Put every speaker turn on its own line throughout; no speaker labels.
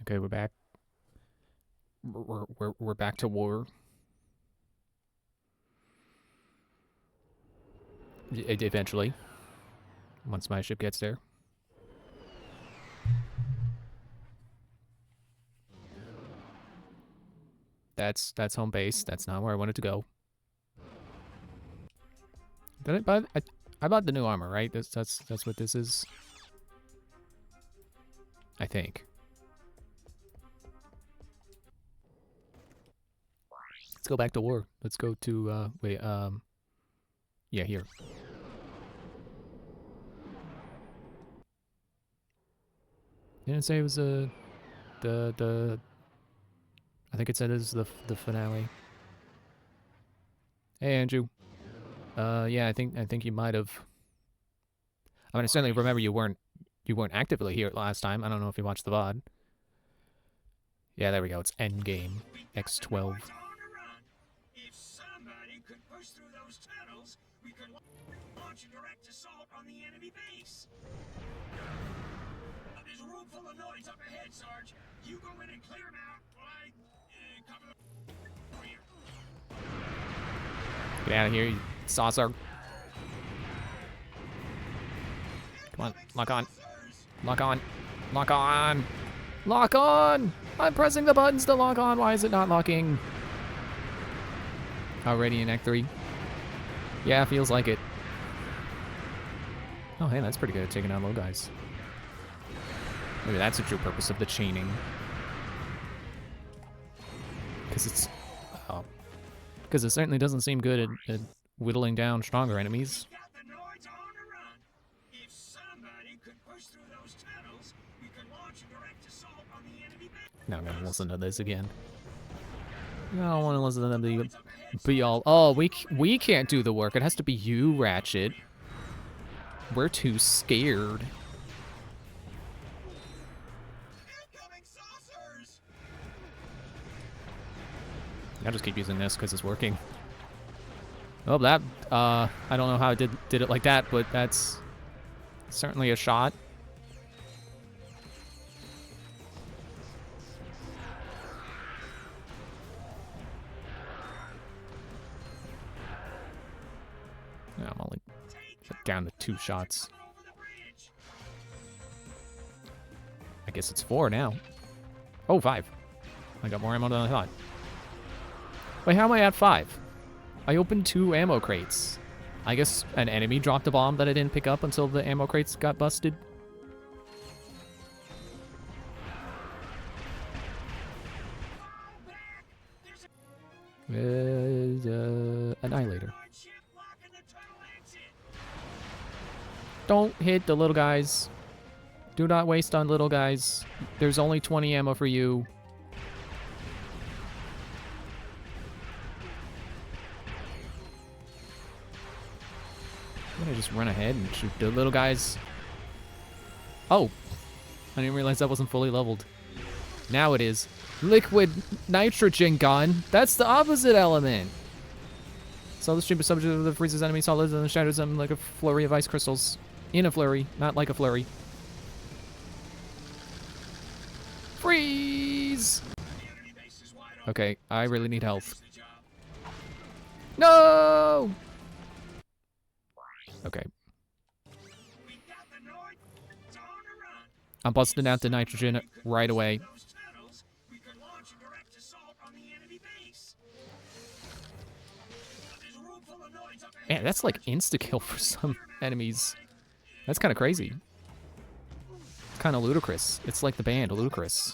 Okay, we're back. We're back to war. Eventually, once my ship gets there. That's home base. That's not where I wanted to go. Did I buy? I bought the new armor, right? That's what this is. I think. Let's go back to war. Let's go to wait. Yeah, here. Didn't say it was the. I think it said it was the finale. Hey, Andrew. Yeah, I think you might have. I mean, I certainly remember you weren't actively here last time. I don't know if you watched the VOD. Yeah, there we go. It's Endgame X12.
If somebody could push through those tunnels, we could launch a direct assault on the enemy base. There's a room full of noise up ahead, Sarge. You go in and clear them out while I cover the rear.
Get out of here, you saucer. Come on, lock on. Lock on. Lock on. Lock on! I'm pressing the buttons to lock on. Why is it not locking? Already in Act 3. Yeah, feels like it. Oh, hey, that's pretty good at taking out low guys. Maybe that's the true purpose of the chaining. Because it's... Oh. Because it certainly doesn't seem good at whittling down stronger enemies. Now I'm gonna listen to this again. I don't want to listen to them be all, oh, we can't do the work. It has to be you, Ratchet. We're too scared. I'll just keep using this because it's working. Oh, that, I don't know how I did it like that, but that's certainly a shot. Yeah, I'm only down to 2 shots. I guess it's 4 now. Oh, 5. I got more ammo than I thought. Wait, how am I at 5? I opened 2 ammo crates. I guess an enemy dropped a bomb that I didn't pick up until the ammo crates got busted. Annihilator. Don't hit the little guys. Do not waste on little guys. There's only 20 ammo for you. I'm gonna just run ahead and shoot the little guys. Oh, I didn't realize that wasn't fully leveled. Now it is. Liquid nitrogen gun. That's the opposite element. So the stream is subject to the freezes enemy solids and shatters them like a flurry of ice crystals. In a flurry, not like a flurry. Freeze! Okay, I really need health. No! Okay. I'm busting out the nitrogen right away. Man, that's like insta-kill for some enemies. That's kind of crazy. It's kind of ludicrous. It's like the band, Ludicrous.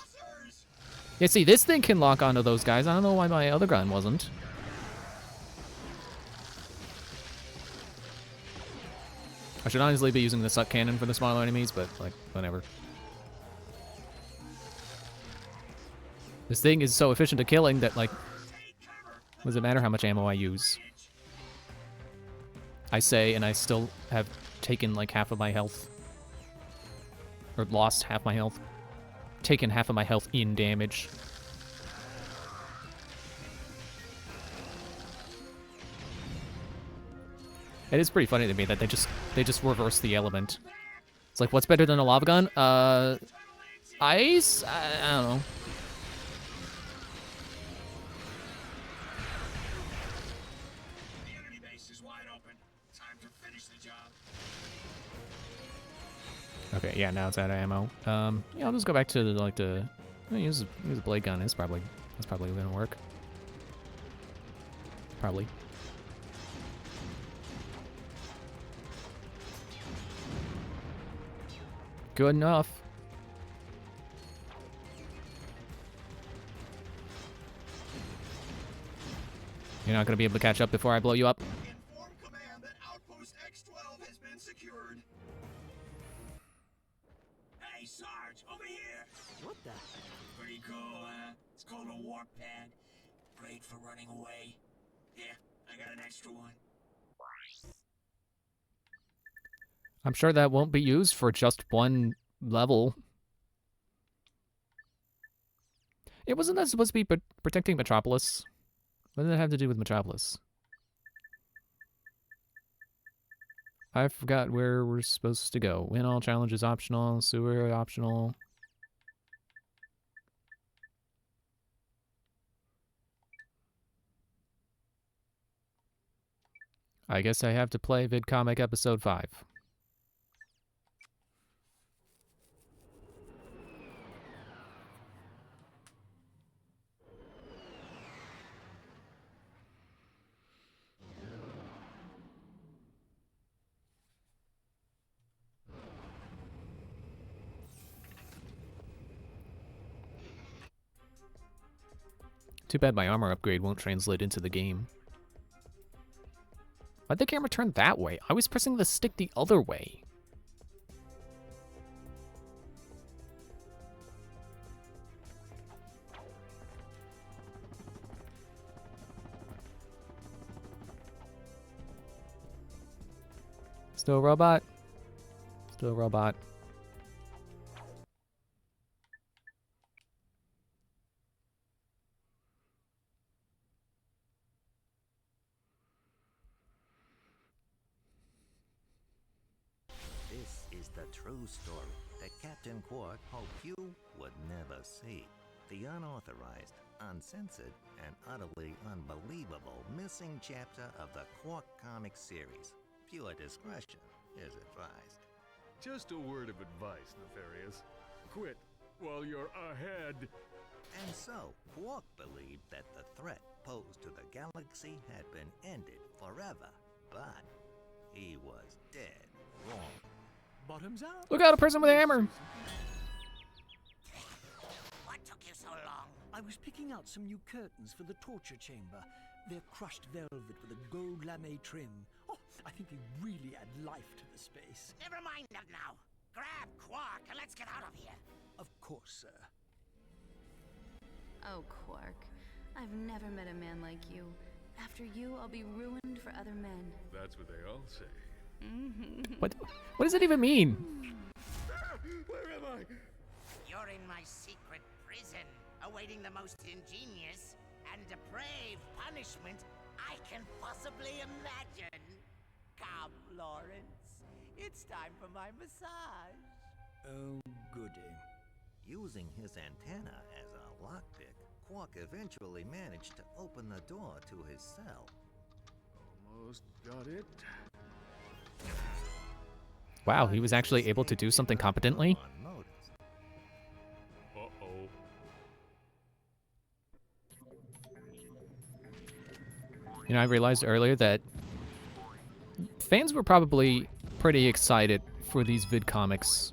Yeah, see, this thing can lock onto those guys. I don't know why my other gun wasn't. I should honestly be using the suck cannon for the smaller enemies, but, like, whatever. This thing is so efficient at killing that, like, does it matter how much ammo I use? I say, and I still have taken, like, half of my health. Or lost half my health. Taken half of my health in damage. It is pretty funny to me that they just reverse the element. It's like, what's better than a lava gun? Ice? I don't know.
The enemy base is wide open. Time to finish the job.
Okay, yeah, now it's out of ammo. Yeah, I'll just go back to use a blade gun. That's probably gonna work. Probably. Good enough. You're not gonna be able to catch up before I blow you up.
Inform command that outpost X12 has been secured. Hey, Sarge, over here.
What the?
Pretty cool, huh? It's called a warp pad. Great for running away. Yeah, I got an extra one.
I'm sure that won't be used for just one level. It wasn't that supposed to be protecting Metropolis? What did that have to do with Metropolis? I forgot where we're supposed to go. Win all challenges optional, sewer optional. I guess I have to play VidComic episode 5. Too bad my armor upgrade won't translate into the game. Why'd the camera turn that way? I was pressing the stick the other way. Still a robot. Still a robot.
This is the true story that Captain Quark hoped you would never see. The unauthorized, uncensored, and utterly unbelievable missing chapter of the Quark comic series. Pure discretion is advised.
Just a word of advice, Nefarious. Quit while you're ahead.
And so, Quark believed that the threat posed to the galaxy had been ended forever, but he was dead wrong.
Bottoms up.
Look out, a person with a hammer!
What took you so long?
I was picking out some new curtains for the torture chamber. They're crushed velvet with a gold lame trim. Oh, I think they really add life to the space.
Never mind that now. Grab Quark and let's get out of here.
Of course, sir.
Oh, Quark. I've never met a man like you. After you, I'll be ruined for other men.
That's what they all say.
What does it even mean?
Where am I?
You're in my secret prison, awaiting the most ingenious and depraved punishment I can possibly imagine. Come, Lawrence. It's time for my massage.
Oh, goody.
Using his antenna as a lockpick, Quark eventually managed to open the door to his cell.
Almost got it.
Wow, he was actually able to do something competently?
Unnoticed.
Uh-oh.
You know, I realized earlier that fans were probably pretty excited for these VidComics.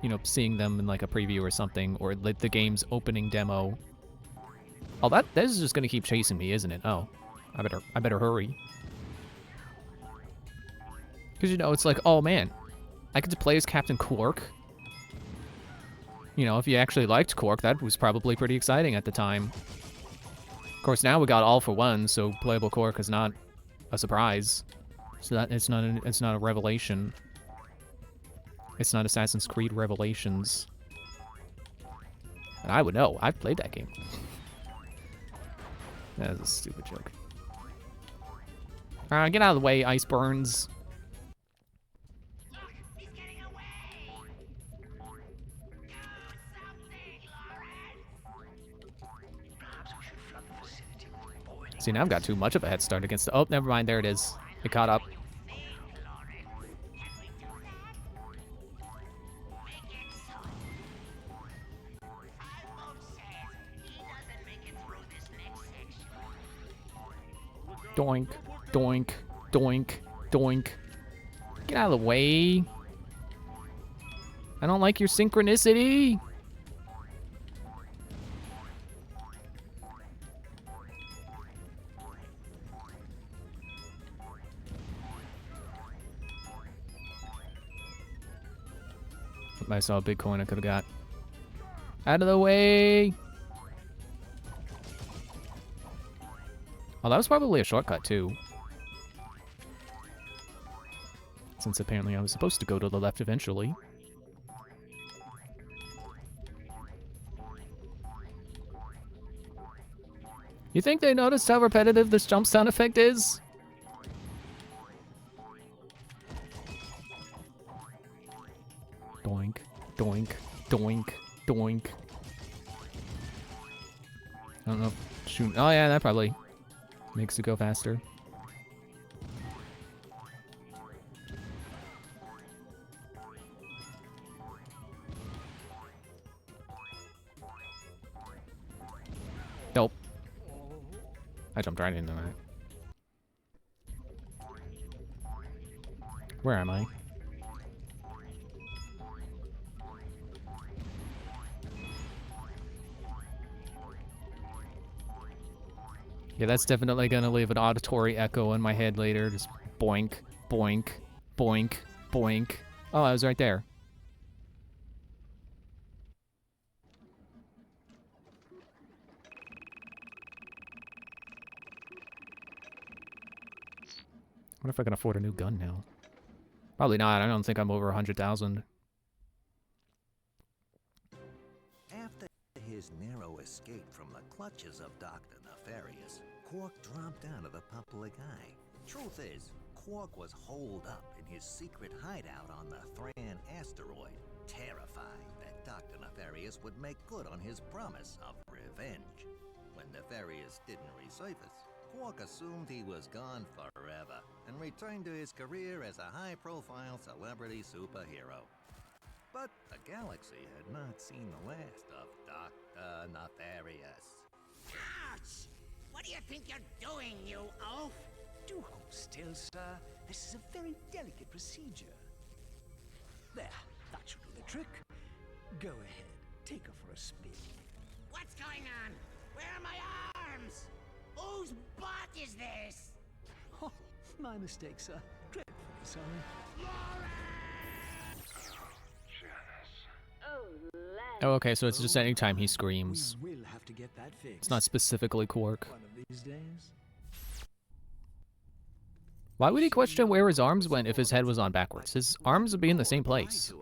You know, seeing them in like a preview or something, or like the game's opening demo. Oh, that is just gonna keep chasing me, isn't it? Oh, I better hurry. Because, you know, it's like, oh man, I get to play as Captain Quark. You know, if you actually liked Quark, that was probably pretty exciting at the time. Of course, now we got All for One, so playable Quark is not a surprise. So that it's not a revelation. It's not Assassin's Creed Revelations. And I would know. I've played that game. That is a stupid joke. Get out of the way, Ice Burns. See, now I've got too much of a head start against the... Oh, never mind. There it is. It caught up. Doink, doink, doink, doink. Get out of the way. I don't like your synchronicity. I saw a big coin I could have got. Out of the way. Oh, that was probably a shortcut too. Since apparently I was supposed to go to the left eventually. You think they noticed how repetitive this jump sound effect is? Doink, doink, doink, doink. I don't know. Shoot. Oh yeah, that probably makes it go faster. Nope. I jumped right into that. Where am I? Yeah, that's definitely gonna leave an auditory echo in my head later. Just boink, boink, boink, boink. Oh, I was right there. What if I can afford a new gun now? Probably not. I don't think I'm over 100,000.
After his narrow escape from the clutches of Dr. Nefarious, Quark dropped out of the public eye. Truth is, Quark was holed up in his secret hideout on the Thran asteroid, terrified that Dr. Nefarious would make good on his promise of revenge. When Nefarious didn't resurface, Quark assumed he was gone forever and returned to his career as a high-profile celebrity superhero. But the galaxy had not seen the last of Dr. Nefarious.
Ouch! What do you think you're doing, you oaf?
Do hold still, sir. This is a very delicate procedure. There, that should do the trick. Go ahead, take her for a spin.
What's going on? Where are my arms? Whose bot is this?
Oh, my mistake, sir. Dreadfully sorry.
Oh, okay, so it's just anytime he screams.
We will have to get that fixed.
It's not specifically Quark.
One of these days.
Why would he question where his arms went if his head was on backwards? His arms would be in the same place.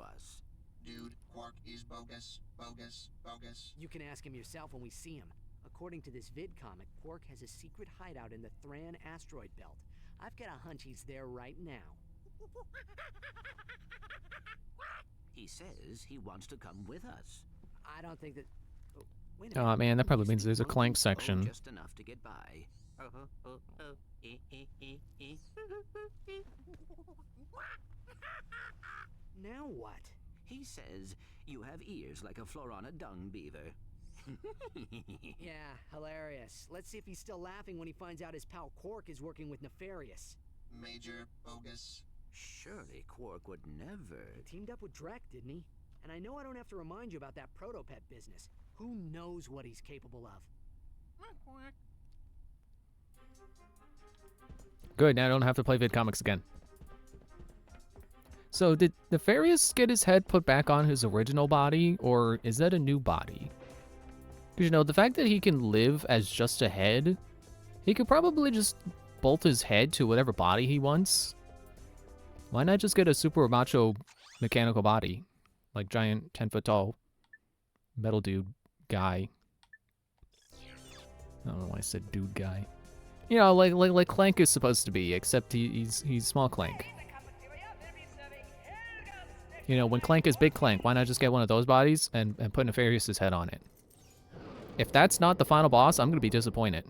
Dude, Quark is bogus, bogus, bogus.
You can ask him yourself when we see him. According to this vid comic, Quark has a secret hideout in the Thran asteroid belt. I've got a hunch he's there right now.
He says he wants to come with us.
I don't think that... Oh, wait a
Oh
minute.
man, that probably
He's
means there's a
speaking
clank
English.
section.
Just enough to get by.
Now what?
He says you have ears like a Florana dung beaver.
Yeah, hilarious. Let's see if he's still laughing when he finds out his pal Quark is working with Nefarious.
Major bogus.
Surely Quark would never.
Teamed up with Drek, didn't he? And I know I don't have to remind you about that proto-pet business. Who knows what he's capable of?
Good, now I don't have to play vid comics again. So did Nefarious get his head put back on his original body, or is that a new body? Because, you know, the fact that he can live as just a head, he could probably just bolt his head to whatever body he wants. Why not just get a super macho mechanical body? Like giant 10-foot-tall metal dude guy. I don't know why I said dude guy. You know, like Clank is supposed to be, except he's small Clank. You know, when Clank is big Clank, why not just get one of those bodies and put Nefarious's head on it? If that's not the final boss, I'm gonna be disappointed.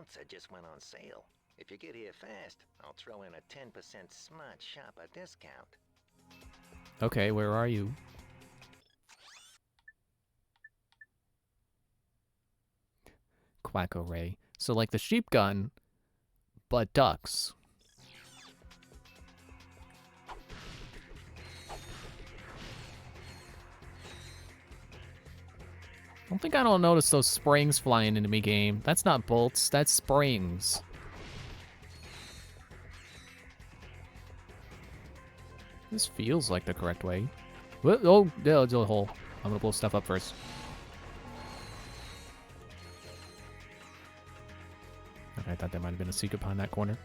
bouncer just went on sale. If you get here fast, I'll throw in a 10% smart shopper discount.
Okay, where are you? Quack array. So like the sheep gun, but ducks. I don't notice those springs flying into me, game. That's not bolts, that's springs. This feels like the correct way. What? Oh, there's a hole. I'm gonna blow stuff up first. Okay, I thought there might have been a secret behind that corner.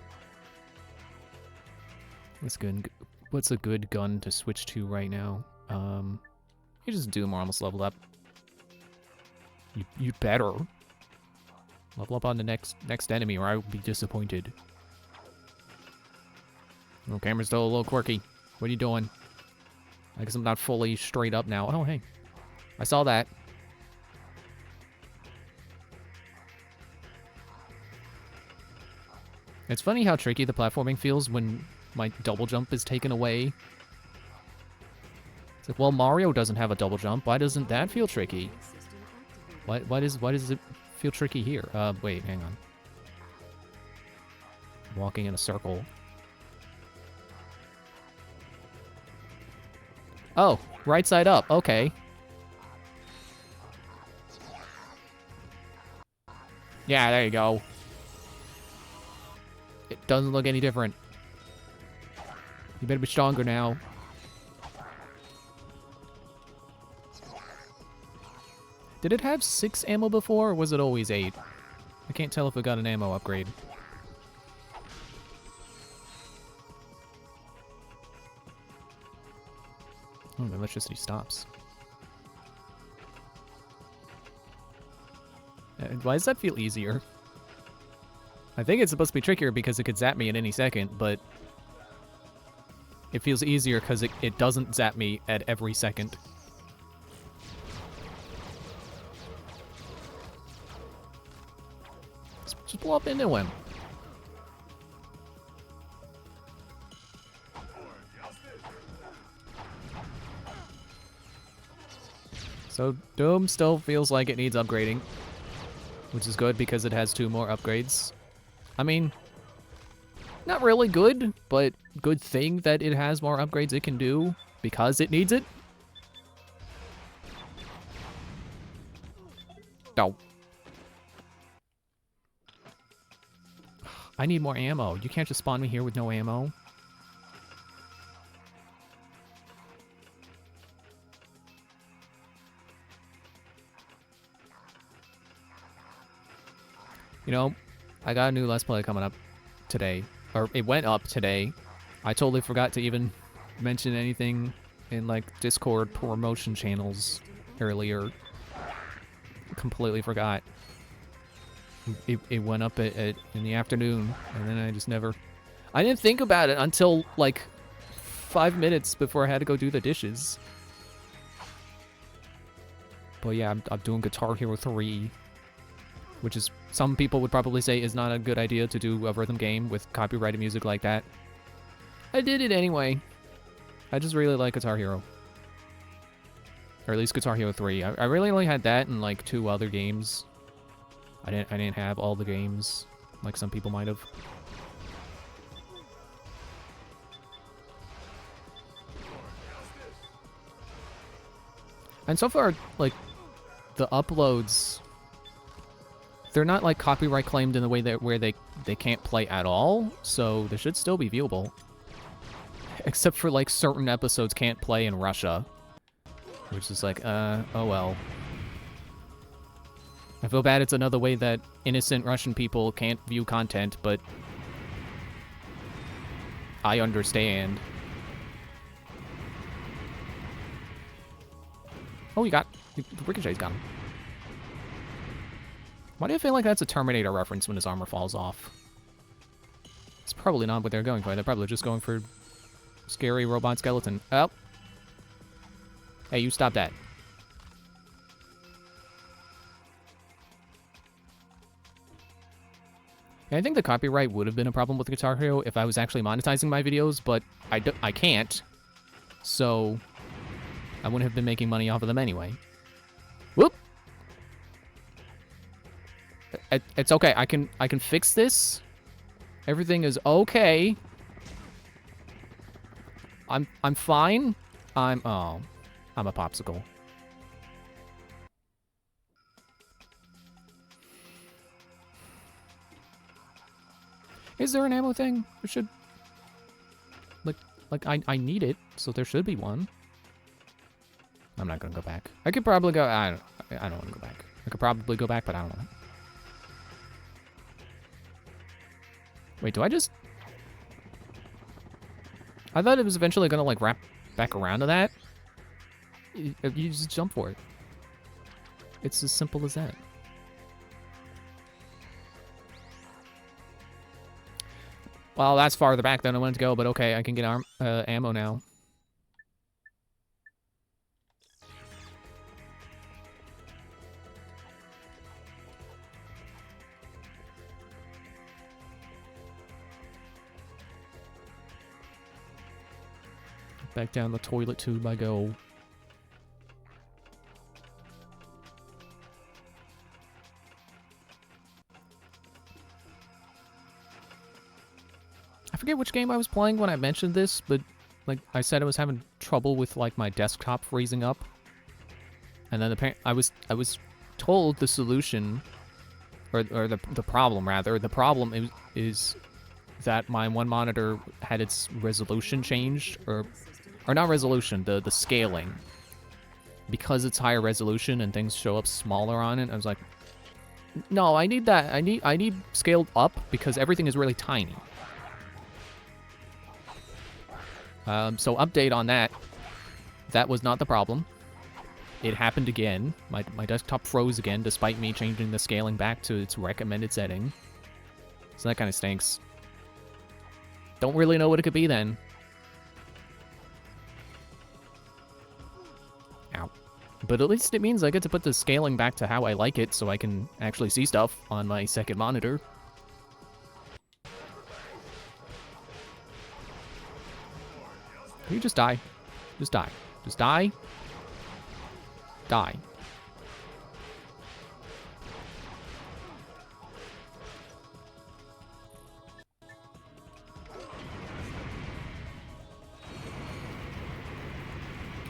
What's a good gun to switch to right now? You just Doom are almost leveled up. You better level up on the next enemy, or I will be disappointed. Oh, camera's still a little quirky. What are you doing? I guess I'm not fully straight up now. Oh, hey, I saw that. It's funny how tricky the platforming feels when my double jump is taken away. It's like, well, Mario doesn't have a double jump. Why doesn't that feel tricky? Why does it feel tricky here? Wait, hang on. Walking in a circle. Oh, right side up. Okay. Yeah, there you go. It doesn't look any different. You better be stronger now. Did it have 6 ammo before, or was it always 8? I can't tell if it got an ammo upgrade. Oh, the electricity stops. Why does that feel easier? I think it's supposed to be trickier because it could zap me at any second, but it feels easier because it doesn't zap me at every second. Just blow up into him. So Doom still feels like it needs upgrading, which is good because it has 2 more upgrades. I mean, not really good, but good thing that it has more upgrades it can do because it needs it. No. I need more ammo. You can't just spawn me here with no ammo. You know, I got a new Let's Play coming up today. Or it went up today. I totally forgot to even mention anything in, like, Discord promotion channels earlier. Completely forgot. It went up in the afternoon, and then I just never... I didn't think about it until, like, 5 minutes before I had to go do the dishes. But yeah, I'm doing Guitar Hero 3, which is, some people would probably say is not a good idea to do a rhythm game with copyrighted music like that. I did it anyway. I just really like Guitar Hero. Or at least Guitar Hero 3. I really only had that and like 2 other games. I didn't have all the games like some people might have. And so far, like, the uploads, they're not like copyright claimed in the way that where they can't play at all, so they should still be viewable. Except for like certain episodes can't play in Russia. Which is like, oh well. I feel bad it's another way that innocent Russian people can't view content, but I understand. Oh, Ricochet's got him. Why do you feel like that's a Terminator reference when his armor falls off? It's probably not what they're going for. They're probably just going for scary robot skeleton. Oh. Hey, you stop that. I think the copyright would have been a problem with Guitar Hero if I was actually monetizing my videos, but I can't. So I wouldn't have been making money off of them anyway. Whoop! It's okay. I can fix this. Everything is okay. I'm fine. I'm a popsicle. Is there an ammo thing? There should... Like, I need it, so there should be one. I'm not gonna go back. I could probably go... I don't want to go back. I could probably go back, but I don't want to. Wait, do I just... I thought it was eventually gonna, like, wrap back around to that. You just jump for it. It's as simple as that. Well, that's farther back than I wanted to go, but okay, I can get ammo now. Back down the toilet tube I go. I forget which game I was playing when I mentioned this, but like I said I was having trouble with like my desktop freezing up. And then I was told the solution or the problem rather. The problem is that my one monitor had its resolution changed or not resolution, the scaling. Because it's higher resolution and things show up smaller on it, I was like, no, I need that. I need scaled up because everything is really tiny. So update on that. That was not the problem. It happened again. My desktop froze again despite me changing the scaling back to its recommended setting. So that kind of stinks. Don't really know what it could be then. Ow. But at least it means I get to put the scaling back to how I like it so I can actually see stuff on my second monitor. You just die. Just die. Just die. Die.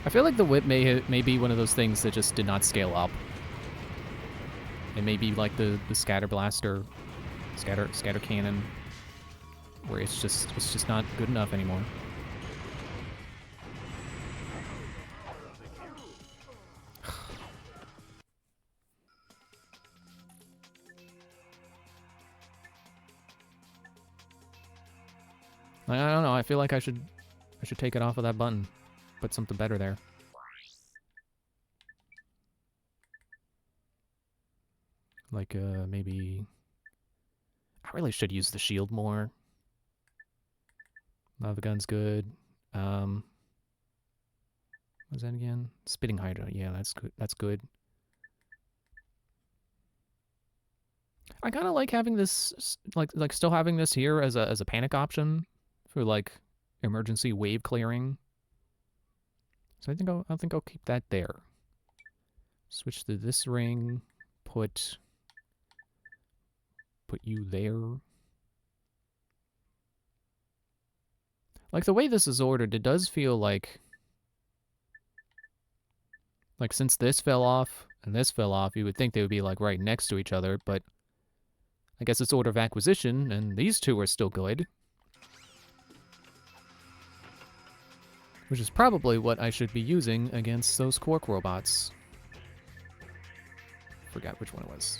I feel like the whip may be one of those things that just did not scale up. It may be like the scatter blaster, scatter cannon, where it's just not good enough anymore. I don't know. I feel like I should take it off of that button. Put something better there. Like, maybe... I really should use the shield more. Lava gun's good. What was that again? Spitting Hydra. Yeah, that's good. That's good. I kind of like having this, like still having this here as a panic option for like emergency wave clearing. So I think I'll keep that there. Switch to this ring. Put you there. Like the way this is ordered, it does feel like since this fell off and this fell off, you would think they would be like right next to each other, but I guess it's order of acquisition and these two are still good. Which is probably what I should be using against those Quark robots. Forgot which one it was.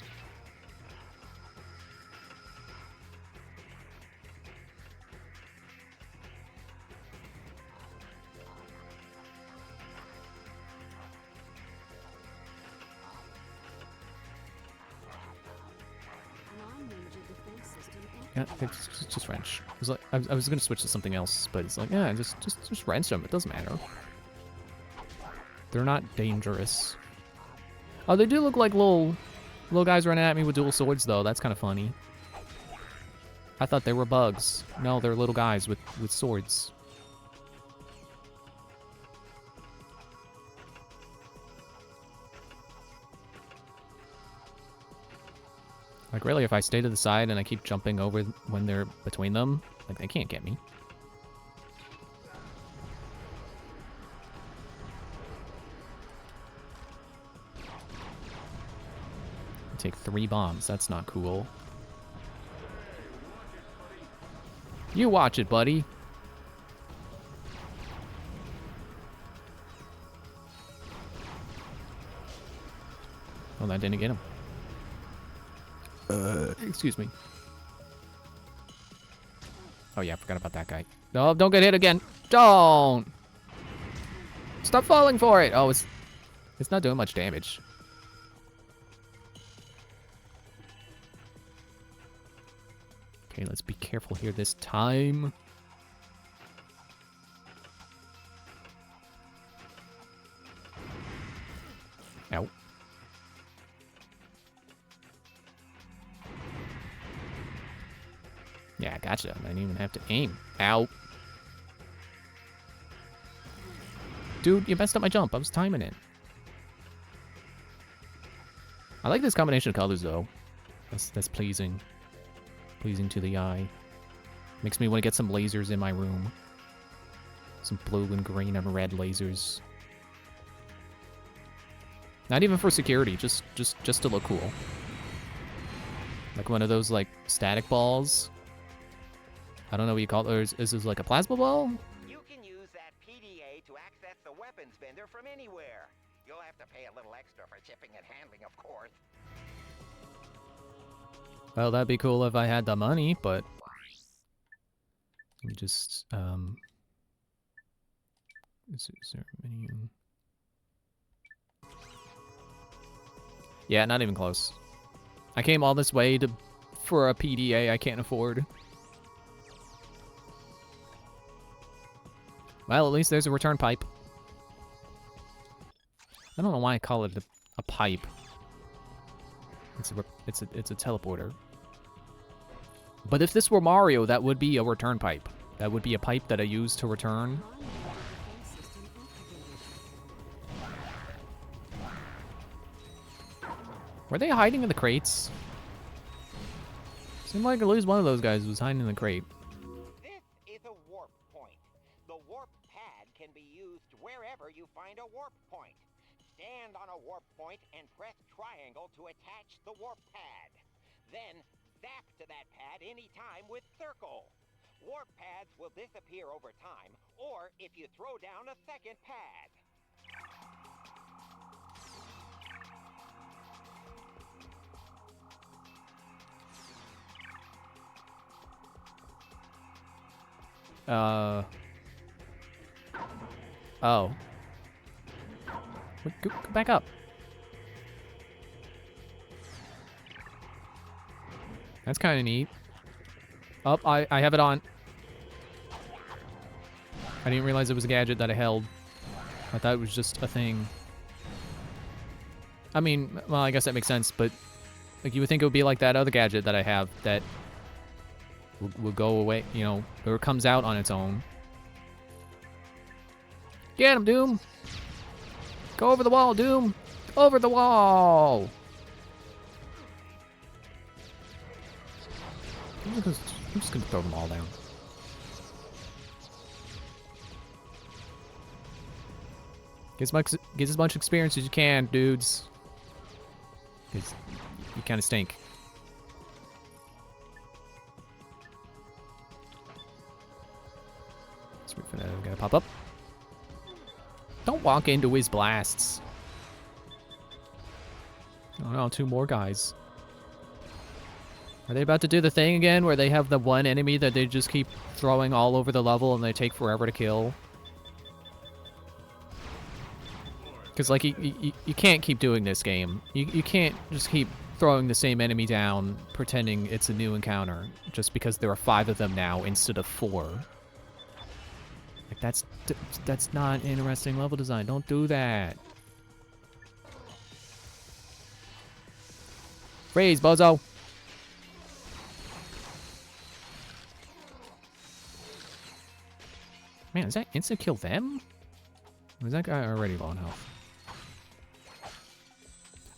Yeah, it's just wrench. It was like I was gonna switch to something else, but it's like, yeah, just wrench them. It doesn't matter. They're not dangerous. Oh, they do look like little guys running at me with dual swords, though. That's kind of funny. I thought they were bugs. No, they're little guys with swords. Like, really, if I stay to the side and I keep jumping over when they're between them, like, they can't get me. Take 3 bombs. That's not cool. You watch it, buddy. Oh, that didn't get him. Excuse me. Oh yeah, I forgot about that guy. No, don't get hit again. Don't! Stop falling for it! Oh, it's not doing much damage. Okay, let's be careful here this time. Ow. Yeah, gotcha. I didn't even have to aim. Ow. Dude, you messed up my jump. I was timing it. I like this combination of colors, though. That's pleasing. Pleasing to the eye. Makes me want to get some lasers in my room. Some blue and green and red lasers. Not even for security, just to look cool. Like one of those, like, static balls. I don't know what you call it. Or is this like a plasma ball?
You can use that PDA to access the weapons vendor from anywhere. You'll have to pay a little extra for shipping and handling, of course.
Well, that'd be cool if I had the money, but... Let me just, Is there a menu? Yeah, not even close. I came all this way for a PDA I can't afford. Well, at least there's a return pipe. I don't know why I call it a pipe. It's a teleporter. But if this were Mario, that would be a return pipe. That would be a pipe that I use to return. Were they hiding in the crates? Seemed like at least one of those guys was hiding in the crate.
This is a warp point. The warp pad can be used wherever you find a warp point. Stand on a warp point and press triangle to attach the warp pad. Then zap to that pad anytime with circle. Warp pads will disappear over time, or if you throw down a second pad.
Oh. Wait, go back up. That's kind of neat. Oh, I have it on. I didn't realize it was a gadget that I held. I thought it was just a thing. I mean, well, I guess that makes sense, but like you would think it would be like that other gadget that I have that will go away, you know, or comes out on its own. Get him, Doom! Go over the wall, Doom! Over the wall! I'm just gonna throw them all down. Get as much experience as you can, dudes. Because you kind of stink. Let's wait for that guy to pop up. Don't walk into his blasts. Oh no, 2 more guys. Are they about to do the thing again where they have the one enemy that they just keep throwing all over the level and they take forever to kill? Because, like, you can't keep doing this game. You can't just keep throwing the same enemy down pretending it's a new encounter just because there are 5 of them now instead of 4. Like, that's not interesting level design. Don't do that. Freeze, bozo! Does that instant kill them? Or is that guy already low on health?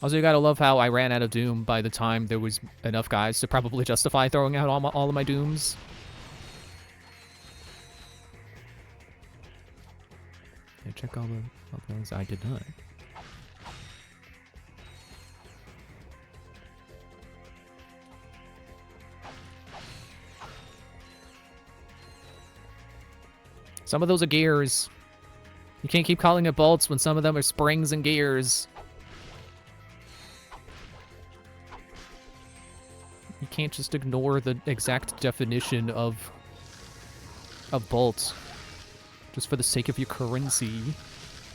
Also, you gotta love how I ran out of Doom by the time there was enough guys to probably justify throwing out all of my Dooms. Yeah, check all the things I did not. Some of those are gears. You can't keep calling it bolts when some of them are springs and gears. You can't just ignore the exact definition of bolts just for the sake of your currency.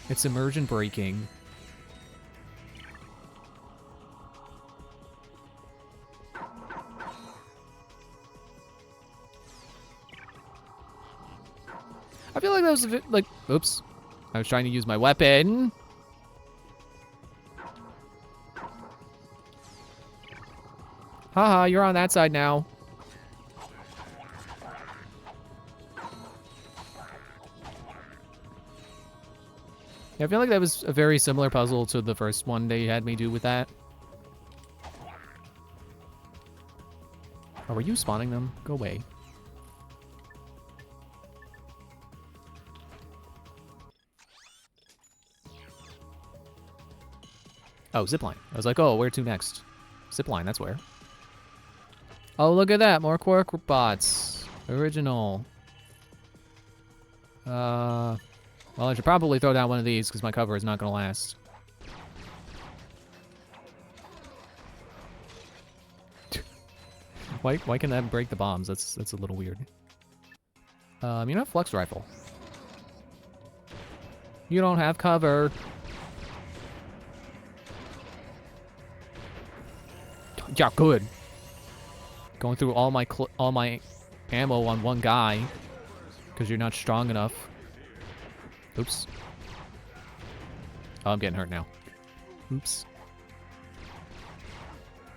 It's immersion breaking. I feel like that was a bit, like, oops. I was trying to use my weapon. Haha, you're on that side now. Yeah, I feel like that was a very similar puzzle to the first one they had me do with that. Oh, were you spawning them? Go away. Oh, zipline. I was like, oh, where to next? Zipline, that's where. Oh, look at that. More Quark bots. Original. Well, I should probably throw down one of these because my cover is not going to last. Why can that break the bombs? That's a little weird. You know, Flux Rifle. You don't have cover. Yeah, good. Going through all my ammo on one guy because you're not strong enough. Oops. Oh, I'm getting hurt now. Oops.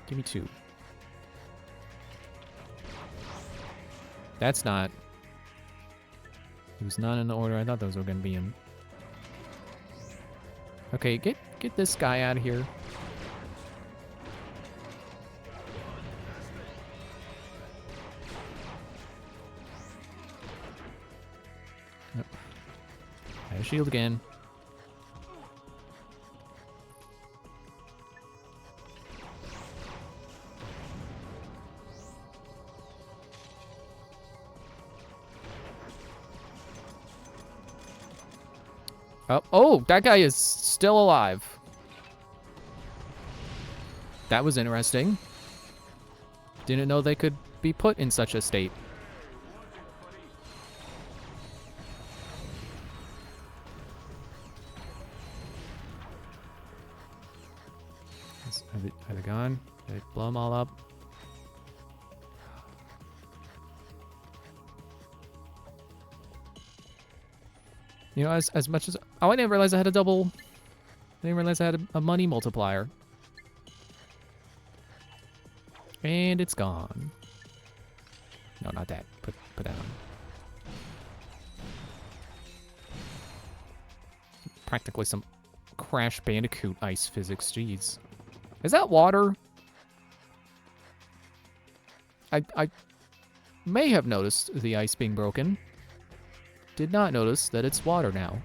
Give me 2. That's not. It was not in the order I thought those were going to be in. Okay, get this guy out of here. Yep. I have a shield again. Oh, that guy is still alive. That was interesting. Didn't know they could be put in such a state. Are they gone? Did I blow them all up? You know, as much as... Oh, I didn't realize I had a double... I didn't realize I had a money multiplier. And it's gone. No, not that. Put that on. Practically some Crash Bandicoot ice physics. Jeez. Is that water? I may have noticed the ice being broken. Did not notice that it's water now.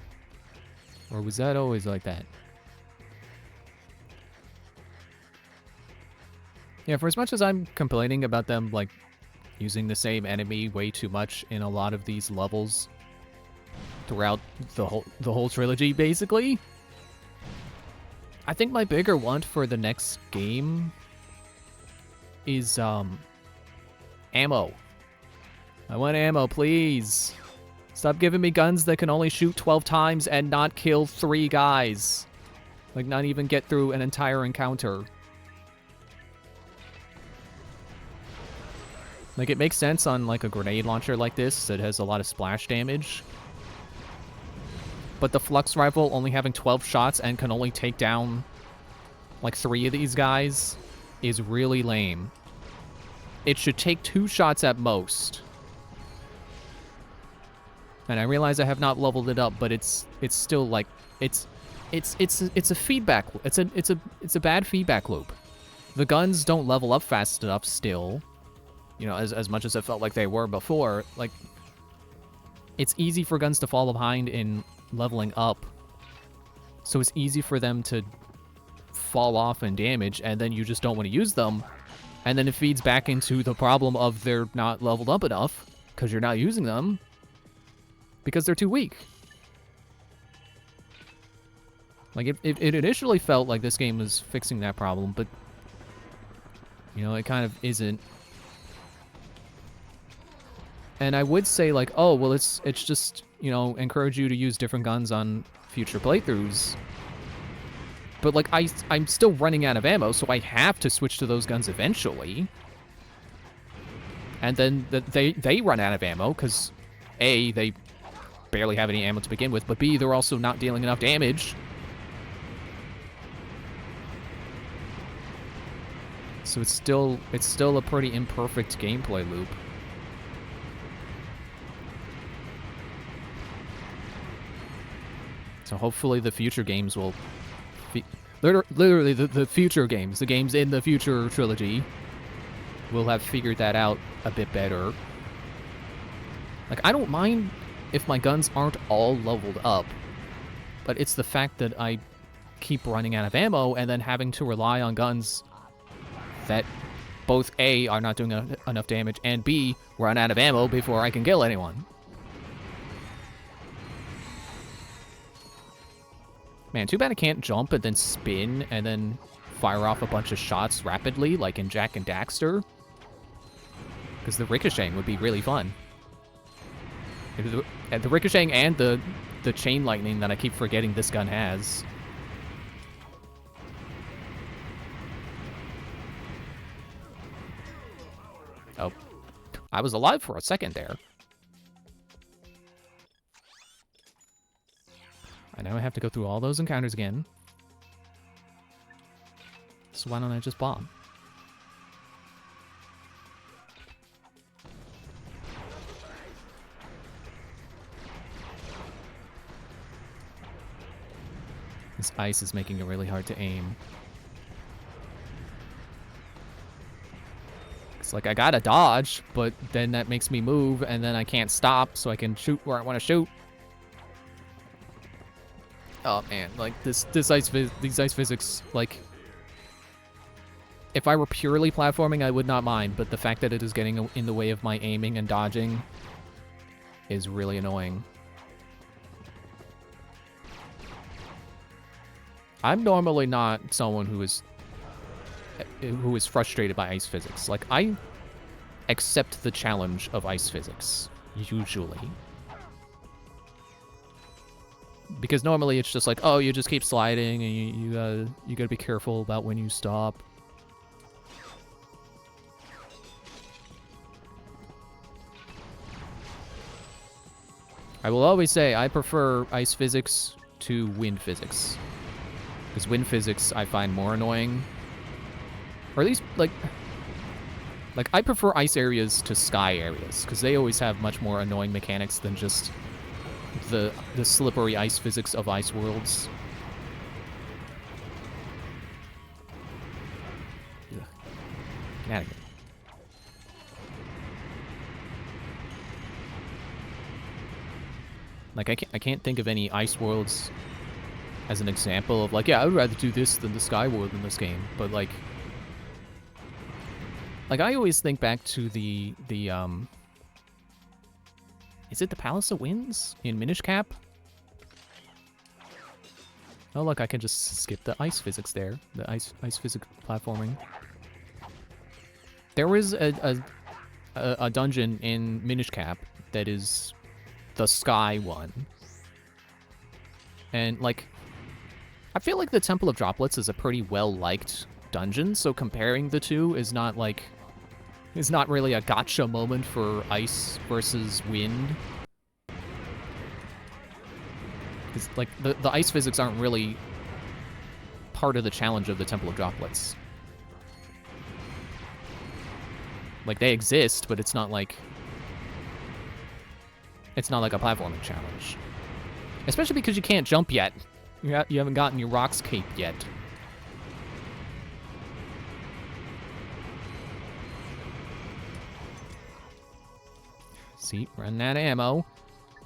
Or was that always like that? Yeah, for as much as I'm complaining about them, like, using the same enemy way too much in a lot of these levels throughout the whole trilogy, basically, I think my bigger want for the next game is, ammo. I want ammo, please. Stop giving me guns that can only shoot 12 times and not kill 3 guys. Like, not even get through an entire encounter. Like, it makes sense on, like, a grenade launcher like this that has a lot of splash damage. But the Flux Rifle only having 12 shots and can only take down, like, 3 of these guys is really lame. It should take 2 shots at most. And I realize I have not leveled it up, but it's still like it's a feedback. It's a bad feedback loop. The guns don't level up fast enough still. You know, as much as it felt like they were before. Like, it's easy for guns to fall behind in leveling up. So it's easy for them to fall off in damage, and then you just don't want to use them. And then it feeds back into the problem of they're not leveled up enough because you're not using them because they're too weak. Like, it initially felt like this game was fixing that problem, but, you know, it kind of isn't. And I would say, like, oh, well, it's just, you know, encourage you to use different guns on future playthroughs. But, like, I'm still running out of ammo, so I have to switch to those guns eventually. And then they run out of ammo, because, A, they barely have any ammo to begin with, but B, they're also not dealing enough damage. So it's still a pretty imperfect gameplay loop. So hopefully the future games will... Literally, the future games, the games in the future trilogy, will have figured that out a bit better. Like, I don't mind if my guns aren't all leveled up, but it's the fact that I keep running out of ammo and then having to rely on guns that both A, are not doing enough damage, and B, run out of ammo before I can kill anyone. Man, too bad I can't jump and then spin and then fire off a bunch of shots rapidly, like in Jak and Daxter. Because the ricocheting would be really fun. The ricocheting and the chain lightning that I keep forgetting this gun has. Oh, I was alive for a second there. I know I have to go through all those encounters again. So why don't I just bomb? This ice is making it really hard to aim. It's like I gotta dodge, but then that makes me move, and then I can't stop, so I can shoot where I want to shoot. Oh man, like these ice physics, like, if I were purely platforming, I would not mind, but the fact that it is getting in the way of my aiming and dodging is really annoying. I'm normally not someone who is frustrated by ice physics. Like, I accept the challenge of ice physics, usually. Because normally it's just like, oh, you just keep sliding, and you gotta be careful about when you stop. I will always say I prefer ice physics to wind physics. Because wind physics I find more annoying. Or at least, like I prefer ice areas to sky areas, because they always have much more annoying mechanics than just the slippery ice physics of ice worlds. Ugh. Get out of here. Like, I can't think of any ice worlds as an example of, like, yeah, I would rather do this than the sky world in this game, but like I always think back to the is it the Palace of Winds in Minish Cap? Oh, look, I can just skip the ice physics there. The ice physics platforming. There was a dungeon in Minish Cap that is the sky one. And, like, I feel like the Temple of Droplets is a pretty well-liked dungeon, so comparing the two is not, like... It's not really a gotcha moment for ice versus wind. Because, like, the ice physics aren't really part of the challenge of the Temple of Droplets. Like, they exist, but it's not like... it's not like a platforming challenge. Especially because you can't jump yet. You haven't gotten your Rocks Cape yet. See, running out of ammo.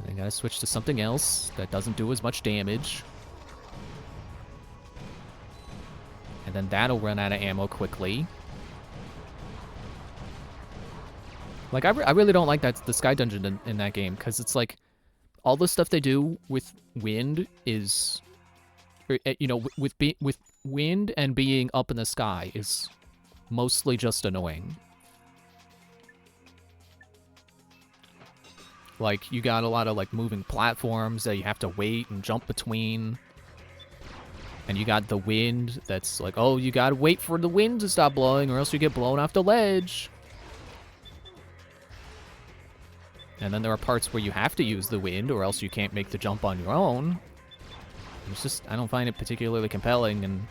I gotta switch to something else that doesn't do as much damage. And then that'll run out of ammo quickly. Like, I really don't like the Sky Dungeon in that game, because it's like, all the stuff they do with wind is, you know, with wind and being up in the sky is mostly just annoying. Like, you got a lot of, like, moving platforms that you have to wait and jump between. And you got the wind that's like, oh, you gotta wait for the wind to stop blowing or else you get blown off the ledge. And then there are parts where you have to use the wind or else you can't make the jump on your own. It's just, I don't find it particularly compelling, and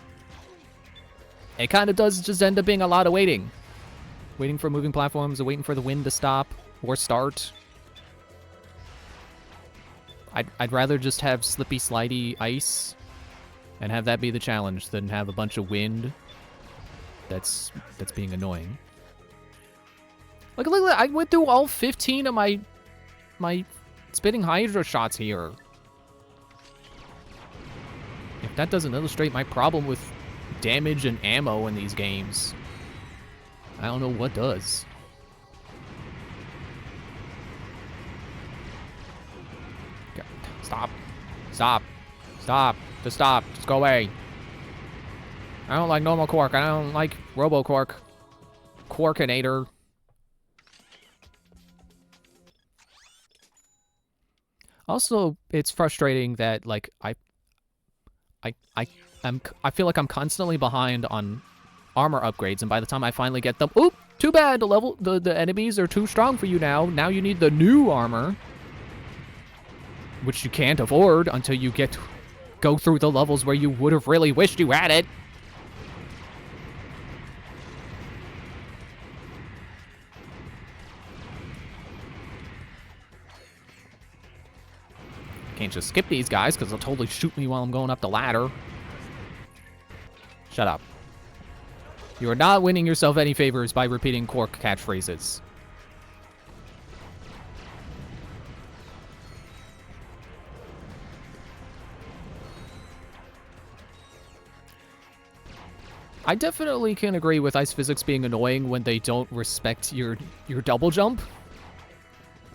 it kind of does just end up being a lot of waiting. Waiting for moving platforms or waiting for the wind to stop or start. I'd rather just have slippy, slidey ice and have that be the challenge than have a bunch of wind that's being annoying. Look, I went through all 15 of my spitting Hydra shots here. If that doesn't illustrate my problem with damage and ammo in these games, I don't know what does. Okay. Stop. Stop. Stop. Just stop. Just go away. I don't like normal Quark. I don't like Robo Quark. Quarkinator. Also, it's frustrating that, like, I feel like I'm constantly behind on armor upgrades, and by the time I finally get them, oop, too bad, the enemies are too strong for you now. Now you need the new armor, which you can't afford until you go through the levels where you would have really wished you had it. Can't just skip these guys because they'll totally shoot me while I'm going up the ladder. Shut up. You are not winning yourself any favors by repeating Quark catchphrases. I definitely can agree with ice physics being annoying when they don't respect your double jump.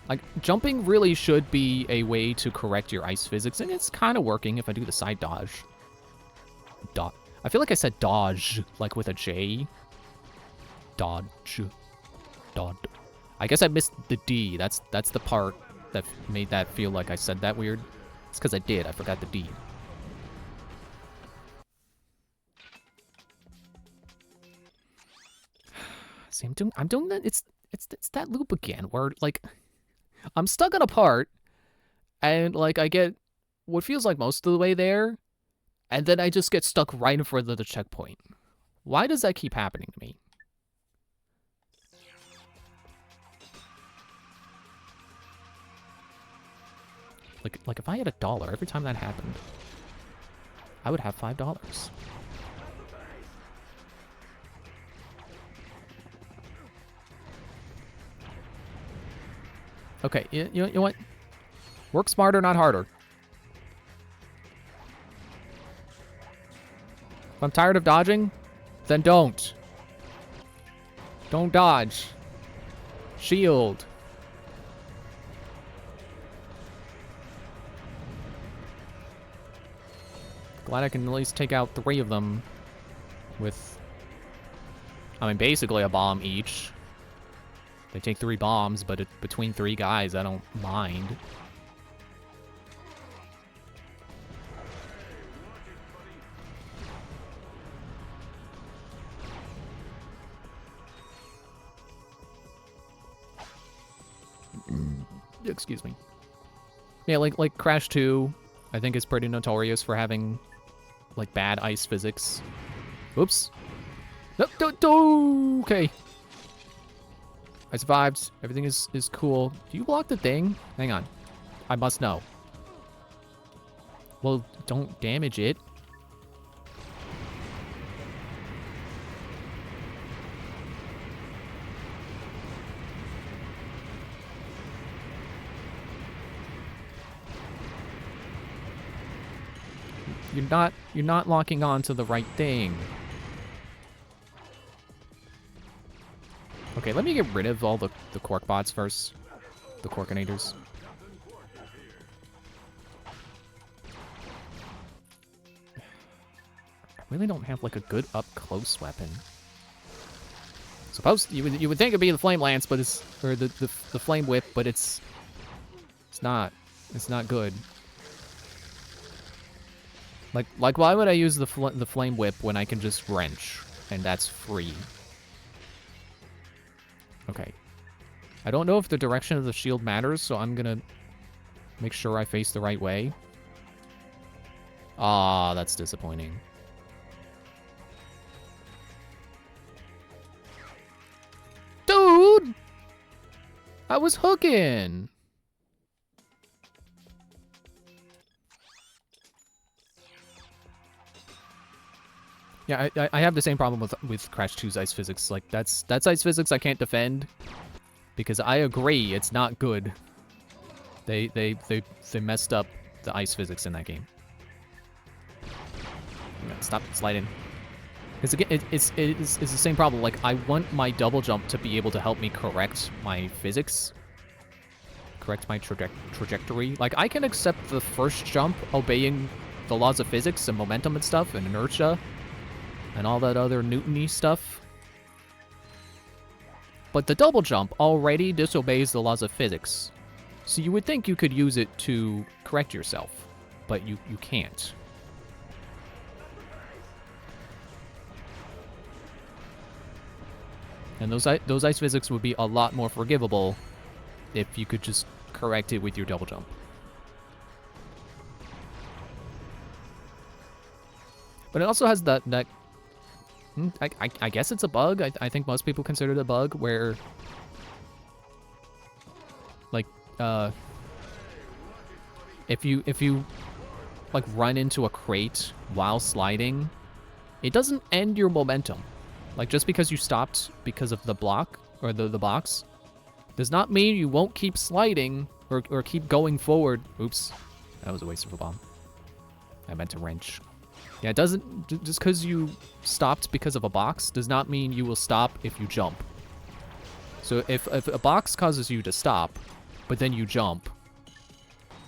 Like, jumping really should be a way to correct your ice physics, and it's kind of working if I do the side dodge. I feel like I said dodge, like with a J. Dodge. Dodge. I guess I missed the D. That's the part that made that feel like I said that weird. It's because I did. I forgot the D. See, I'm doing that. It's that loop again where, like, I'm stuck on a part, and, like, I get what feels like most of the way there, and then I just get stuck right in front of the checkpoint. Why does that keep happening to me? Like if I had $1 every time that happened, I would have $5. Okay, you know what? Work smarter, not harder. If I'm tired of dodging, then don't. Don't dodge. Shield. Glad I can at least take out 3 of them with, I mean, basically a bomb each. They take 3 bombs, but between 3 guys, I don't mind. Excuse me. Yeah, like Crash 2, I think is pretty notorious for having, like, bad ice physics. Oops. No, okay. I survived. Everything is cool. Do you block the thing? Hang on. I must know. Well, don't damage it. You're not locking on to the right thing. Okay, let me get rid of all the Quark bots first. The Quarkinators. I really don't have like a good up-close weapon. Suppose you would think it'd be the Flame Lance, but it's the Flame Whip, but it's not. It's not good. Like why would I use the Flame Whip when I can just wrench and that's free? Okay. I don't know if the direction of the shield matters, so I'm gonna make sure I face the right way. Ah, that's disappointing. Dude! I was hooking! Yeah, I have the same problem with Crash 2's ice physics. Like, that's ice physics I can't defend. Because I agree, it's not good. They messed up the ice physics in that game. Yeah, stop sliding. Because again, it's the same problem. Like, I want my double jump to be able to help me correct my physics. Correct my trajectory. Like, I can accept the first jump obeying the laws of physics and momentum and stuff and inertia and all that other Newton-y stuff. But the double jump already disobeys the laws of physics. So you would think you could use it to correct yourself, but you can't. And those ice physics would be a lot more forgivable if you could just correct it with your double jump. But it also has that I guess it's a bug. I think most people consider it a bug where, like, if you like run into a crate while sliding, it doesn't end your momentum. Like, just because you stopped because of the block or the box does not mean you won't keep sliding or keep going forward. Oops, that was a waste of a bomb. I meant to wrench. Yeah, it doesn't, just because you stopped because of a box does not mean you will stop if you jump. So if a box causes you to stop, but then you jump,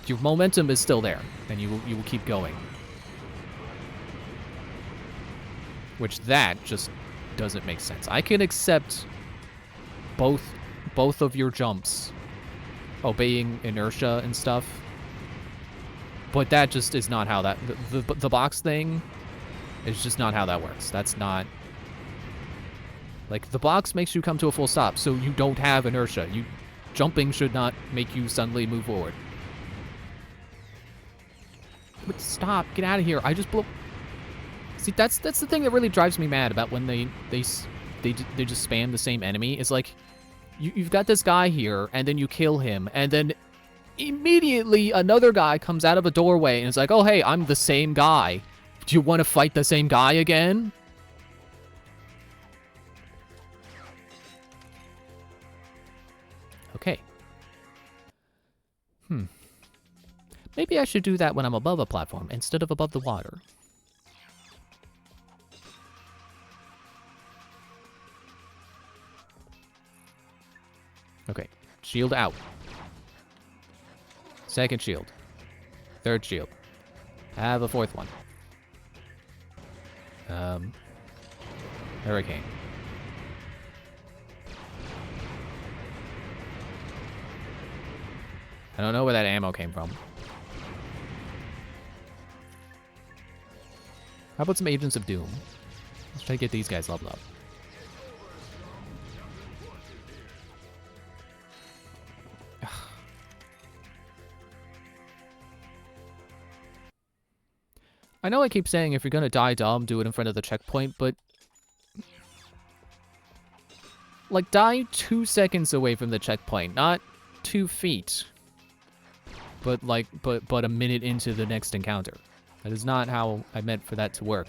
your momentum is still there, and you will keep going. Which that just doesn't make sense. I can accept both of your jumps obeying inertia and stuff. But that just is not how that... The box thing is just not how that works. That's not... Like, the box makes you come to a full stop, so you don't have inertia. Jumping should not make you suddenly move forward. But stop. Get out of here. I just blew... See, that's the thing that really drives me mad about when they just spam the same enemy. Is like, you've got this guy here, and then you kill him, and then... immediately another guy comes out of a doorway and is like, oh, hey, I'm the same guy. Do you want to fight the same guy again? Okay. Maybe I should do that when I'm above a platform instead of above the water. Okay. Shield out. Second shield. Third shield. Have a fourth one. Hurricane. I don't know where that ammo came from. How about some Agents of Doom? Let's try to get these guys leveled up. I know I keep saying if you're gonna die dumb, do it in front of the checkpoint, but... like, die 2 seconds away from the checkpoint, not 2 feet. but a minute into the next encounter. That is not how I meant for that to work.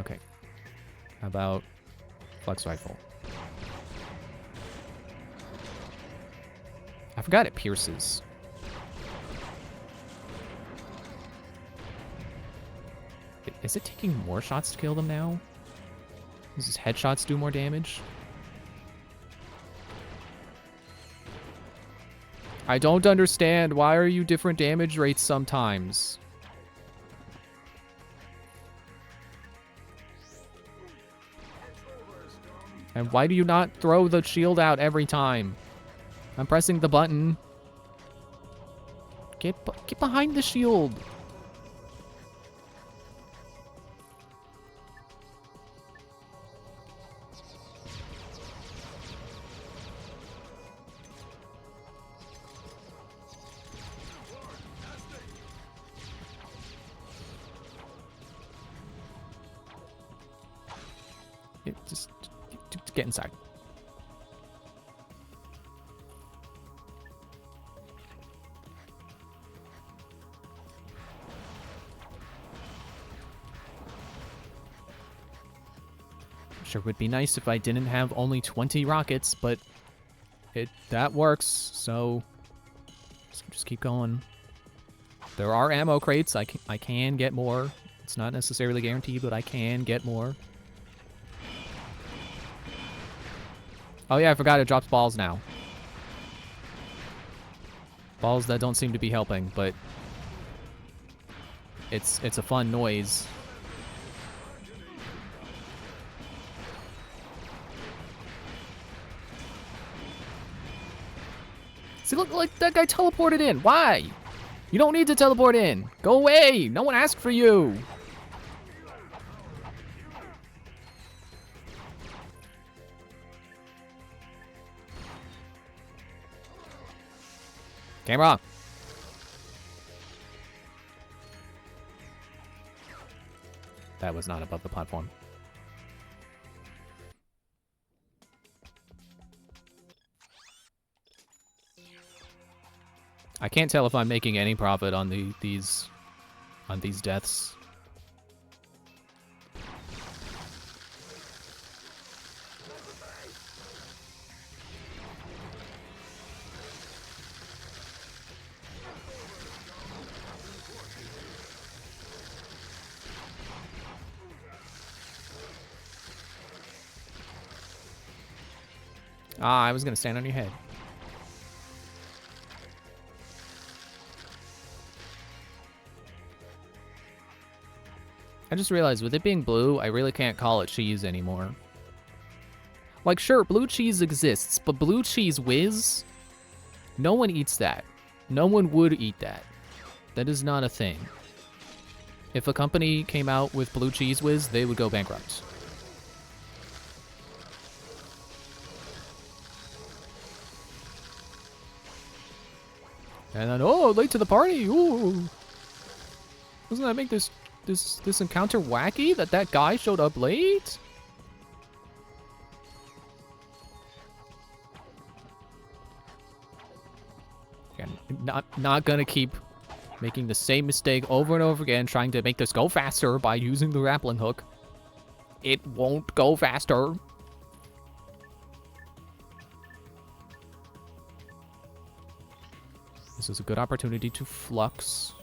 Okay. How about flex rifle? I forgot it pierces. Is it taking more shots to kill them now? Does his headshots do more damage? I don't understand. Why are you different damage rates sometimes? And why do you not throw the shield out every time? I'm pressing the button. Get behind the shield. Just get inside. Sure would be nice if I didn't have only 20 rockets, but that works, so just keep going. There are ammo crates. I can get more. It's not necessarily guaranteed, but I can get more. Oh yeah, I forgot it drops balls now. Balls that don't seem to be helping, but it's a fun noise. See, look, like that guy teleported in. Why? You don't need to teleport in. Go away. No one asked for you. Camera. That was not above the platform. I can't tell if I'm making any profit on these deaths. Ah, I was gonna stand on your head. I just realized with it being blue, I really can't call it cheese anymore. Like, sure, blue cheese exists, but blue cheese whiz? No one eats that. No one would eat that. That is not a thing. If a company came out with blue cheese whiz, they would go bankrupt. And then, oh, late to the party. Ooh. Doesn't that make this encounter wacky that guy showed up late? Again, not gonna keep making the same mistake over and over again, trying to make this go faster by using the grappling hook. It won't go faster. This is a good opportunity to flux.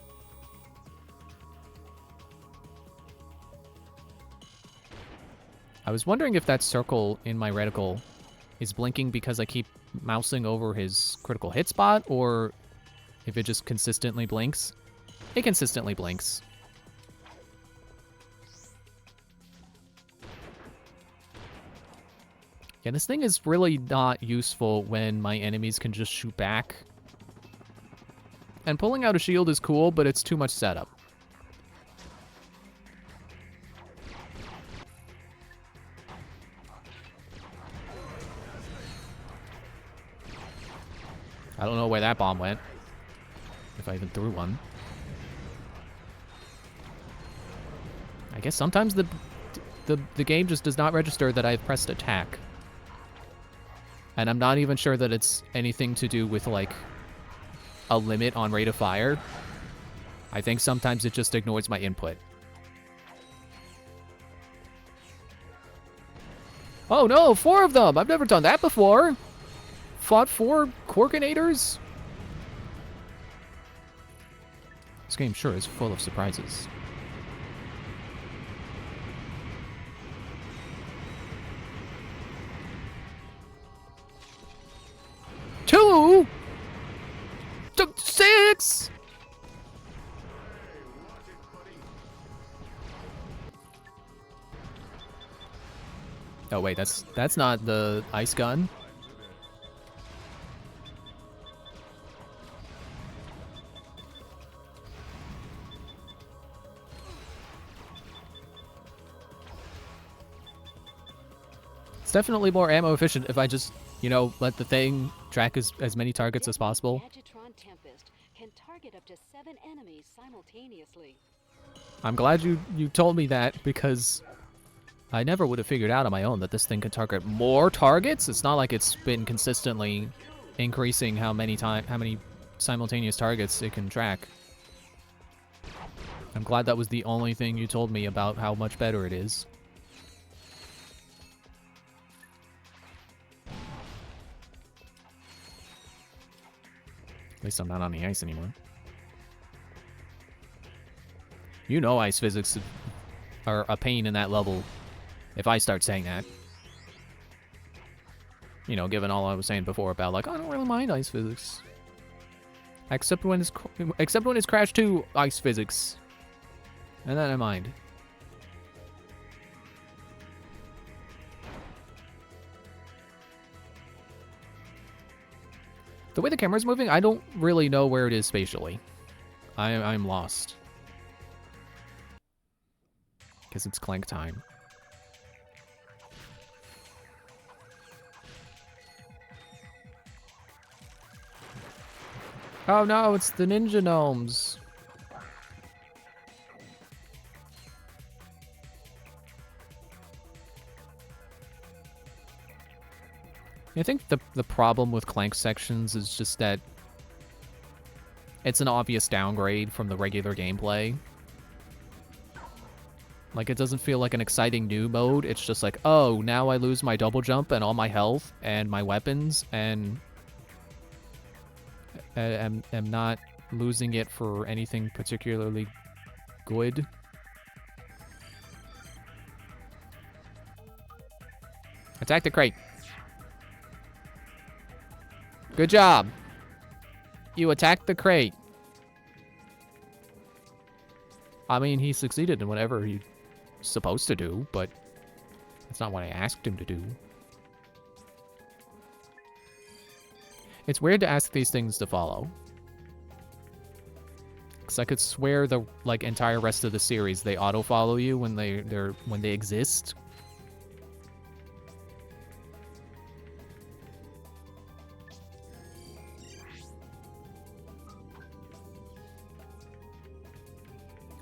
I was wondering if that circle in my reticle is blinking because I keep mousing over his critical hit spot, or if it just consistently blinks. It consistently blinks. Yeah, this thing is really not useful when my enemies can just shoot back. And pulling out a shield is cool, but it's too much setup. I don't know where that bomb went. If I even threw one. I guess sometimes the game just does not register that I've pressed attack. And I'm not even sure that it's anything to do with, like, a limit on rate of fire. I think sometimes it just ignores my input. Oh no, 4 of them! I've never done that before! Fought 4 Corkinators? This game sure is full of surprises. Two! 6! Oh wait, that's not the ice gun. It's definitely more ammo efficient if I just, you know, let the thing track as many targets as possible.
Gadgetron Tempest can target up to 7 enemies simultaneously.
I'm glad you told me that, because I never would have figured out on my own that this thing could target more targets. It's not like it's been consistently increasing how many simultaneous targets it can track. I'm glad that was the only thing you told me about how much better it is. At least I'm not on the ice anymore. You know ice physics are a pain in that level if I start saying that. You know, given all I was saying before about, like, I don't really mind ice physics. Except when it's Crash 2 ice physics. And then I mind. The way the camera's moving, I don't really know where it is spatially. I'm lost. Guess it's Clank time. Oh no, it's the ninja gnomes. I think the problem with Clank sections is just that it's an obvious downgrade from the regular gameplay. Like, it doesn't feel like an exciting new mode. It's just like, oh, now I lose my double jump and all my health and my weapons, and am not losing it for anything particularly good. Attack the crate. Good job. You attacked the crate. I mean, he succeeded in whatever he's supposed to do, but that's not what I asked him to do. It's weird to ask these things to follow. Because I could swear the, like, entire rest of the series, they auto-follow you when they exist.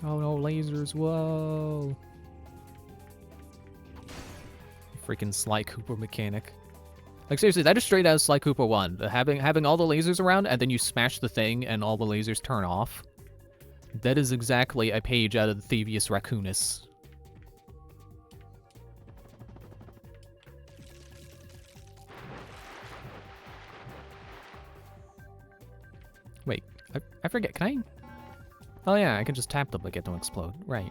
Oh no, lasers, whoa. Freaking Sly Cooper mechanic. Like, seriously, that is straight out of Sly Cooper 1. Having all the lasers around, and then you smash the thing, and all the lasers turn off. That is exactly a page out of the Thievius Raccoonus. Wait, I forget, can I? Oh yeah, I can just tap them to get them to explode. Right.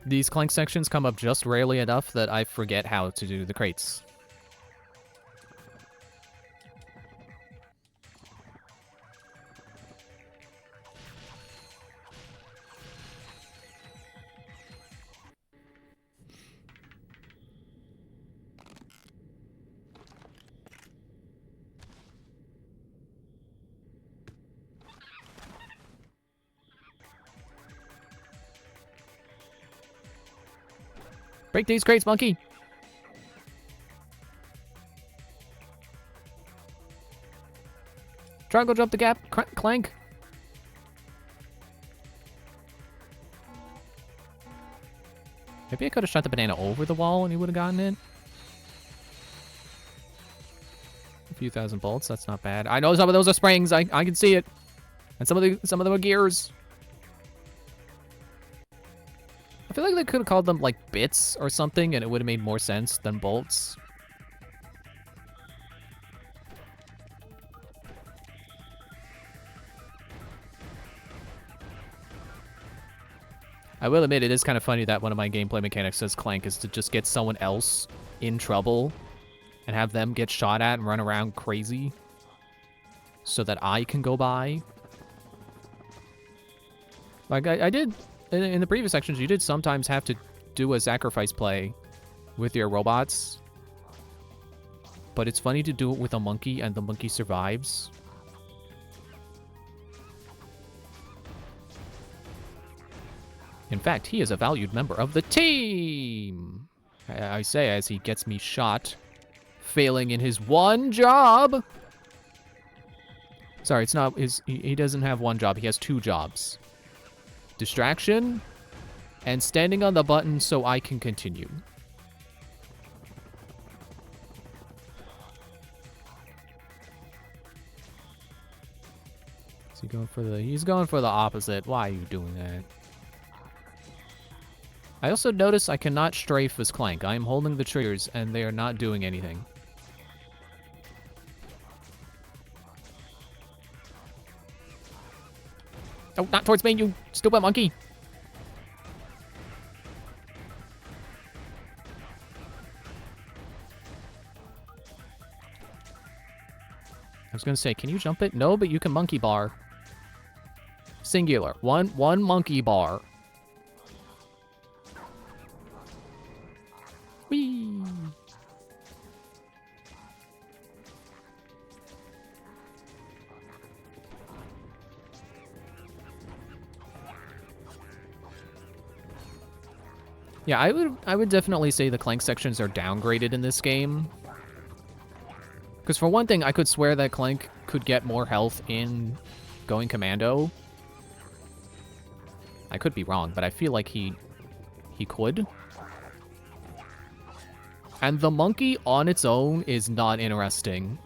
These Clank sections come up just rarely enough that I forget how to do the crates. Break these crates, monkey! Triangle jump the gap, Clank! Maybe I could have shot the banana over the wall and he would have gotten it. few thousand bolts. That's not bad. I know some of those are springs. I can see it. And some of them are gears. I feel like they could have called them like bits or something, and it would have made more sense than bolts. I will admit it is kind of funny that one of my gameplay mechanics as Clank is to just get someone else in trouble and have them get shot at and run around crazy so that I can go by. Like, I did, in the previous sections, you did sometimes have to do a sacrifice play with your robots. But it's funny to do it with a monkey and the monkey survives. In fact, he is a valued member of the team! I say as he gets me shot, failing in his one job! Sorry, it's not his... He doesn't have one job, he has two jobs. Distraction, and standing on the button so I can continue. Is he going for the... He's going for the opposite. Why are you doing that? I also notice I cannot strafe as Clank. I am holding the triggers, and they are not doing anything. Oh, not towards me, you stupid monkey! I was gonna say, can you jump it? No, but you can monkey bar. Singular. One monkey bar. Whee! Yeah, I would definitely say the Clank sections are downgraded in this game. Because for one thing, I could swear that Clank could get more health in going commando. I could be wrong, but I feel like he could. And the monkey on its own is not interesting.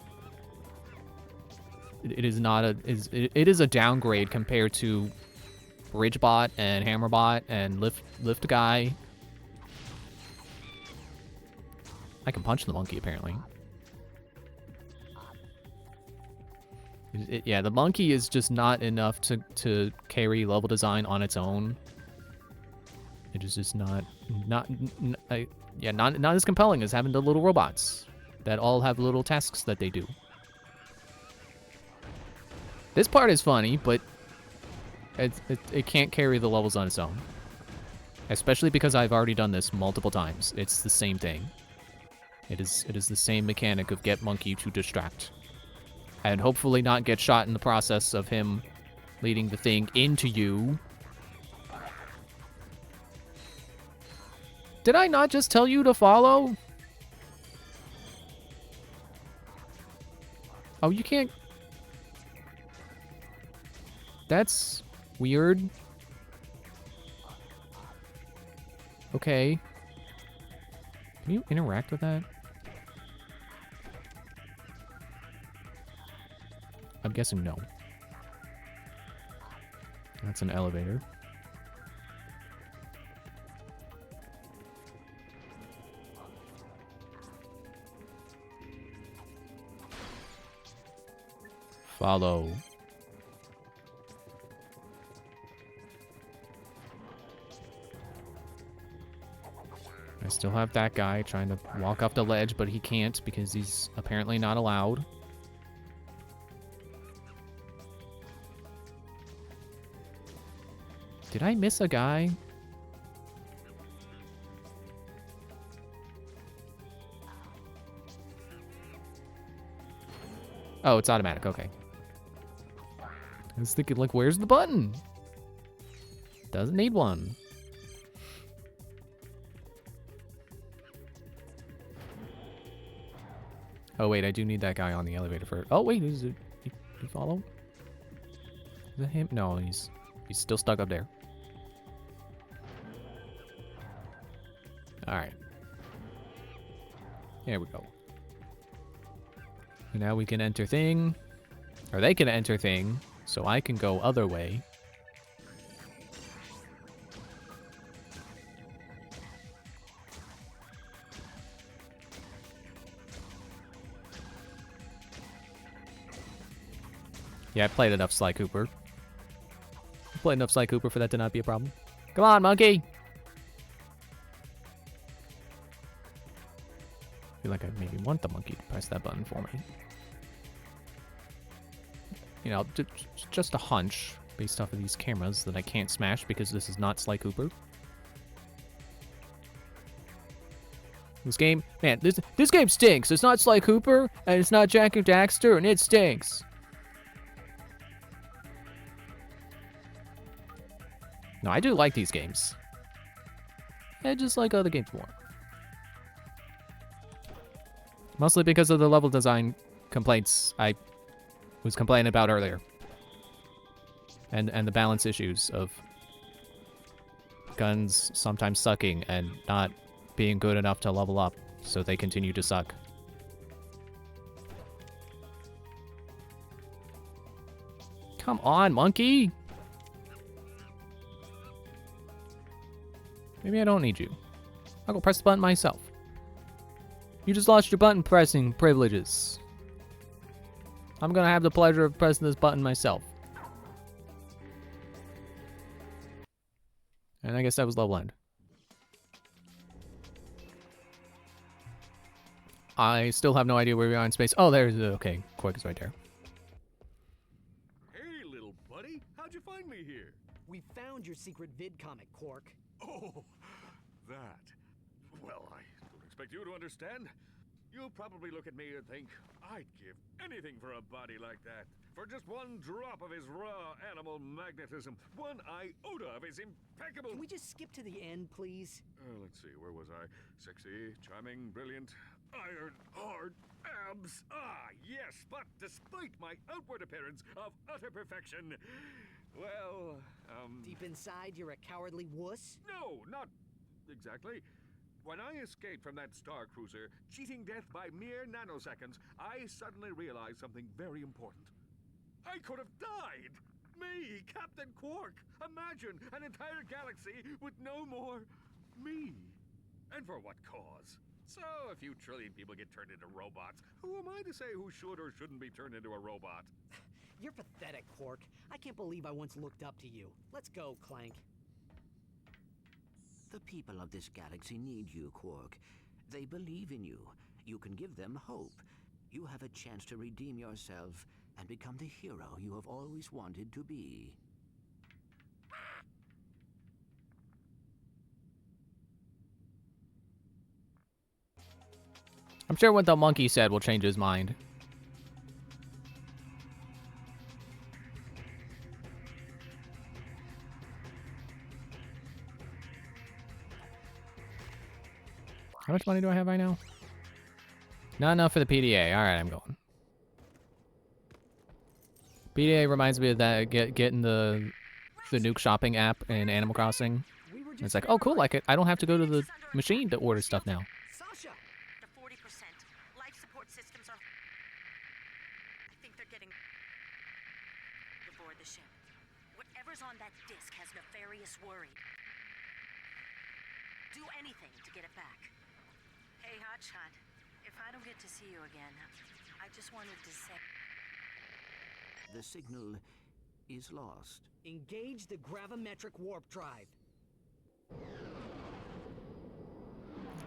It is not a... It is a downgrade compared to Bridgebot and Hammerbot and Lift Guy. I can punch the monkey, apparently. Yeah, the monkey is just not enough to carry level design on its own. It is just not as compelling as having the little robots that all have little tasks that they do. This part is funny, but it can't carry the levels on its own. Especially because I've already done this multiple times. It's the same thing. It is the same mechanic of get monkey to distract. And hopefully not get shot in the process of him leading the thing into you. Did I not just tell you to follow? Oh, you can't... That's weird. Okay. Can you interact with that? I'm guessing no. That's an elevator. Follow. I still have that guy trying to walk off the ledge, but he can't because he's apparently not allowed. Did I miss a guy? Oh, it's automatic. Okay. I was thinking, like, where's the button? Doesn't need one. Oh, wait, I do need that guy on the elevator first. Oh, wait, is it... He follow? Is that him? No, he's still stuck up there. Alright. There we go. And now we can enter thing. Or they can enter thing. So I can go other way. Yeah, I played enough Sly Cooper. I played enough Sly Cooper for that to not be a problem. Come on, monkey! I feel like I maybe want the monkey to press that button for me. You know, just a hunch based off of these cameras that I can't smash because this is not Sly Cooper. This game, man, this game stinks. It's not Sly Cooper, and it's not Jak and Daxter, and it stinks. No, I do like these games. I just like other games more. Mostly because of the level design complaints I was complaining about earlier. And the balance issues of guns sometimes sucking and not being good enough to level up, so they continue to suck. Come on, monkey! Maybe I don't need you. I'll go press the button myself. You just lost your button pressing privileges. I'm gonna have the pleasure of pressing this button myself. And I guess that was level end. I still have no idea where we are in space. Oh, there's okay. Quark is right there.
Hey, little buddy. How'd you find me here?
We found your secret vid comic, Quark.
Oh, that. Well, I don't expect you to understand. You'll probably look at me and think, I'd give anything for a body like that. For just one drop of his raw animal magnetism, one iota of his impeccable...
Can we just skip to the end, please?
Let's see, where was I? Sexy, charming, brilliant, iron, hard, abs. Ah, yes, but despite my outward appearance of utter perfection, well,
Deep inside, you're a cowardly wuss?
No, not exactly. When I escaped from that star cruiser, cheating death by mere nanoseconds, I suddenly realized something very important. I could have died! Me, Captain Quark! Imagine an entire galaxy with no more me. And for what cause? So, a few trillion people get turned into robots. Who am I to say who should or shouldn't be turned into a robot?
You're pathetic, Quark. I can't believe I once looked up to you. Let's go, Clank.
The people of this galaxy need you, Quark. They believe in you. You can give them hope. You have a chance to redeem yourself and become the hero you have always wanted to be.
I'm sure what the monkey said will change his mind. How much money do I have right now? Not enough for the PDA. Alright, I'm going. PDA reminds me of that getting the nuke shopping app in Animal Crossing. It's like, oh cool, I don't have to go to the machine to order stuff now.
Sasha!
The 40%. Life support systems are... I think they're getting... aboard the ship. Whatever's on that disk has nefarious worry. Do anything to get it back. Hey, Hotshot. If I don't get to see you again, I just wanted to say...
The signal is lost.
Engage the gravimetric warp drive.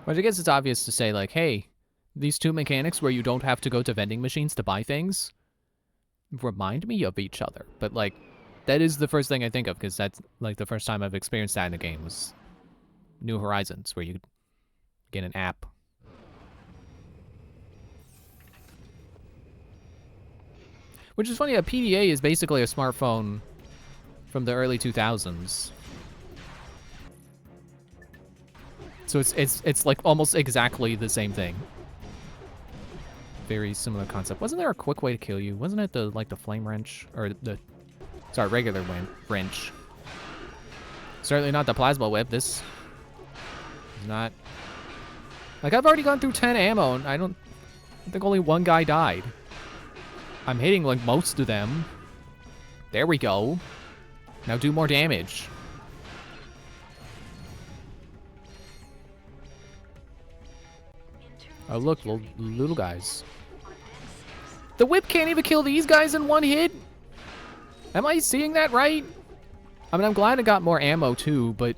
But I guess it's obvious to say, like, hey, these two mechanics where you don't have to go to vending machines to buy things remind me of each other. But, like, that is the first thing I think of, because that's, like, the first time I've experienced that in a game was New Horizons, where you get an app. Which is funny, a PDA is basically a smartphone from the early 2000s. So it's like almost exactly the same thing. Very similar concept. Wasn't there a quick way to kill you? Wasn't it the like the flame wrench or the regular wrench? Certainly not the plasma whip. This is not. Like I've already gone through 10 ammo and I think only one guy died. I'm hitting like most of them. There we go. Now do more damage. Oh look, little guys. The whip can't even kill these guys in one hit? Am I seeing that right? I mean, I'm glad I got more ammo too, but...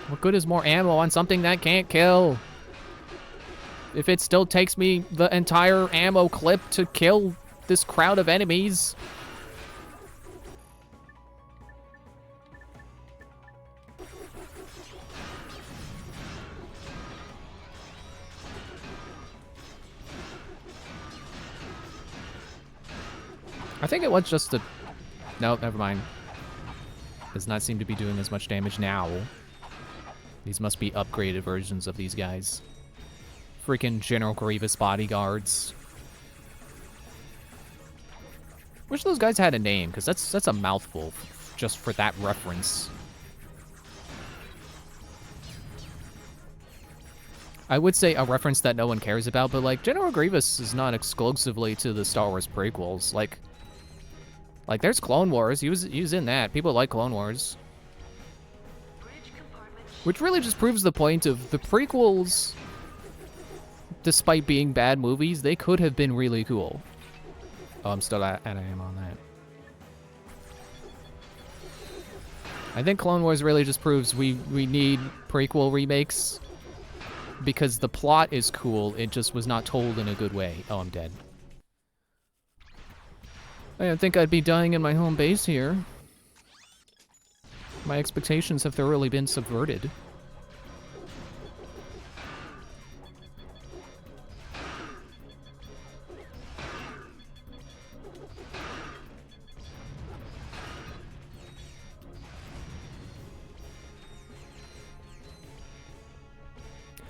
what good is more ammo on something that can't kill? If it still takes me the entire ammo clip to kill this crowd of enemies. I think it was just a... nope, never mind. Does not seem to be doing as much damage now. These must be upgraded versions of these guys. Freaking General Grievous bodyguards. Wish those guys had a name, because that's a mouthful just for that reference. I would say a reference that no one cares about, but like General Grievous is not exclusively to the Star Wars prequels. Like there's Clone Wars. He was in that. People like Clone Wars. Which really just proves the point of the prequels, despite being bad movies, they could have been really cool. Oh, I'm still at am on that. I think Clone Wars really just proves we need prequel remakes because the plot is cool, it just was not told in a good way. Oh, I'm dead. I didn't think I'd be dying in my home base here. My expectations have thoroughly been subverted.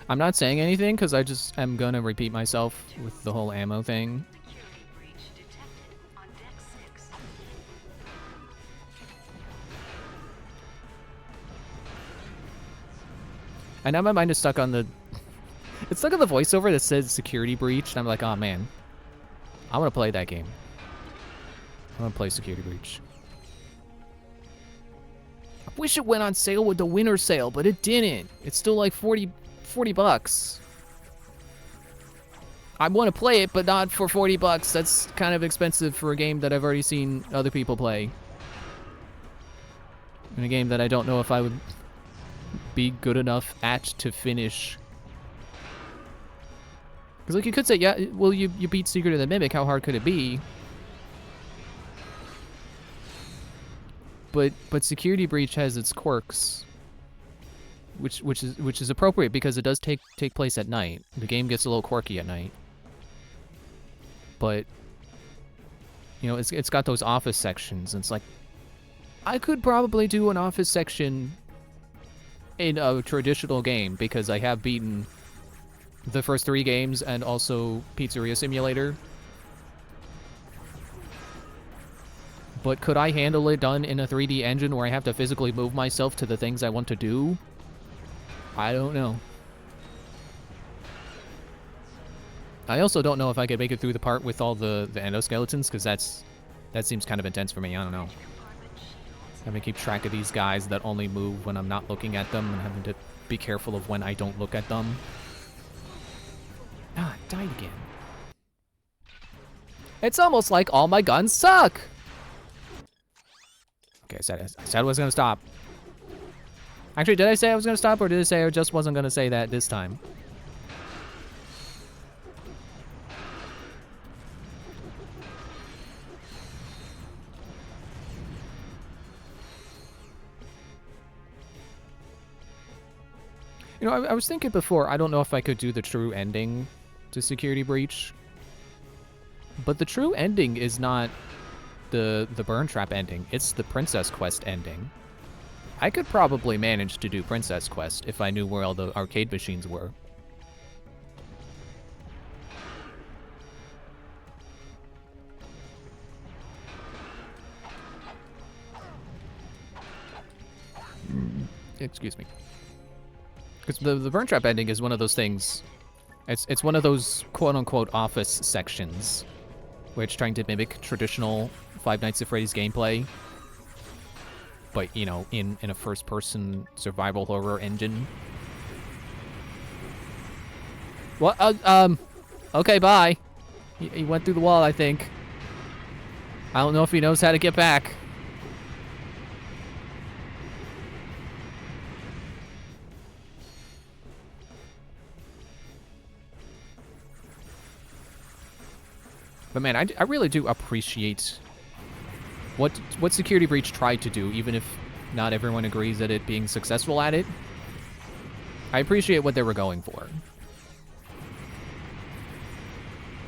I'm not saying anything because I just am gonna repeat myself with the whole ammo thing. And now my mind is stuck on the... it's stuck on the voiceover that says security breach, and I'm like, oh man. I want to play that game. I want to play security breach. I wish it went on sale with the winter sale, but it didn't. It's still like 40 bucks. I want to play it, but not for 40 bucks. That's kind of expensive for a game that I've already seen other people play. And a game that I don't know if I would be good enough at to finish. Because like you could say, yeah, well you beat Secret of the Mimic, how hard could it be? But Security Breach has its quirks. Which is appropriate because it does take place at night. The game gets a little quirky at night. But you know, it's got those office sections, and it's like I could probably do an office section in a traditional game because I have beaten the first 3 games and also Pizzeria Simulator. But could I handle it done in a 3D engine where I have to physically move myself to the things I want to do? I don't know. I also don't know if I could make it through the part with all the endoskeletons, because that seems kind of intense for me. I don't know. Having to keep track of these guys that only move when I'm not looking at them and having to be careful of when I don't look at them. Ah, I died again. It's almost like all my guns suck! Okay, I said I was gonna stop. Actually, did I say I was gonna stop, or did I say I just wasn't gonna say that this time? You know, I was thinking before, I don't know if I could do the true ending to Security Breach. But the true ending is not the Burn Trap ending, it's the Princess Quest ending. I could probably manage to do Princess Quest if I knew where all the arcade machines were. Excuse me. Because the Burn Trap ending is one of those things It's one of those quote-unquote office sections, where it's trying to mimic traditional Five Nights at Freddy's gameplay, but, you know, in a first-person survival horror engine. What? Okay, bye. He went through the wall, I think. I don't know if he knows how to get back. But man, I really do appreciate what Security Breach tried to do, even if not everyone agrees at it being successful at it. I appreciate what they were going for.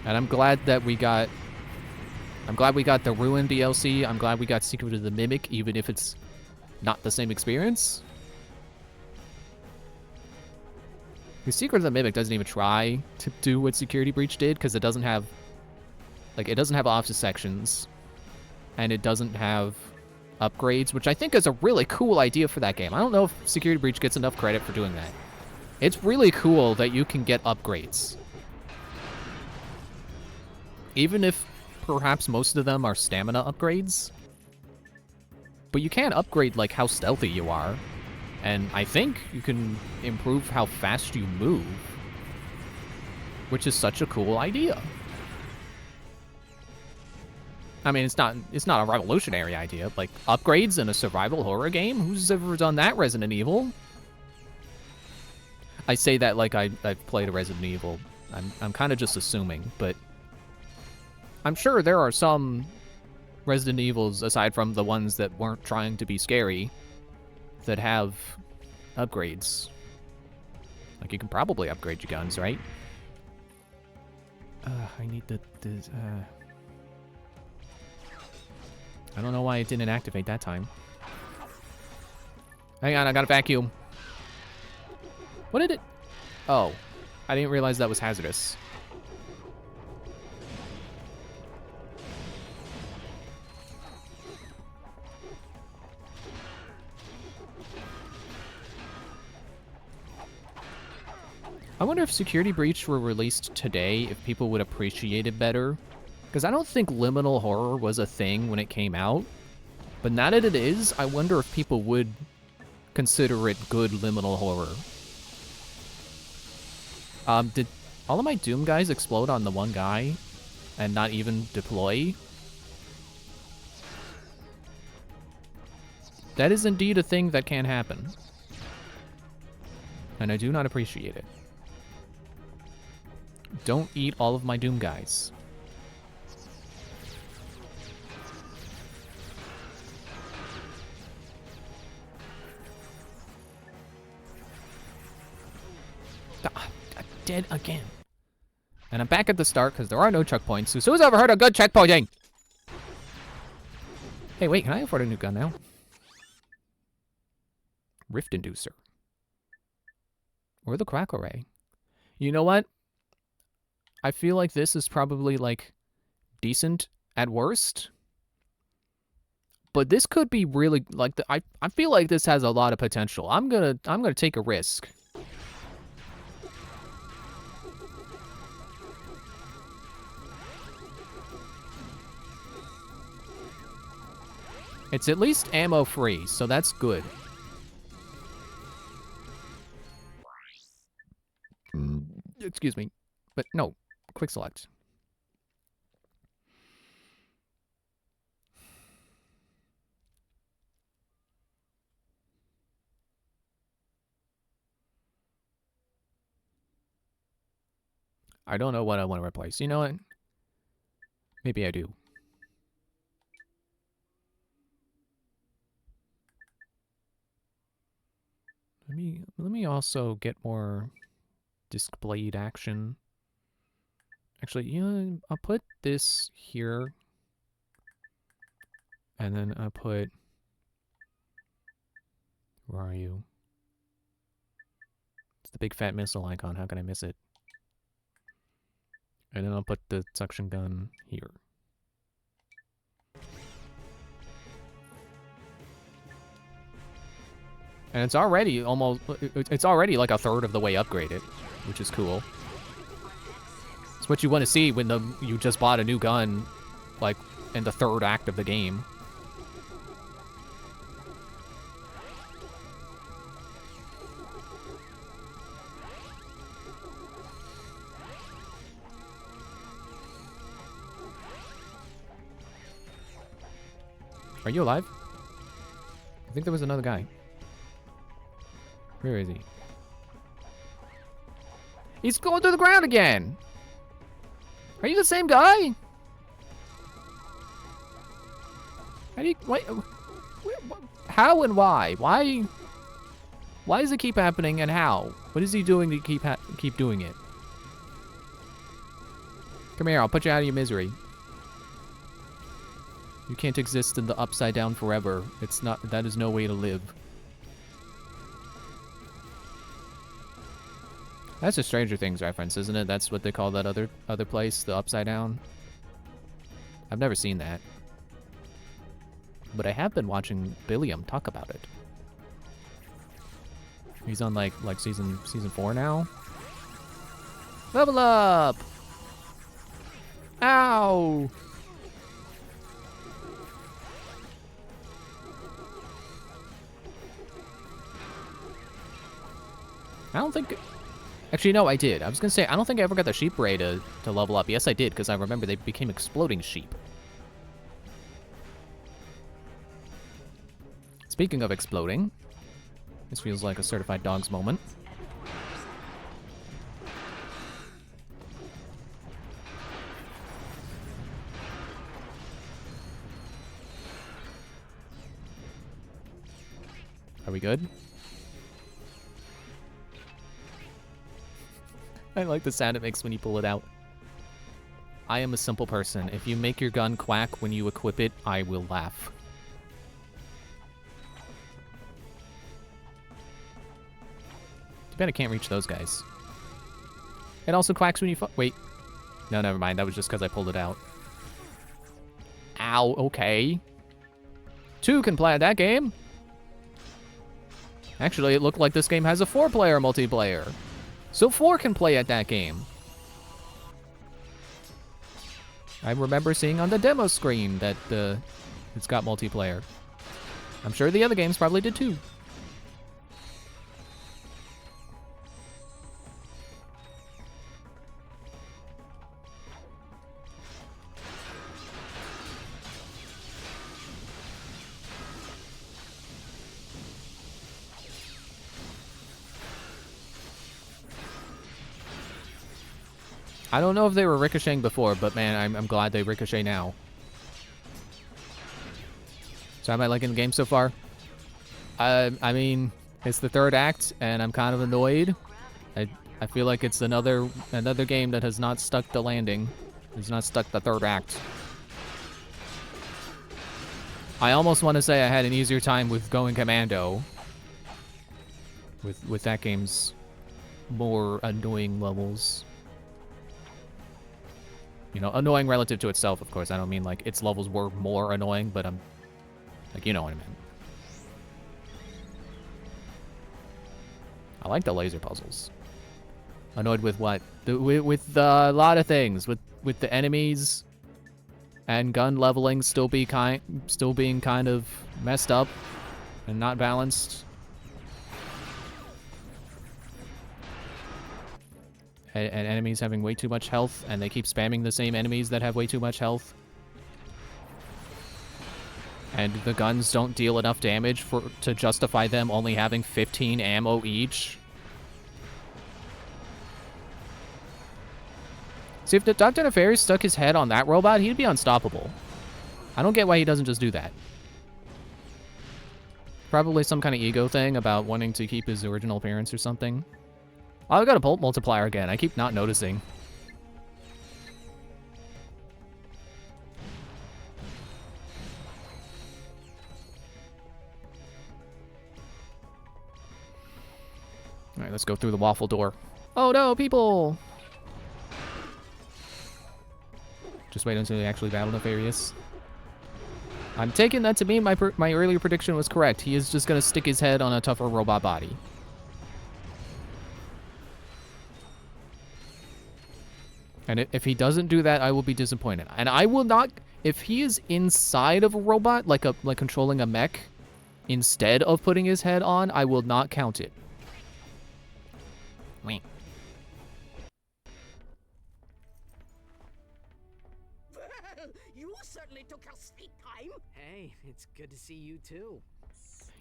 And I'm glad that we got... I'm glad we got the Ruin DLC. I'm glad we got Secret of the Mimic, even if it's not the same experience. The Secret of the Mimic doesn't even try to do what Security Breach did, because it doesn't have... Like, it doesn't have office sections, and it doesn't have upgrades, which I think is a really cool idea for that game. I don't know if Security Breach gets enough credit for doing that. It's really cool that you can get upgrades. Even if perhaps most of them are stamina upgrades. But you can upgrade, like, how stealthy you are. And I think you can improve how fast you move. Which is such a cool idea. I mean, it's not a revolutionary idea. Like, upgrades in a survival horror game? Who's ever done that, Resident Evil? I say that like I've played a Resident Evil. I'm kind of just assuming, but I'm sure there are some Resident Evils, aside from the ones that weren't trying to be scary, that have upgrades. Like, you can probably upgrade your guns, right? I need I don't know why it didn't activate that time. Hang on, I got a vacuum. What did it... Oh, I didn't realize that was hazardous. I wonder if Security Breach were released today, if people would appreciate it better. Because I don't think liminal horror was a thing when it came out. But now that it is, I wonder if people would consider it good liminal horror. Did all of my Doom guys explode on the one guy and not even deploy? That is indeed a thing that can happen. And I do not appreciate it. Don't eat all of my Doom guys. Dead again. And I'm back at the start because there are no checkpoints. So who's ever heard of good checkpointing? Hey, wait, can I afford a new gun now? Rift Inducer. Or the Crackle Ray. You know what? I feel like this is probably, like, decent at worst. But this could be really, like, I feel like this has a lot of potential. I'm gonna take a risk. It's at least ammo free, so that's good. Excuse me. But no, quick select. I don't know what I want to replace. You know what? Maybe I do. Let me also get more disc blade action. Actually, you know, I'll put this here. And then I'll put... Where are you? It's the big fat missile icon. How can I miss it? And then I'll put the suction gun here. And it's already almost... It's already like a third of the way upgraded, which is cool. It's what you want to see when you just bought a new gun, like, in the third act of the game. Are you alive? I think there was another guy. Where is he? He's going through the ground again! Are you the same guy? How do you... Wait, how and why? Why does it keep happening and how? What is he doing to keep doing it? Come here, I'll put you out of your misery. You can't exist in the upside down forever. It's not... That is no way to live. That's a Stranger Things reference, isn't it? That's what they call that other place, the Upside Down. I've never seen that. But I have been watching Billiam talk about it. He's on like season 4 now. Level up! Ow! I don't think... Actually, no, I did. I was going to say, I don't think I ever got the sheep ray to level up. Yes, I did, because I remember they became exploding sheep. Speaking of exploding, this feels like a certified dogs moment. Are we good? I like the sound it makes when you pull it out. I am a simple person. If you make your gun quack when you equip it, I will laugh. Too bad I can't reach those guys. It also quacks when you wait. No, never mind. That was just because I pulled it out. Ow, okay. 2 can play at that game. Actually, it looked like this game has a 4-player multiplayer. So 4 can play at that game. I remember seeing on the demo screen that it's got multiplayer. I'm sure the other games probably did too. I don't know if they were ricocheting before, but man, I'm glad they ricochet now. So am I liking the game so far? I mean, it's the 3rd act, and I'm kind of annoyed. I feel like it's another game that has not stuck the landing. Has not stuck the 3rd act. I almost want to say I had an easier time with going commando. With that game's more annoying levels. You know, annoying relative to itself, of course. I don't mean like its levels were more annoying, but I'm like, you know what I mean. I like the laser puzzles. Annoyed with what? With a lot of things. With the enemies and gun leveling still being kind of messed up and not balanced. And enemies having way too much health, and they keep spamming the same enemies that have way too much health. And the guns don't deal enough damage to justify them only having 15 ammo each. See, if the Dr. Nefarious stuck his head on that robot, he'd be unstoppable. I don't get why he doesn't just do that. Probably some kind of ego thing about wanting to keep his original appearance or something. Oh, I got a bolt multiplier again. I keep not noticing. Alright, let's go through the waffle door. Oh no, people! Just wait until they actually battle Nefarious. I'm taking that to mean my earlier prediction was correct. He is just gonna stick his head on a tougher robot body. And if he doesn't do that, I will be disappointed. And I will not, if he is inside of a robot, like controlling a mech, instead of putting his head on, I will not count it. Wait.
Well, you certainly took your sweet time. Hey, it's good to see you too.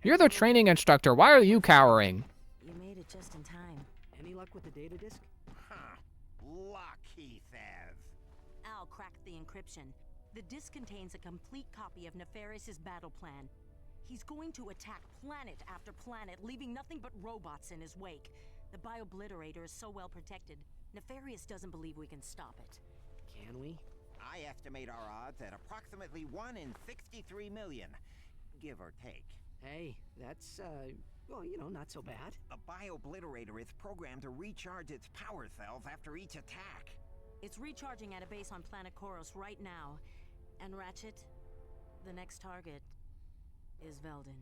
You're the training instructor. Why are you cowering?
You made it just in time.
Any luck with the data disk?
Huh. Luck, he says.
Al cracked the encryption. The disk contains a complete copy of Nefarious' battle plan. He's going to attack planet after planet, leaving nothing but robots in his wake. The Biobliterator is so well protected, Nefarious doesn't believe we can stop it.
Can we?
I estimate our odds at approximately 1 in 63 million, give or take.
Hey, that's, well, you know, not so bad.
The Biobliterator is programmed to recharge its power cells after each attack.
It's recharging at a base on planet Koros right now. And Ratchet, the next target is Veldin.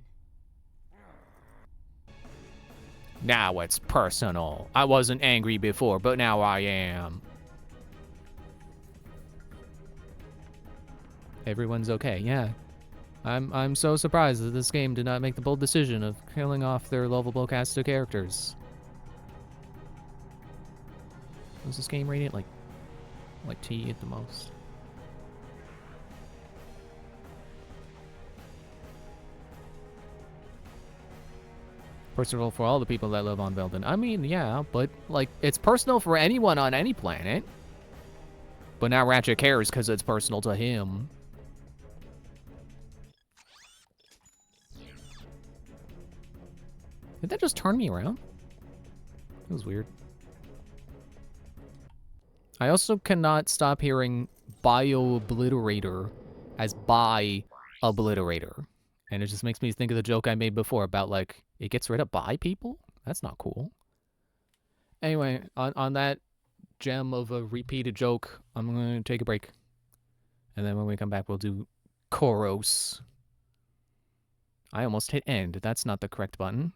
Now it's personal. I wasn't angry before, but now I am. Everyone's okay, yeah. I'm so surprised that this game did not make the bold decision of killing off their lovable cast of characters. Was this game rated like T at the most? Personal for all the people that live on Veldin. I mean, yeah, but like it's personal for anyone on any planet. But now Ratchet cares because it's personal to him. Did that just turn me around? It was weird. I also cannot stop hearing Biobliterator as Obliterator. And it just makes me think of the joke I made before about, like, it gets rid of bi people? That's not cool. Anyway, on that gem of a repeated joke, I'm going to take a break. And then when we come back, we'll do Koros. I almost hit end. That's not the correct button.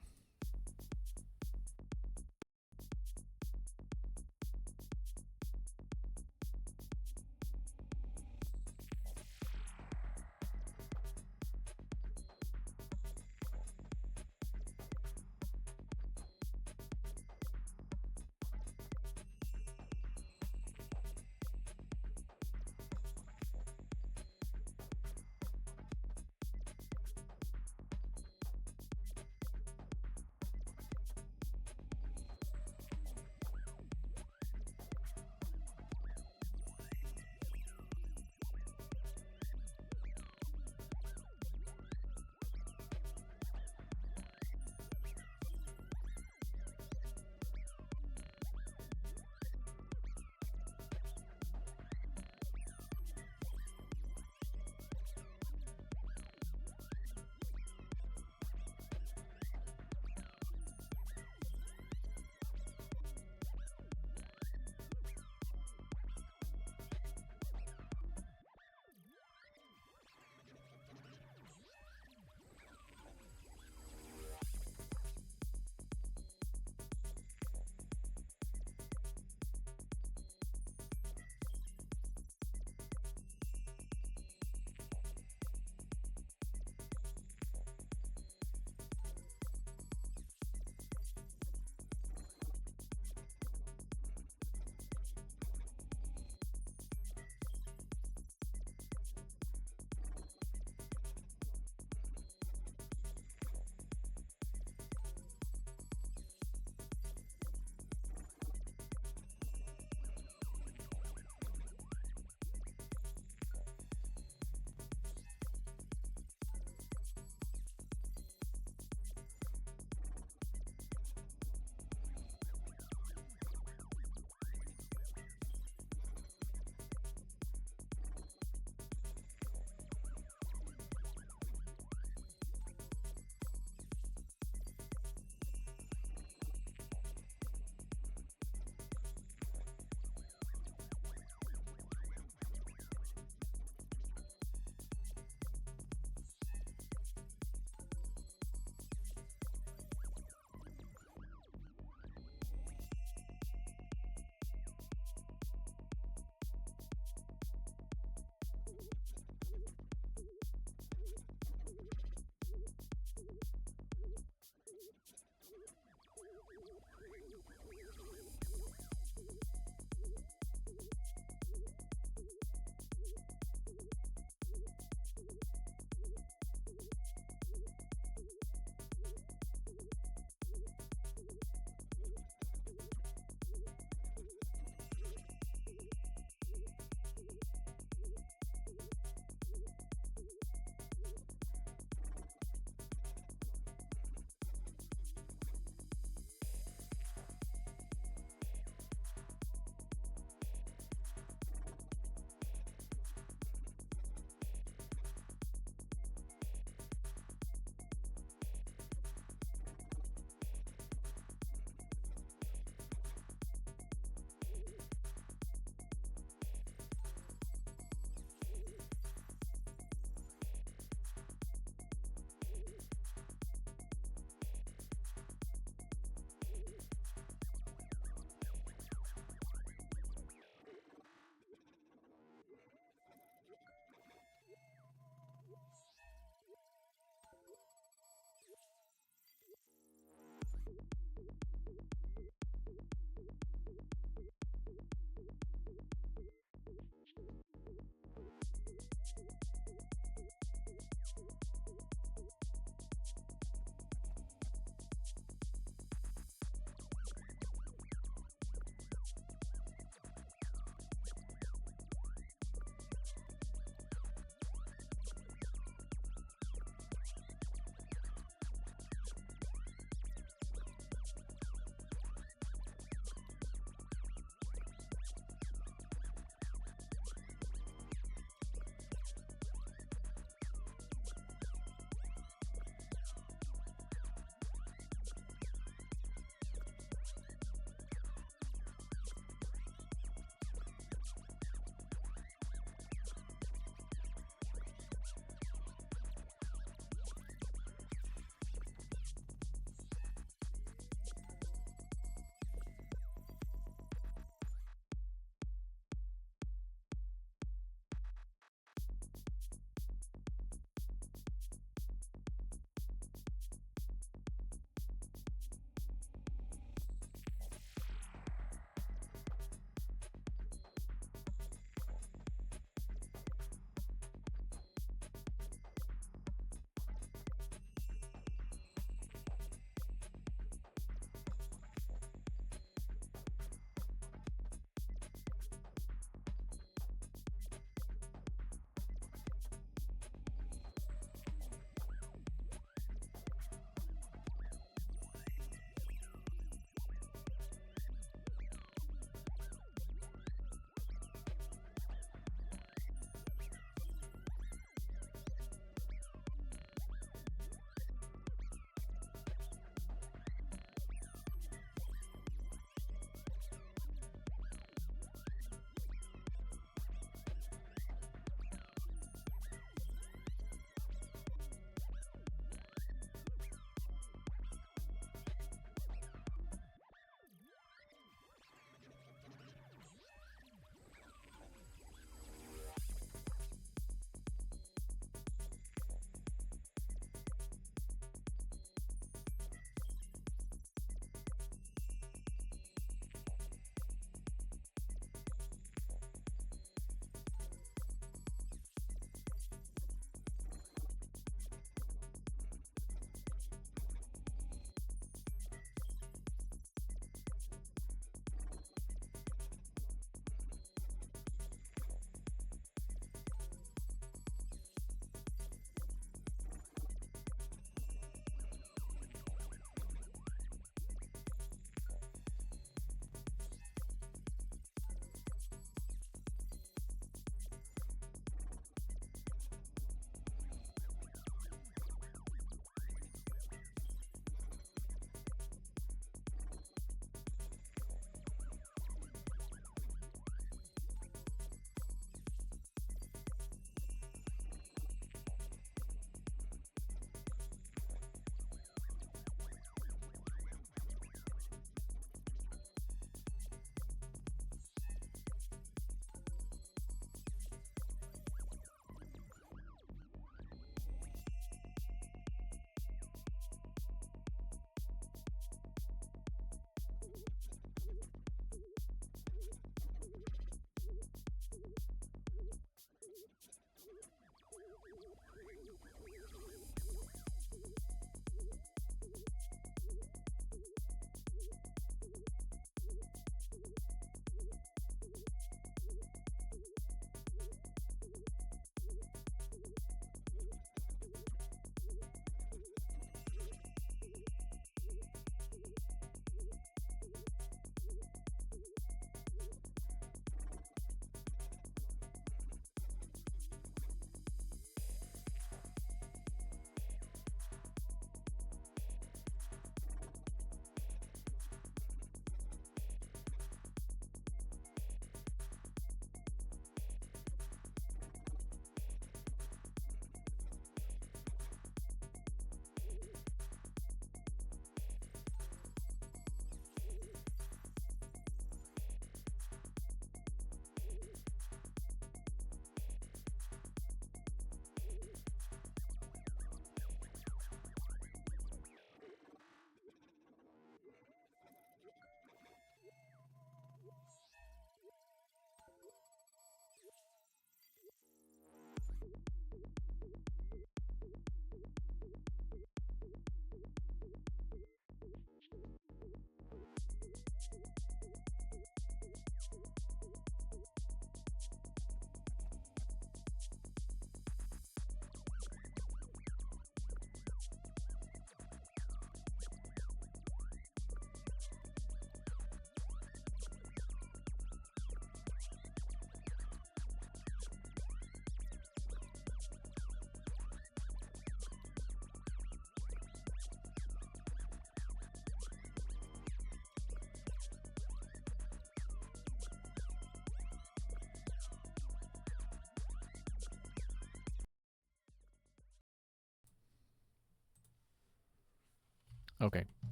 Okay.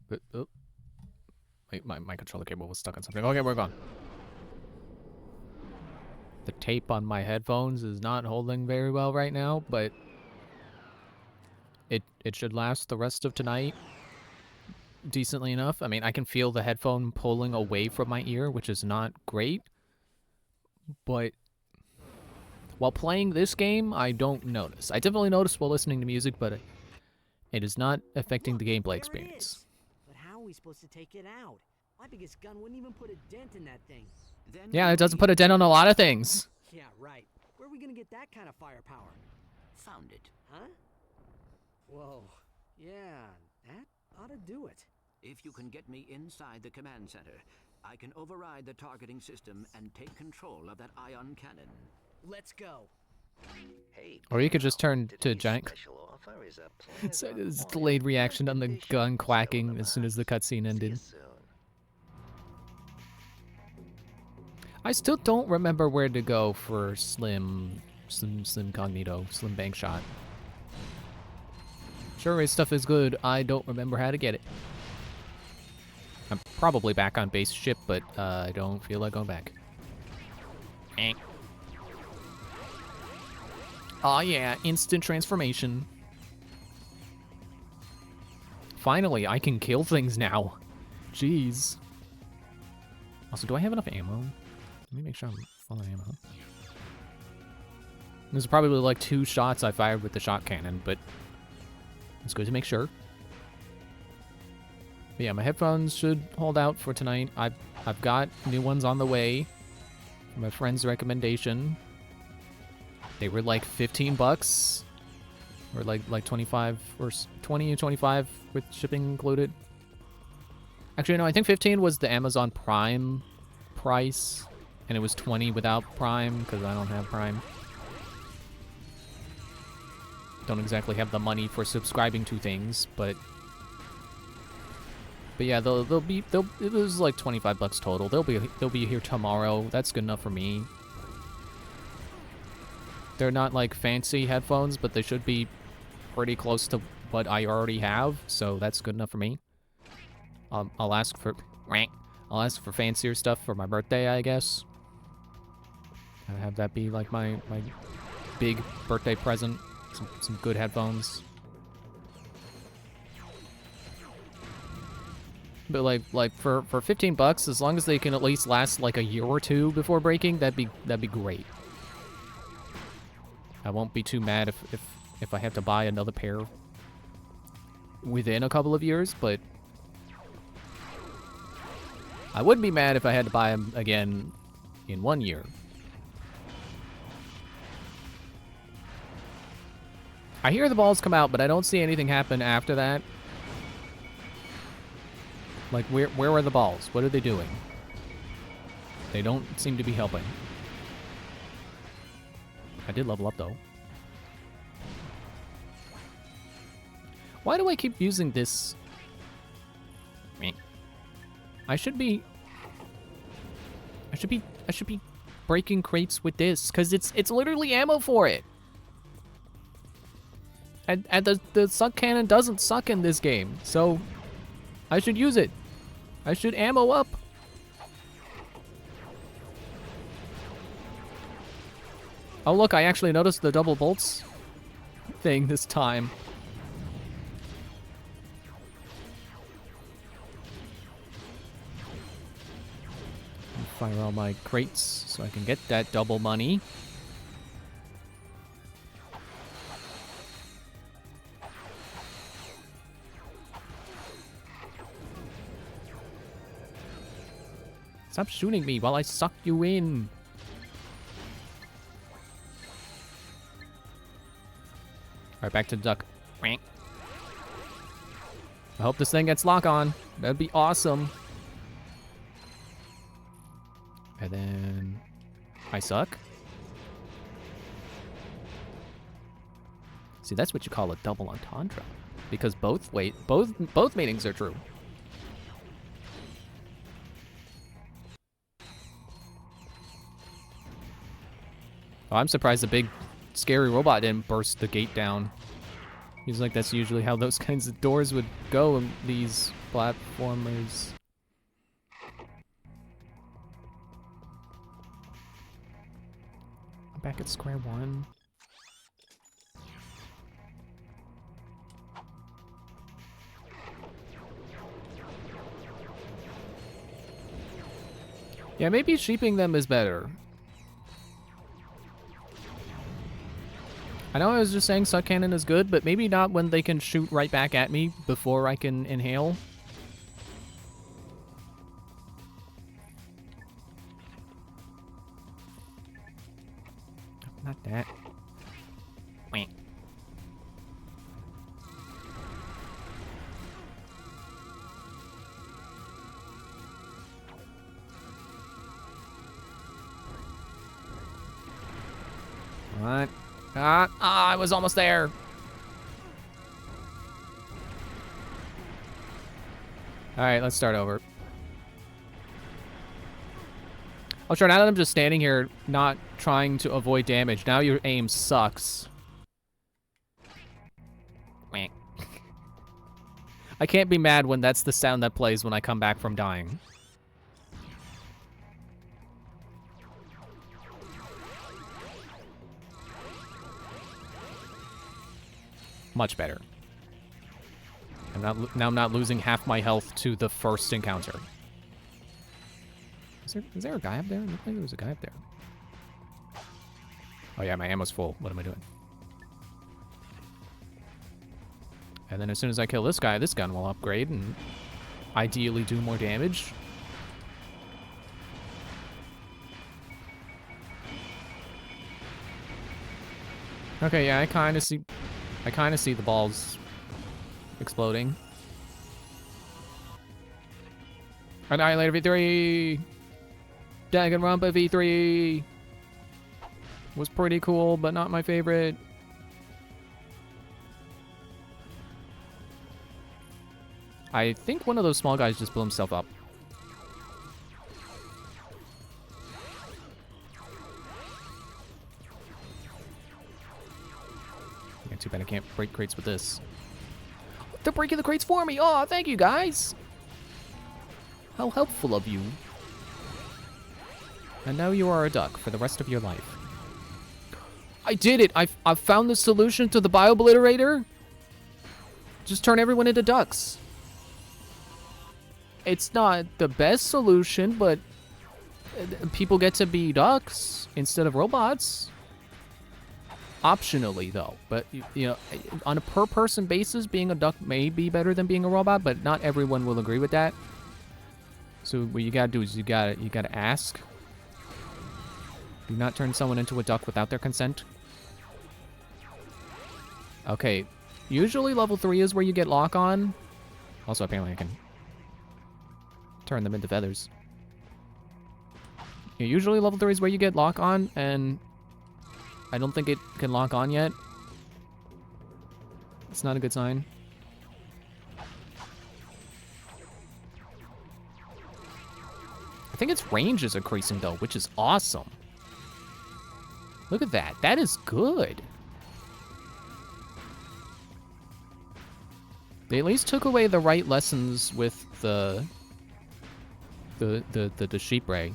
But, oh. Wait, my controller cable was stuck on something. Okay, we're gone. The tape on my headphones is not holding very well right now, but it should last the rest of tonight decently enough. I mean, I can feel the headphone pulling away from my ear, which is not great. But while playing this game, I don't notice. I definitely notice while listening to music, but it is not affecting the gameplay experience.
But how are we supposed to take it out? My biggest gun wouldn't even put a dent in that thing.
Yeah, it doesn't put a dent on a lot of things.
Yeah, right. Where are we gonna get that kind of firepower?
Found it.
Huh? Whoa. Yeah, that ought to do it.
If you can get me inside the command center, I can override the targeting system and take control of that ion cannon.
Let's go.
Hey,
Or you could just turn to
today's
giant.
special offer is a
It's
pleasant
delayed reaction on the
condition.
gun quacking
Sell
as soon as the cutscene
See you
ended.
soon.
I still don't remember where to go for Slim Cognito, Slim Bank Shot. Sure, his stuff is good. I don't remember how to get it. I'm probably back on base ship, but I don't feel like going back. Eh. Oh yeah, instant transformation. Finally, I can kill things now. Jeez. Also, do I have enough ammo? Let me make sure I'm full of ammo. There's probably like 2 shots I fired with the shot cannon, but it's good to make sure. But yeah, my headphones should hold out for tonight. I've got new ones on the way. My friend's recommendation. They were like 15 bucks, or like 25 or 20 and 25 with shipping included. Actually, no, I think 15 was the Amazon Prime price, and it was 20 without Prime because I don't have Prime. Don't exactly have the money for subscribing to things, but yeah, it was like 25 bucks total. They'll be here tomorrow. That's good enough for me. They're not like fancy headphones, but they should be pretty close to what I already have, so that's good enough for me. I'll ask for fancier stuff for my birthday, I guess. I'll have that be like my big birthday present. Some good headphones. But like for 15 bucks, as long as they can at least last like a year or 2 before breaking, that'd be great. I won't be too mad if I have to buy another pair within a couple of years, but I wouldn't be mad if I had to buy them again in 1 year. I hear the balls come out, but I don't see anything happen after that. Like, where are the balls? What are they doing? They don't seem to be helping. I did level up, though. Why do I keep using this? I should be breaking crates with this, because it's literally ammo for it. And the suck cannon doesn't suck in this game, so I should use it. I should ammo up. Oh look, I actually noticed the double bolts thing this time. Fire all my crates so I can get that double money. Stop shooting me while I suck you in. Alright, back to the duck. I hope this thing gets lock on. That'd be awesome. And then I suck. See, that's what you call a double entendre, because both meanings are true. Oh, I'm surprised the big scary robot didn't burst the gate down. Feels like that's usually how those kinds of doors would go in these platformers. I'm back at square one. Yeah, maybe sheeping them is better. I know I was just saying suck cannon is good, but maybe not when they can shoot right back at me before I can inhale. Not that. Wait. What? I was almost there. All right, let's start over. Oh, sure, now that I'm just standing here, not trying to avoid damage, now your aim sucks. Meh. I can't be mad when that's the sound that plays when I come back from dying. Much better. Now I'm not losing half my health to the first encounter. Is there a guy up there? It looked like there was a guy up there. Oh yeah, my ammo's full. What am I doing? And then as soon as I kill this guy, this gun will upgrade and ideally do more damage. Okay, yeah, I kind of see the balls exploding. Annihilator V3! Danganronpa V3! Was pretty cool, but not my favorite. I think one of those small guys just blew himself up. Yeah, too bad I can't break crates with this. They're breaking the crates for me! Oh, thank you, guys! How helpful of you. And now you are a duck for the rest of your life. I did it! I've found the solution to the bio-obliterator. Just turn everyone into ducks. It's not the best solution, but people get to be ducks instead of robots. Optionally, though. But, you know, on a per-person basis, being a duck may be better than being a robot, but not everyone will agree with that. So what you gotta do is you gotta ask. Do not turn someone into a duck without their consent. Okay. Usually level 3 is where you get lock-on. Also, apparently I can turn them into feathers. Yeah, usually level 3 is where you get lock-on, and I don't think it can lock on yet. It's not a good sign. I think its range is increasing, though, which is awesome. Look at that. That is good. They at least took away the right lessons with the sheep ray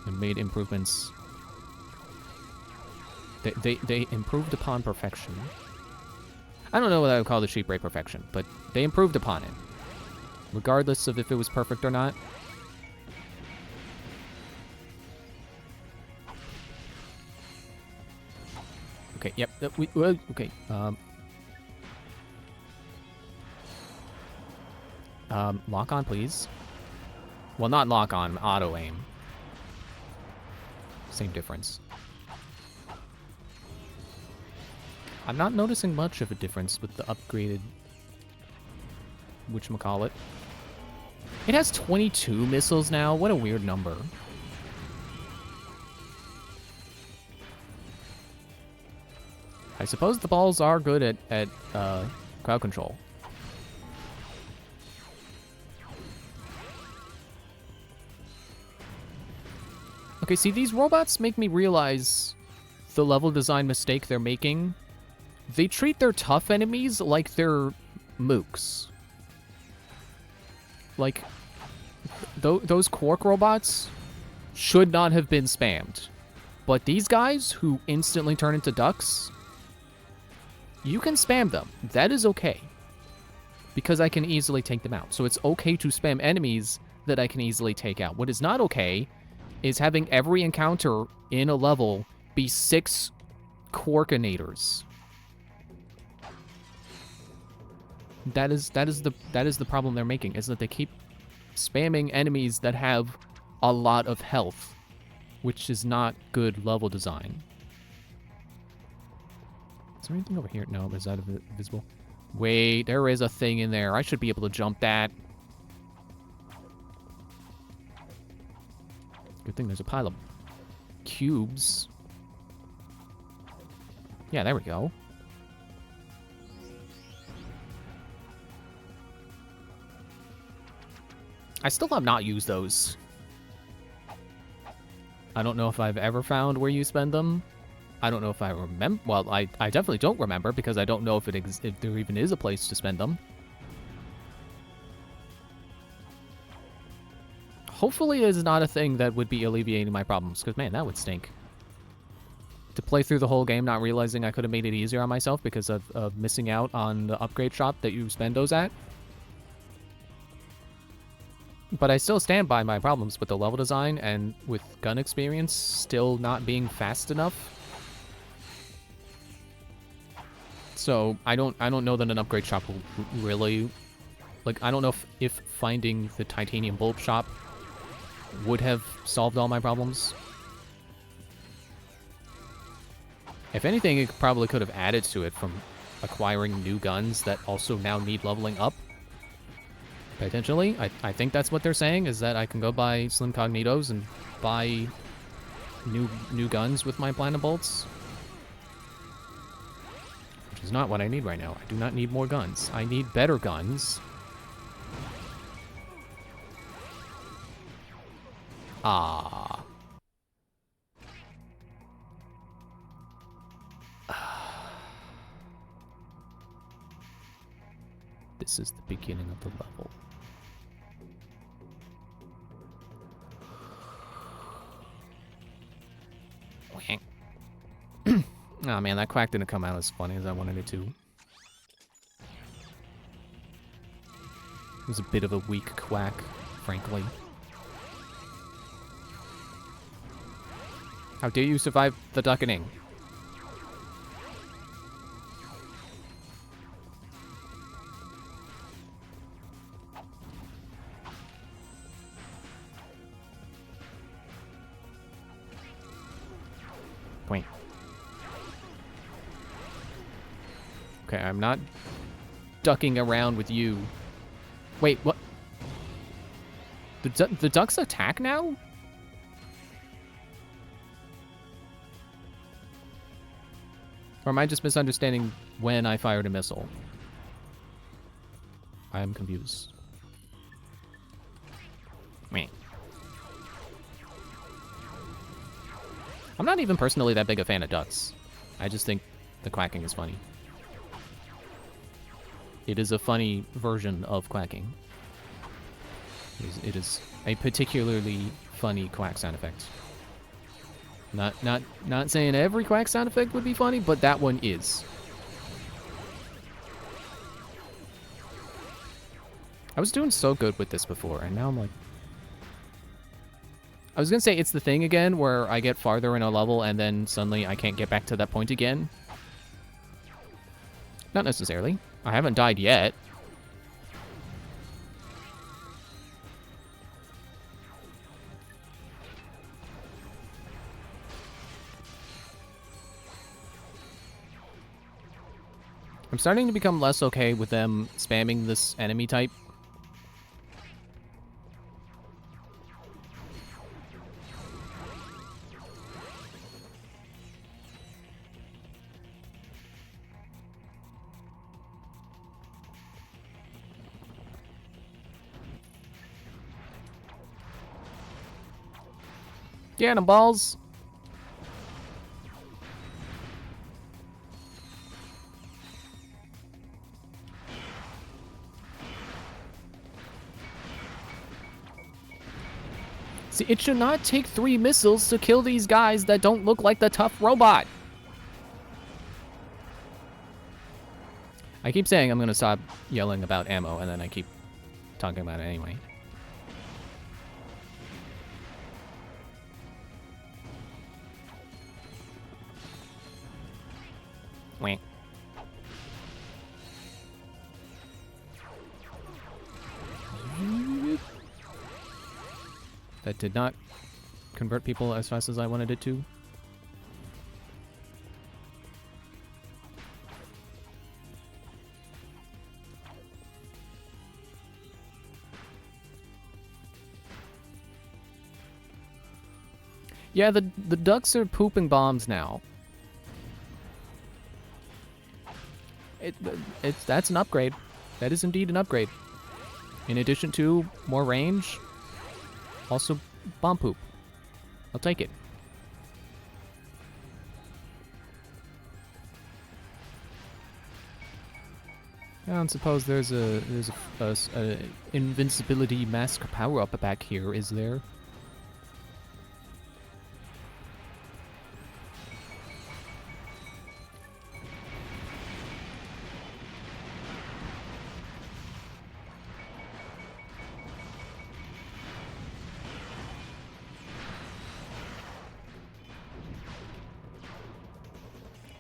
and made improvements. They improved upon perfection. I don't know what I would call the sheep ray perfection, but they improved upon it, regardless of if it was perfect or not. Okay, yep. Okay. Lock on, please. Well, not lock on, auto aim. Same difference. I'm not noticing much of a difference with the upgraded whatchamacallit. It has 22 missiles now. What a weird number. I suppose the balls are good at crowd control. Okay, see, these robots make me realize the level design mistake they're making They treat their tough enemies like they're mooks. Like, those Quark robots should not have been spammed. But these guys who instantly turn into ducks, you can spam them. That is okay. Because I can easily take them out. So it's okay to spam enemies that I can easily take out. What is not okay is having every encounter in a level be 6 Quarkinators. That is the problem they're making, is that they keep spamming enemies that have a lot of health, which is not good level design. Is there anything over here? No, is that invisible? Wait, there is a thing in there. I should be able to jump that. Good thing there's a pile of cubes. Yeah, there we go. I still have not used those. I don't know if I've ever found where you spend them. I don't know if I remember. Well, I definitely don't remember because I don't know if if there even is a place to spend them. Hopefully it's not a thing that would be alleviating my problems, because, man, that would stink. To play through the whole game not realizing I could have made it easier on myself because of missing out on the upgrade shop that you spend those at. But I still stand by my problems with the level design and with gun experience still not being fast enough. So I don't know that an upgrade shop will really, like, I don't know if finding the titanium bulb shop would have solved all my problems. If anything, it probably could have added to it from acquiring new guns that also now need leveling up. Potentially. I think that's what they're saying, is that I can go buy Slim Cognitos and buy new guns with my Platinum Bolts. Which is not what I need right now. I do not need more guns. I need better guns. Ah. This is the beginning of the level. Oh man, that quack didn't come out as funny as I wanted it to. It was a bit of a weak quack, frankly. How dare you survive the duckening? Wait. Okay, I'm not ducking around with you. Wait, what? The ducks attack now? Or am I just misunderstanding when I fired a missile? I am confused. Meh. I'm not even personally that big a fan of ducks. I just think the quacking is funny. It is a funny version of quacking. It is a particularly funny quack sound effect. Not saying every quack sound effect would be funny, but that one is. I was doing so good with this before, and now I'm like... I was gonna say it's the thing again, where I get farther in a level and then suddenly I can't get back to that point again. Not necessarily. I haven't died yet. I'm starting to become less okay with them spamming this enemy type. Get 'em, balls. See, it should not take 3 missiles to kill these guys that don't look like the tough robot. I keep saying I'm gonna stop yelling about ammo, and then I keep talking about it anyway. Wait. That did not convert people as fast as I wanted it to. Yeah, the ducks are pooping bombs now. That's an upgrade. That is indeed an upgrade. In addition to more range, also bomb poop. I'll take it. I don't suppose there's a invincibility mask power up back here, is there?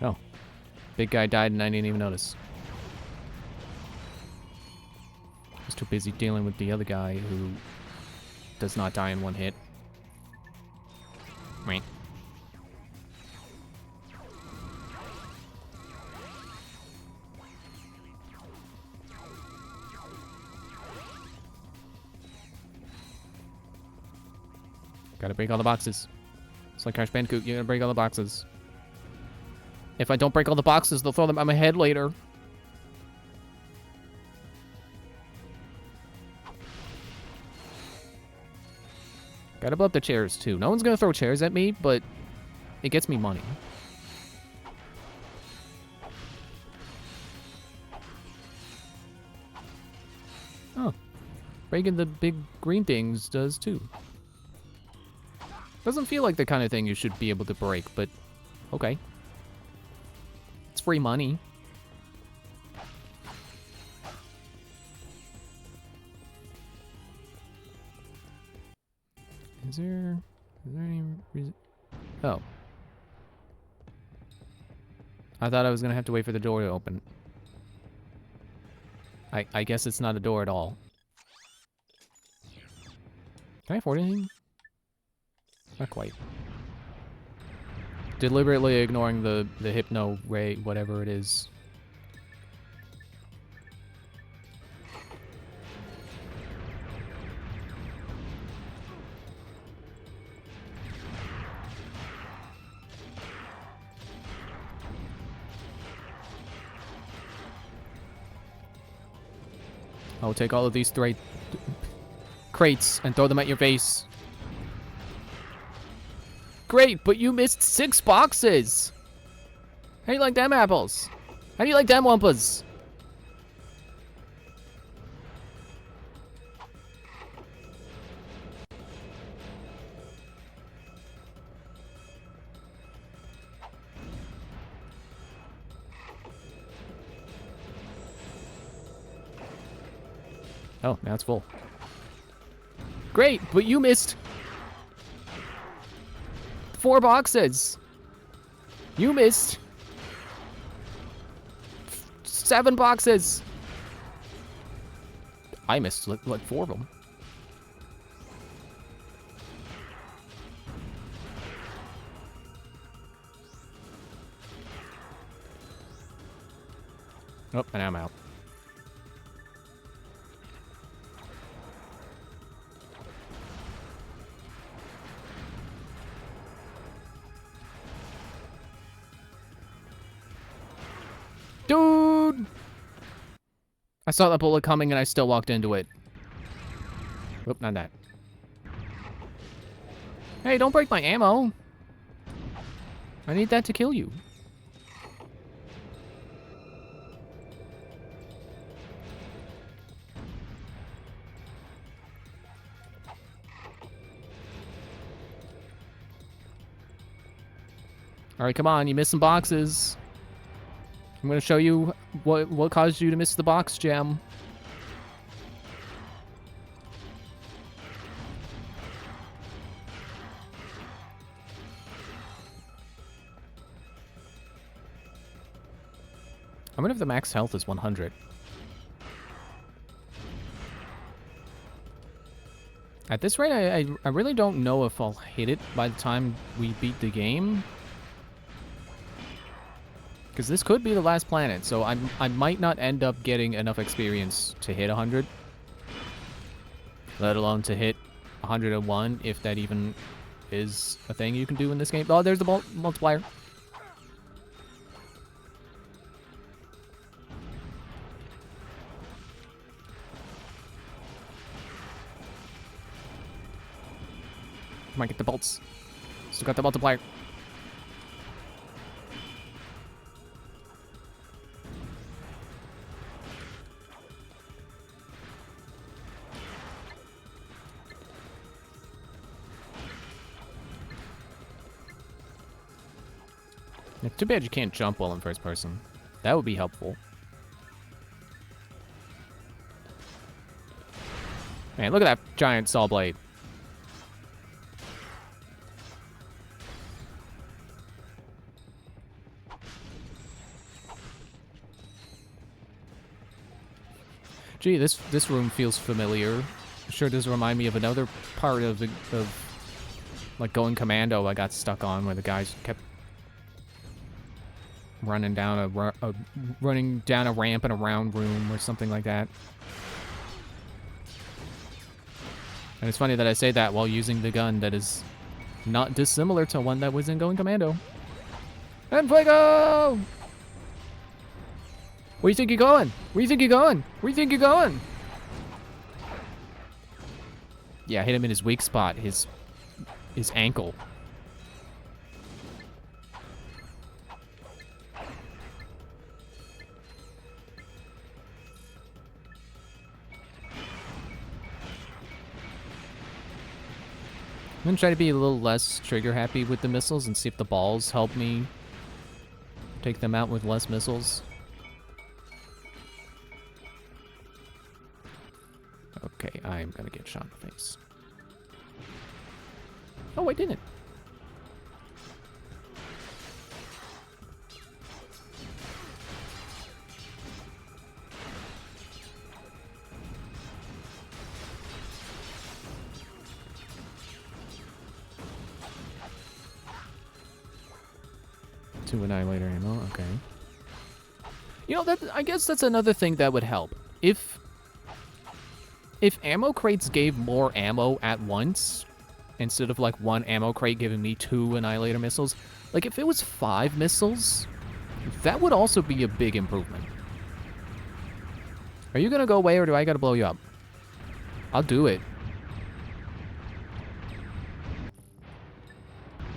Oh. Big guy died and I didn't even notice. I was too busy dealing with the other guy who does not die in one hit. Right. Gotta break all the boxes. It's like Crash Bandicoot, you gotta break all the boxes. If I don't break all the boxes, they'll throw them at my head later. Gotta blow up the chairs, too. No one's gonna throw chairs at me, but it gets me money. Oh. Breaking the big green things does, too. Doesn't feel like the kind of thing you should be able to break, but okay. It's free money. Is there any reason? Oh. I thought I was gonna have to wait for the door to open. I guess it's not a door at all. Can I afford anything? Not quite. Deliberately ignoring the hypno ray, whatever it is. I'll take all of these crates and throw them at your face. Great, but you missed 6 boxes. How do you like them apples? How do you like them wumpas? Oh, now it's full. Great, but you missed 4 boxes. You missed 7 boxes. I missed like 4 of them. Oh, and I'm out. Dude! I saw that bullet coming and I still walked into it. Oop, not that. Hey, don't break my ammo. I need that to kill you. All right, come on. You missed some boxes. I'm going to show you what caused you to miss the box, Gem. I wonder if the max health is 100. At this rate, I really don't know if I'll hit it by the time we beat the game. Because this could be the last planet, so I might not end up getting enough experience to hit 100. Let alone to hit 101, if that even is a thing you can do in this game. Oh, there's the multiplier. Might get the bolts. Still got the multiplier. It's too bad you can't jump well in first person. That would be helpful. Man, look at that giant saw blade. Gee, this room feels familiar. It sure does remind me of another part of like Going Commando I got stuck on, where the guys kept running down a ramp in a round room or something like that. And it's funny that I say that while using the gun that is not dissimilar to one that was in Going Commando. And Fuego! Where do you think you're going? Where do you think you're going? Where do you think you're going? Yeah, hit him in his weak spot, his ankle. I'm gonna try to be a little less trigger happy with the missiles and see if the balls help me take them out with less missiles. Okay, I'm gonna get shot in the face. Oh, I didn't. Two Annihilator ammo, okay. You know, I guess that's another thing that would help. If ammo crates gave more ammo at once, instead of like one ammo crate giving me 2 Annihilator missiles, like if it was 5 missiles, that would also be a big improvement. Are you gonna go away or do I gotta blow you up? I'll do it.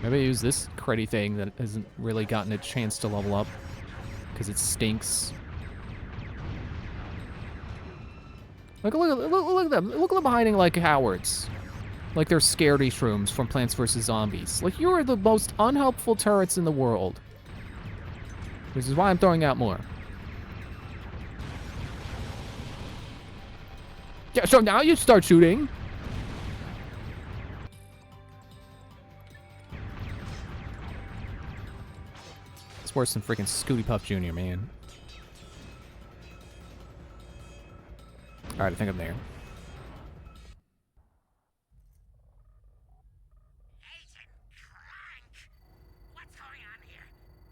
Maybe I use this cruddy thing that hasn't really gotten a chance to level up because it stinks. Look at them. Look at them hiding like cowards. Like they're scaredy shrooms from Plants vs. Zombies. Like, you are the most unhelpful turrets in the world. Which is why I'm throwing out more. Yeah, so now you start shooting. It's worse than freaking Scooty Puff Jr., man. Alright, I think I'm there.
Agent Crank! What's going on here?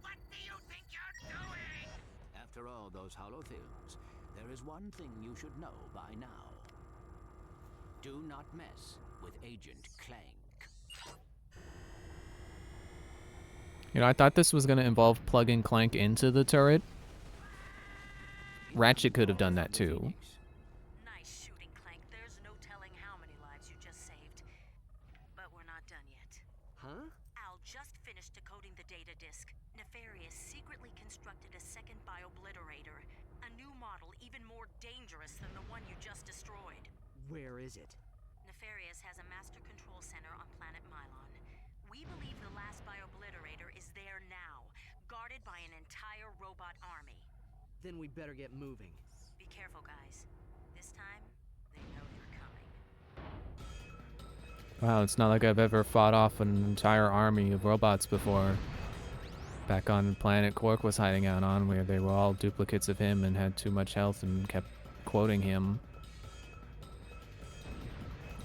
What do you think you're doing?
After all those hollow films, there is one thing you should know by now. Do not mess with Agent Clank.
You know, I thought this was going to involve plugging Clank into the turret. Ratchet could have done that too.
Nice shooting, Clank. There's no telling how many lives you just saved. But we're not done yet.
Huh?
Al just finished decoding the data disk. Nefarious secretly constructed a second biobliterator. A new model even more dangerous than the one you just destroyed.
Where is it?
Nefarious has a master control center on planet Mylon. We believe the last Biobliterator is there now, guarded by an entire robot army.
Then we'd better get moving.
Be careful, guys. This time, they know you're coming.
Wow, it's not like I've ever fought off an entire army of robots before. Back on the planet Quark was hiding out on, where they were all duplicates of him and had too much health and kept quoting him.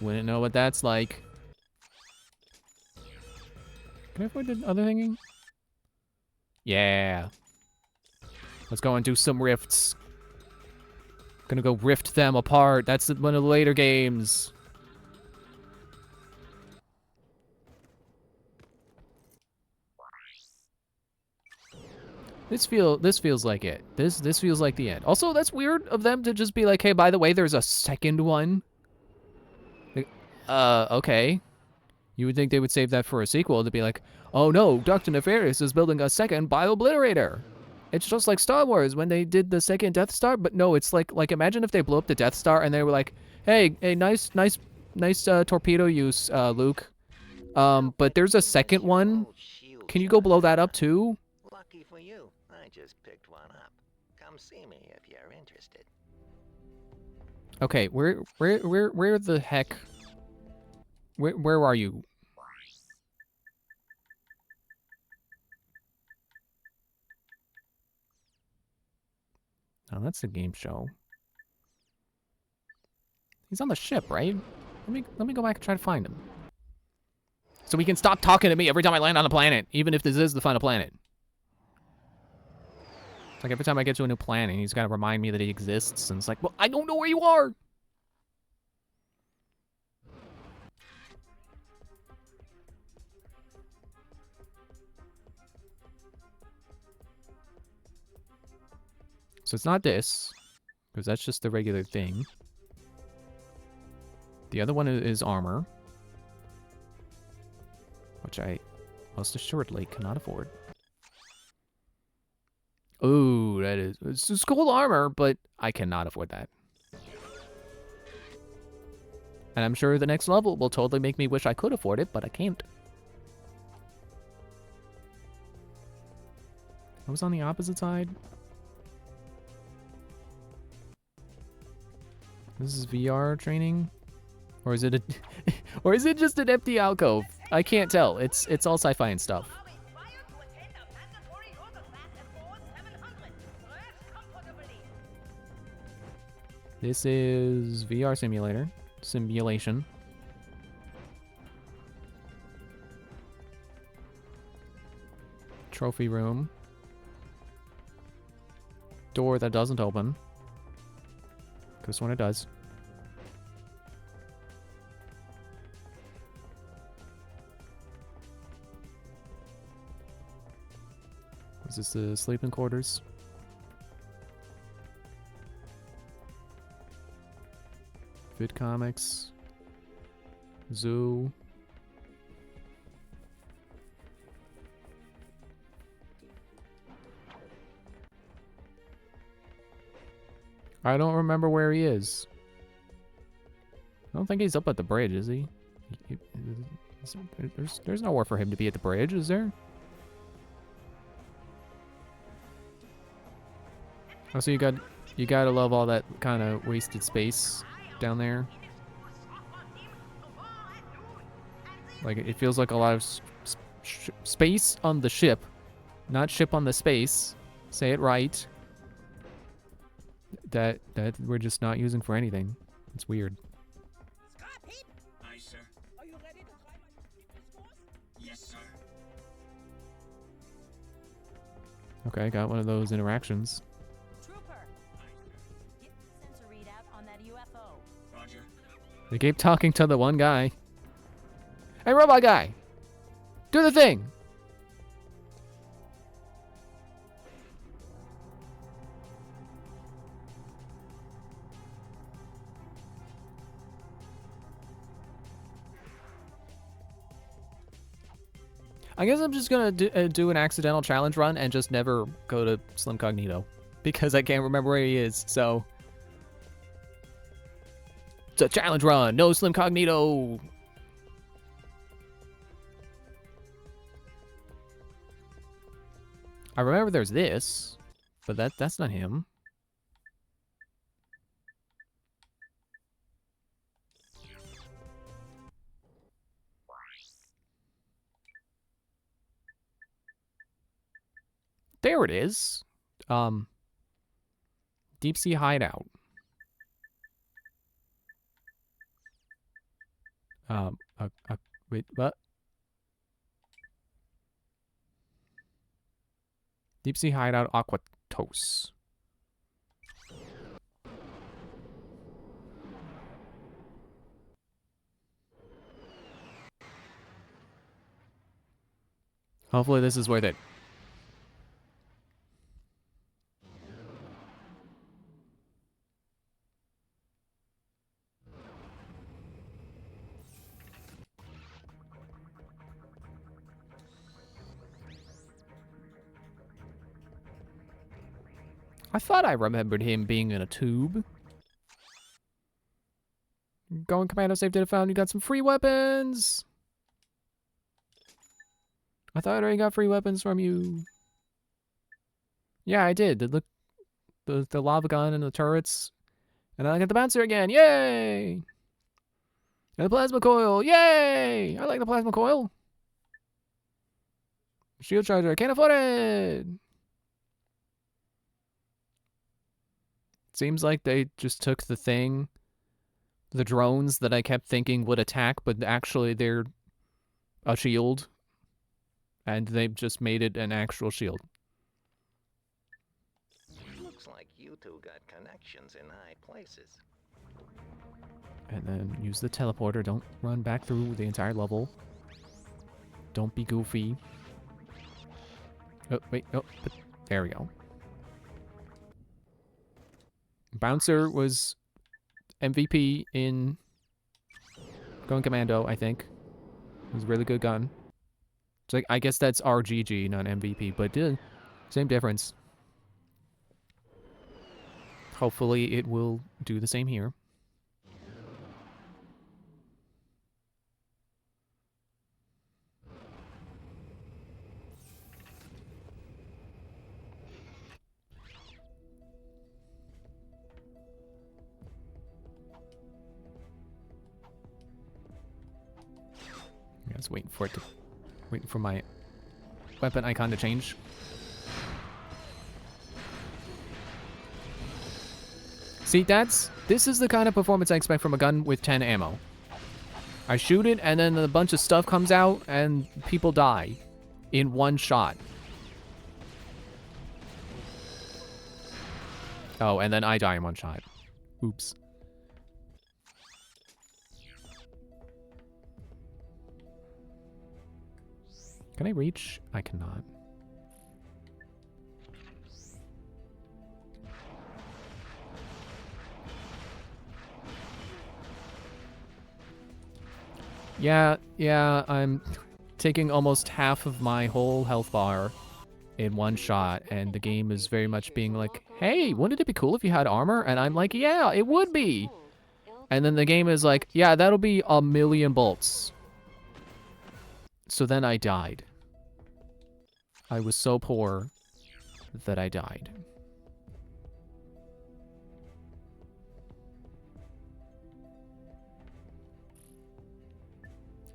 Wouldn't know what that's like. Can I avoid the other thingy? Yeah. Let's go and do some rifts. Gonna go rift them apart. That's one of the later games. This feels like it. This feels like the end. Also, that's weird of them to just be like, hey, by the way, there's a second one. Like, okay. You would think they would save that for a sequel to be like, oh no, Dr. Nefarious is building a second Biobliterator. It's just like Star Wars when they did the second Death Star, but no, it's like imagine if they blew up the Death Star and they were like, hey, nice torpedo use, Luke. But there's a second one. Can you go blow that up too?
Lucky for you, I just picked one up. Come see me if you're interested.
Okay, where the heck? Where are you? Oh, that's the game show. He's on the ship, right? Let me go back and try to find him. So we can stop talking to me every time I land on a planet, even if this is the final planet. It's like every time I get to a new planet, he's got to remind me that he exists, and it's like, well, I don't know where you are! So it's not this, because that's just the regular thing. The other one is armor, which I most assuredly cannot afford. Ooh, that is... It's cool armor, but I cannot afford that. And I'm sure the next level will totally make me wish I could afford it, but I can't. I was on the opposite side. This is VR training? Or is it a... or is it just an empty alcove? I can't tell. It's all sci-fi and stuff. This is VR simulator. Simulation. Trophy room. Door that doesn't open. This one it does. Is this the sleeping quarters? Vid Comics. Zoo. I don't remember where he is. I don't think he's up at the bridge, is he? There's nowhere for him to be at the bridge, is there? Oh, so you gotta love all that kind of wasted space down there. Like, it feels like a lot of space on the ship, not ship on the space. Say it right. That we're just not using for anything. It's weird.
Aye, sir. Are you ready to try my secret sauce? Yes, sir.
Okay, got one of those interactions.
Trooper, get the sensor readout on that UFO.
Roger.
They keep talking to the one guy. Hey, robot guy! Do the thing! I guess I'm just gonna do an accidental challenge run and just never go to Slim Cognito. Because I can't remember where he is, so... It's a challenge run! No Slim Cognito! I remember there's this, but that's not him. There it is. Deep sea hideout. Wait, what? Deep sea hideout Aquatos. Hopefully this is worth it. I thought I remembered him being in a tube. Going commando, safe data found. You got some free weapons. I thought I already got free weapons from you. Yeah, I did. The lava gun and the turrets. And then I got the bouncer again. Yay! And the plasma coil. Yay! I like the plasma coil. Shield charger. Can't afford it. Seems like they just took the drones that I kept thinking would attack, but actually they're a shield. And they've just made it an actual shield.
Looks like you two got connections in high places.
And then use the teleporter. Don't run back through the entire level. Don't be goofy. Oh, wait. Oh, there we go. Bouncer was MVP in Going Commando, I think. It was a really good gun. It's like, I guess that's RGG, not MVP, but same difference. Hopefully it will do the same here. I was waiting for my weapon icon to change. See, this is the kind of performance I expect from a gun with 10 ammo. I shoot it, and then a bunch of stuff comes out, and people die in one shot. Oh, and then I die in one shot. Oops. Can I reach? I cannot. Yeah, I'm taking almost half of my whole health bar in one shot, and the game is very much being like, hey, wouldn't it be cool if you had armor? And I'm like, yeah, it would be. And then the game is like, yeah, that'll be 1,000,000 bolts. So then I died. I was so poor that I died.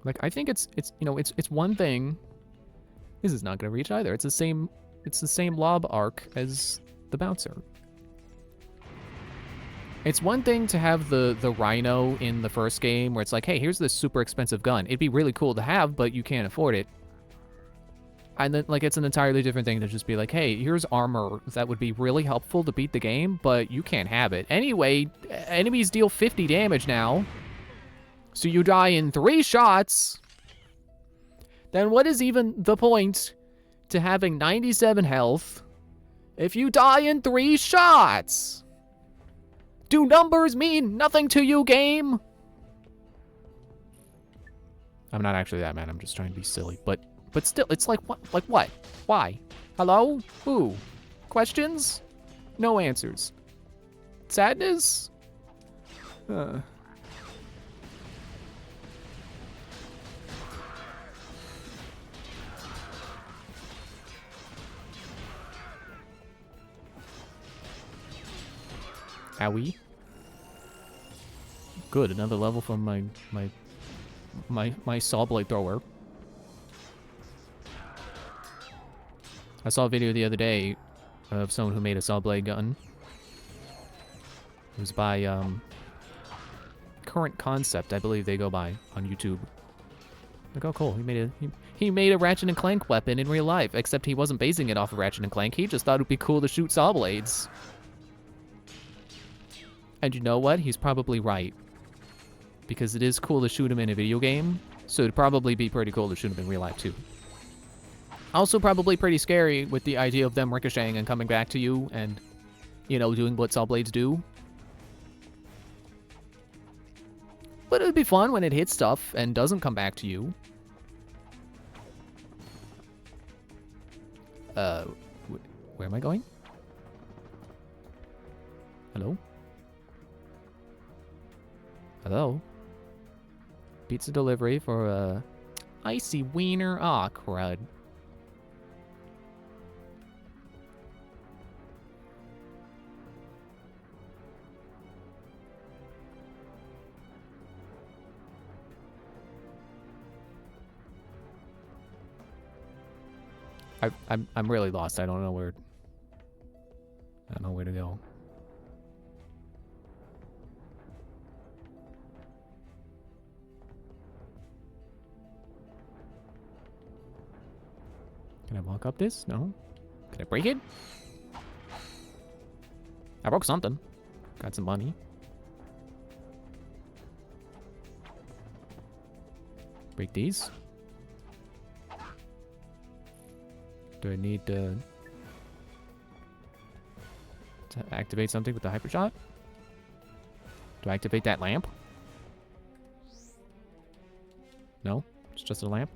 Like, I think it's one thing. This is not gonna reach either. It's the same lob arc as the bouncer. It's one thing to have the Rhino in the first game where it's like, hey, here's this super expensive gun. It'd be really cool to have, but you can't afford it. And then, like, it's an entirely different thing to just be like, hey, here's armor that would be really helpful to beat the game, but you can't have it. Anyway, enemies deal 50 damage now. So you die in 3 shots. Then what is even the point to having 97 health if you die in 3 shots? Do numbers mean nothing to you, game? I'm not actually that mad. I'm just trying to be silly. But still, it's like, what? Like what? Why? Hello? Who? Questions? No answers. Sadness? Owie. Good, another level from my saw blade thrower. I saw a video the other day of someone who made a saw blade gun. It was by Current Concept, I believe they go by on YouTube. Look how cool. He made a Ratchet and Clank weapon in real life, except he wasn't basing it off of Ratchet and Clank. He just thought it'd be cool to shoot saw blades. And you know what? He's probably right. Because it is cool to shoot him in a video game, so it'd probably be pretty cool to shoot him in real life too. Also probably pretty scary with the idea of them ricocheting and coming back to you and, you know, doing what saw blades do. But it would be fun when it hits stuff and doesn't come back to you. Where am I going? Hello? Hello? Pizza delivery for, icy wiener. Aw, crud. I'm really lost. I don't know where to go. Can I walk up this? No. Can I break it? I broke something. Got some money. Break these. Do I need to activate something with the hyper shot? Do I activate that lamp? No, it's just a lamp.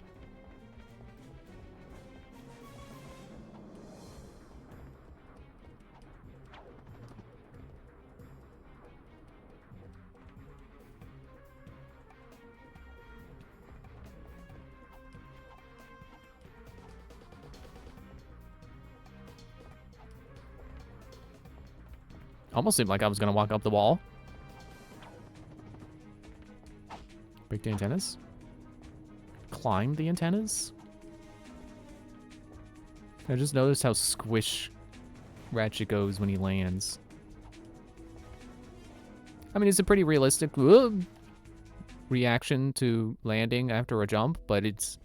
Almost seemed like I was gonna walk up the wall. Break the antennas. Climb the antennas. I just noticed how squish Ratchet goes when he lands. I mean, it's a pretty realistic reaction to landing after a jump, but it's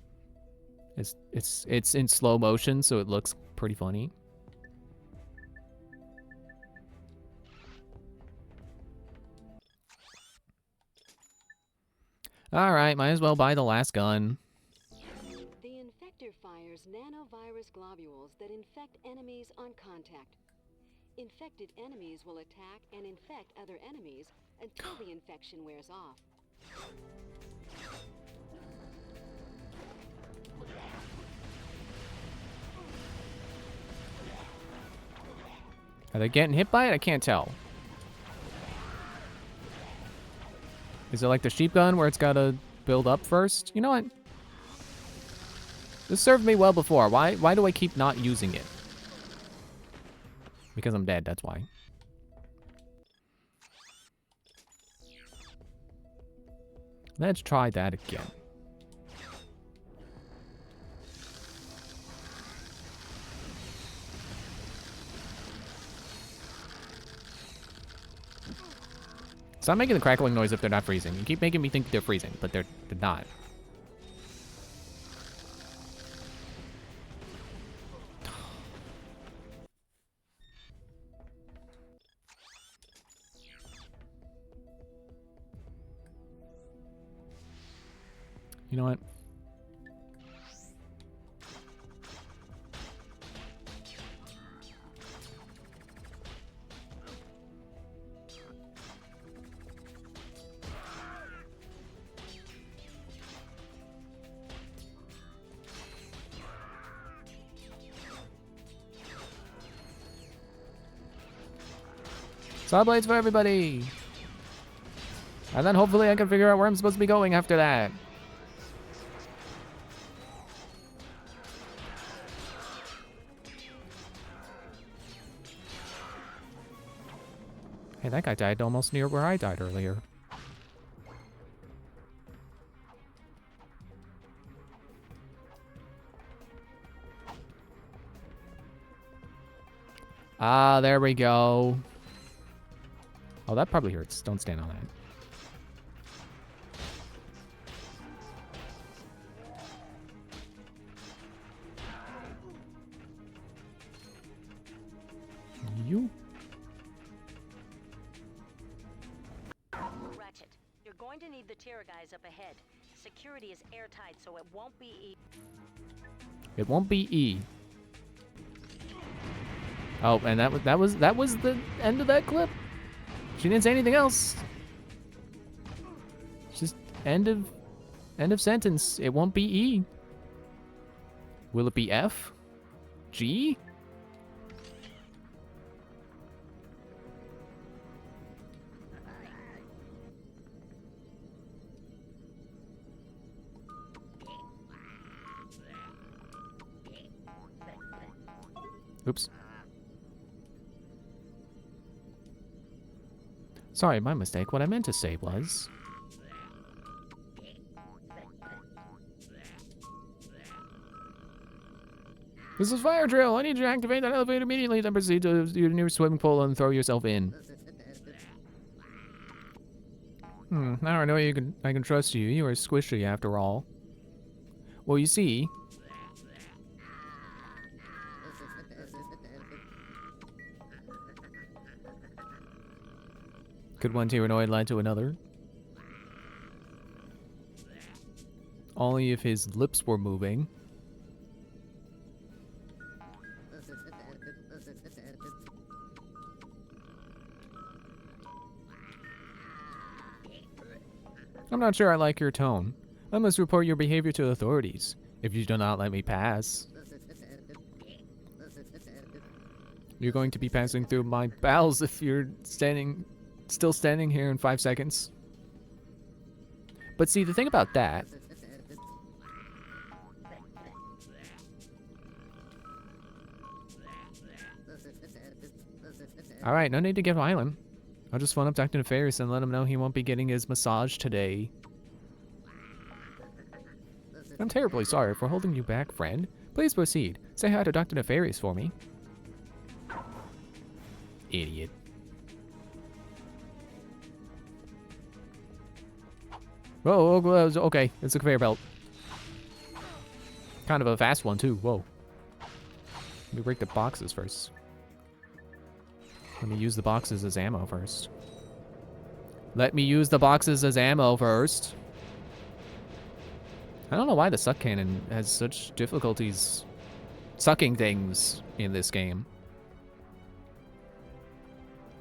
in slow motion, so it looks pretty funny. Alright, might as well buy the last gun.
The infector fires nanovirus globules that infect enemies on contact. Infected enemies will attack and infect other enemies until the infection wears off.
Are they getting hit by it? I can't tell. Is it like the sheep gun where it's gotta build up first? You know what? This served me well before. Why do I keep not using it? Because I'm dead, that's why. Let's try that again. Stop making the crackling noise if they're not freezing. You keep making me think they're freezing, but they're not. You know what? Saw blades for everybody! And then hopefully I can figure out where I'm supposed to be going after that. Hey, that guy died almost near where I died earlier. Ah, there we go. Oh, that probably hurts. Don't stand on that. You?
Ratchet, you're going to need the Terra guys up ahead. Security is airtight, so it won't be E.
It won't be E. Oh, and that was the end of that clip. She didn't say anything else. Just end of sentence. It won't be E. Will it be F? G? Oops. Sorry, my mistake. What I meant to say was... This is fire drill. I need you to activate that elevator immediately. Then proceed to your nearest swimming pool and throw yourself in. Now I know I can trust you. You are squishy after all. Well, you see... Could one tyrannoid lead to another? Only if his lips were moving. I'm not sure I like your tone. I must report your behavior to authorities, if you do not let me pass. You're going to be passing through my bowels if you're still standing here in 5 seconds. But see, the thing about that... Alright, no need to get violent. I'll just phone up Dr. Nefarious and let him know he won't be getting his massage today. I'm terribly sorry for holding you back, friend. Please proceed. Say hi to Dr. Nefarious for me. Idiot. Whoa, okay. It's a conveyor belt. Kind of a fast one, too. Whoa. Let me break the boxes first. Let me use the boxes as ammo first. Let me use the boxes as ammo first. I don't know why the suck cannon has such difficulties sucking things in this game.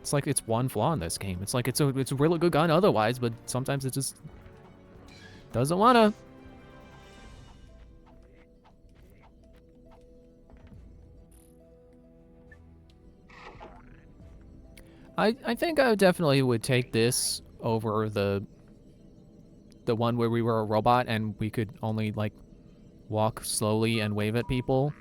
It's like it's one flaw in this game. It's like it's a really good gun otherwise, but sometimes it just doesn't wanna. I think I definitely would take this over the one where we were a robot and we could only like walk slowly and wave at people.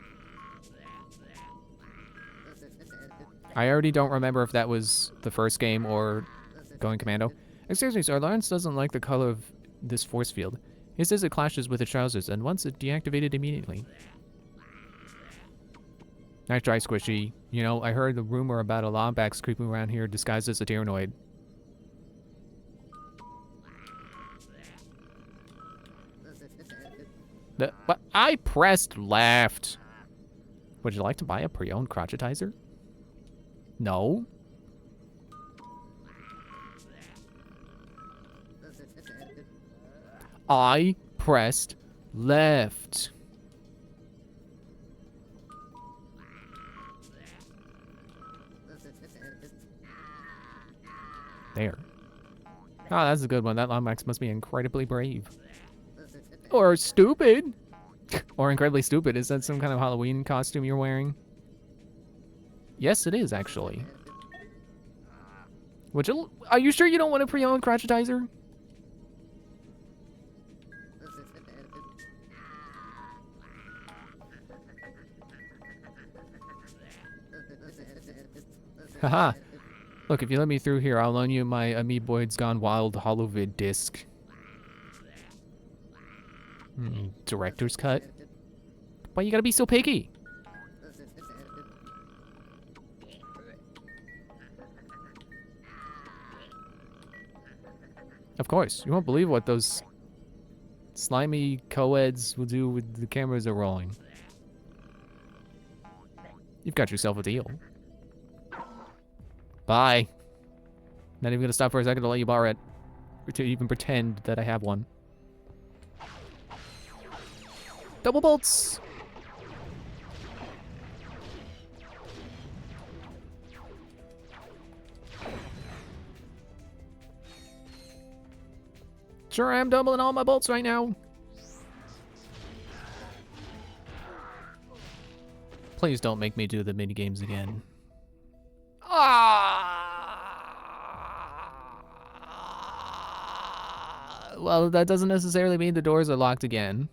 I already don't remember if that was the first game or Going Commando. Excuse me, sir, Lawrence doesn't like the color of this force field. He says it clashes with the trousers and wants it deactivated immediately. Nice try, Squishy. You know, I heard the rumor about a Lombax creeping around here disguised as a Tyrannoid. But I pressed left. Would you like to buy a pre-owned crotchetizer? No. I pressed left. There. Oh, that's a good one. That Lombax must be incredibly brave. Or stupid. Or incredibly stupid. Is that some kind of Halloween costume you're wearing? Yes, it is, actually. Are you sure you don't want a pre-owned crotchetizer? Haha. Look, if you let me through here, I'll loan you my Amiiboids Gone Wild holovid disc. Director's cut? Why you gotta be so picky? Of course, you won't believe what those slimy co-eds will do with the cameras are rolling. You've got yourself a deal. Bye. Not even gonna stop for a second to let you borrow it. Or to even pretend that I have one. Double bolts! Sure, I am doubling all my bolts right now. Please don't make me do the mini games again. Well, that doesn't necessarily mean the doors are locked again.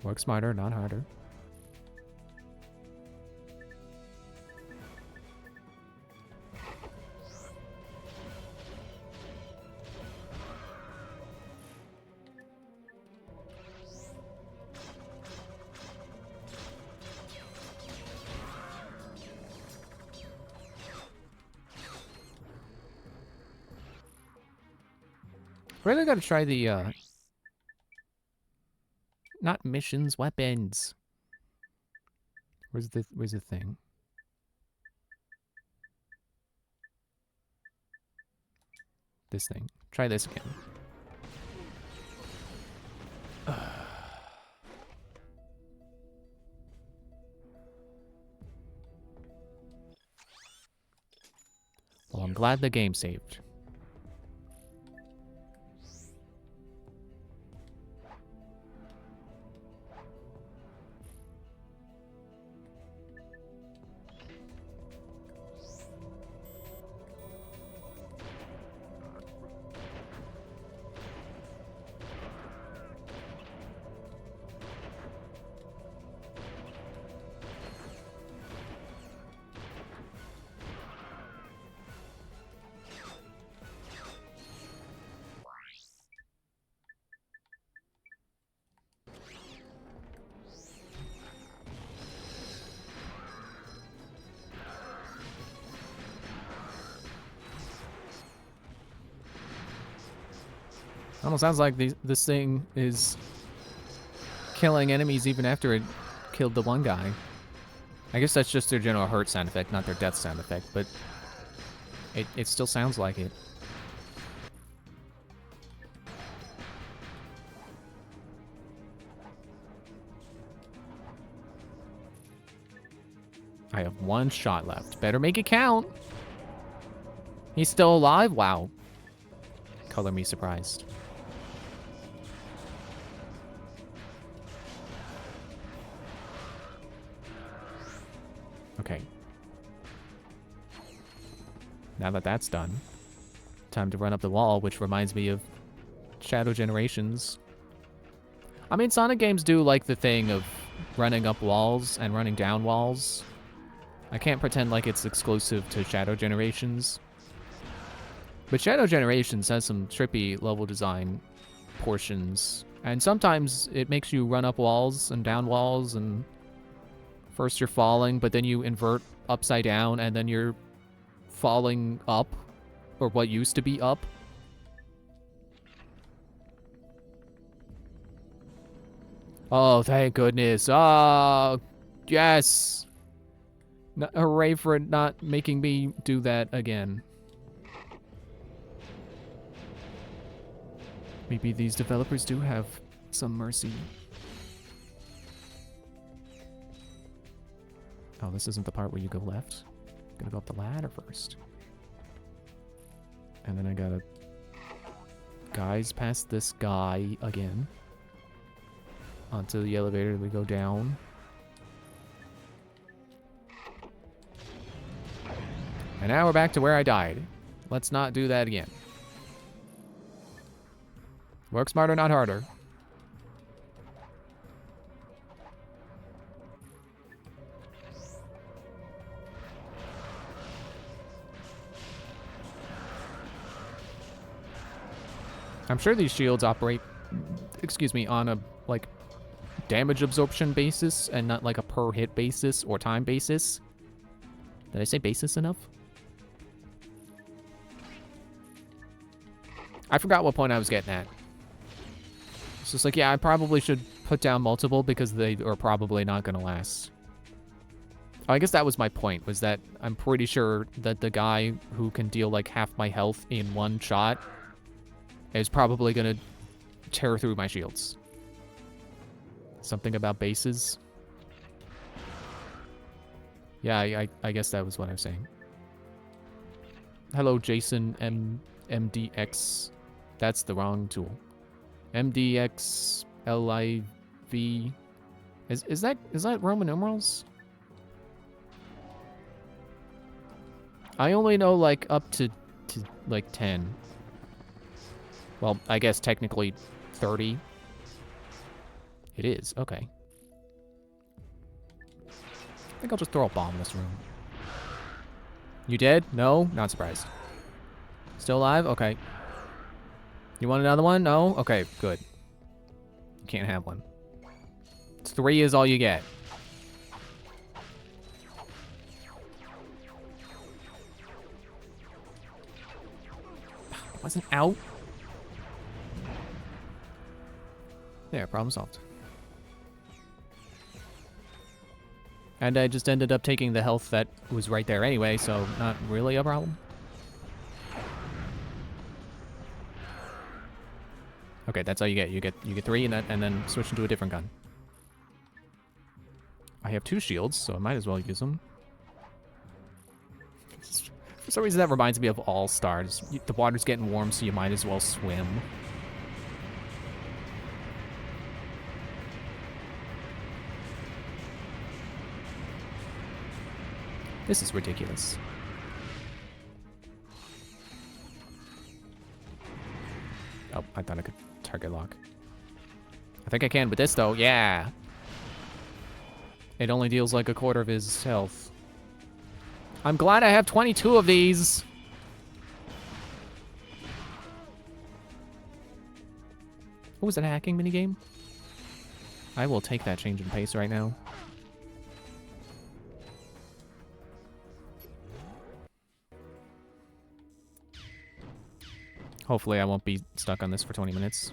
Work smarter, not harder. Really gotta try the, not missions, weapons. Where's the thing? This thing. Try this again. Well, I'm glad the game saved. Almost sounds like this thing is killing enemies even after it killed the one guy. I guess that's just their general hurt sound effect, not their death sound effect, but it still sounds like it. I have one shot left. Better make it count. He's still alive? Wow. Color me surprised. Okay. Now that that's done, time to run up the wall, which reminds me of Shadow Generations. I mean, Sonic games do like the thing of running up walls and running down walls. I can't pretend like it's exclusive to Shadow Generations. But Shadow Generations has some trippy level design portions. And sometimes it makes you run up walls and down walls, and first you're falling, but then you invert upside down, and then you're falling up, or what used to be up. Oh, thank goodness. Oh, yes. Hooray for it not making me do that again. Maybe these developers do have some mercy. Oh, this isn't the part where you go left. I'm gonna go up the ladder first. And then I gotta guys past this guy again. Onto the elevator, we go down. And now we're back to where I died. Let's not do that again. Work smarter, not harder. I'm sure these shields operate, excuse me, on a, like, damage absorption basis and not like a per hit basis or time basis. Did I say basis enough? I forgot what point I was getting at. It's just like, yeah, I probably should put down multiple because they are probably not going to last. Oh, I guess that was my point, was that I'm pretty sure that the guy who can deal like half my health in one shot is probably going to tear through my shields. Something about bases. Yeah, I guess that was what I was saying. Hello, Jason MDX. That's the wrong tool. MDX LIV. Is that Roman numerals? I only know like up to like 10. Well, I guess technically 30. It is, okay. I think I'll just throw a bomb in this room. You dead? No? Not surprised. Still alive? Okay. You want another one? No? Okay, good. You can't have one. 3 is all you get. Wasn't out. There, problem solved. And I just ended up taking the health that was right there anyway, so not really a problem. Okay, that's all you get. You get 3 and then switch into a different gun. I have 2 shields, so I might as well use them. For some reason that reminds me of All Stars. The water's getting warm, so you might as well swim. This is ridiculous. Oh, I thought I could target lock. I think I can with this, though. Yeah. It only deals like a quarter of his health. I'm glad I have 22 of these. Oh, was it a hacking minigame? I will take that change in pace right now. Hopefully I won't be stuck on this for 20 minutes.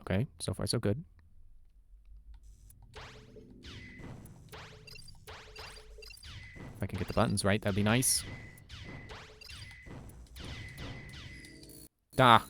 Okay, so far so good. If I can get the buttons right, that'd be nice. Ah.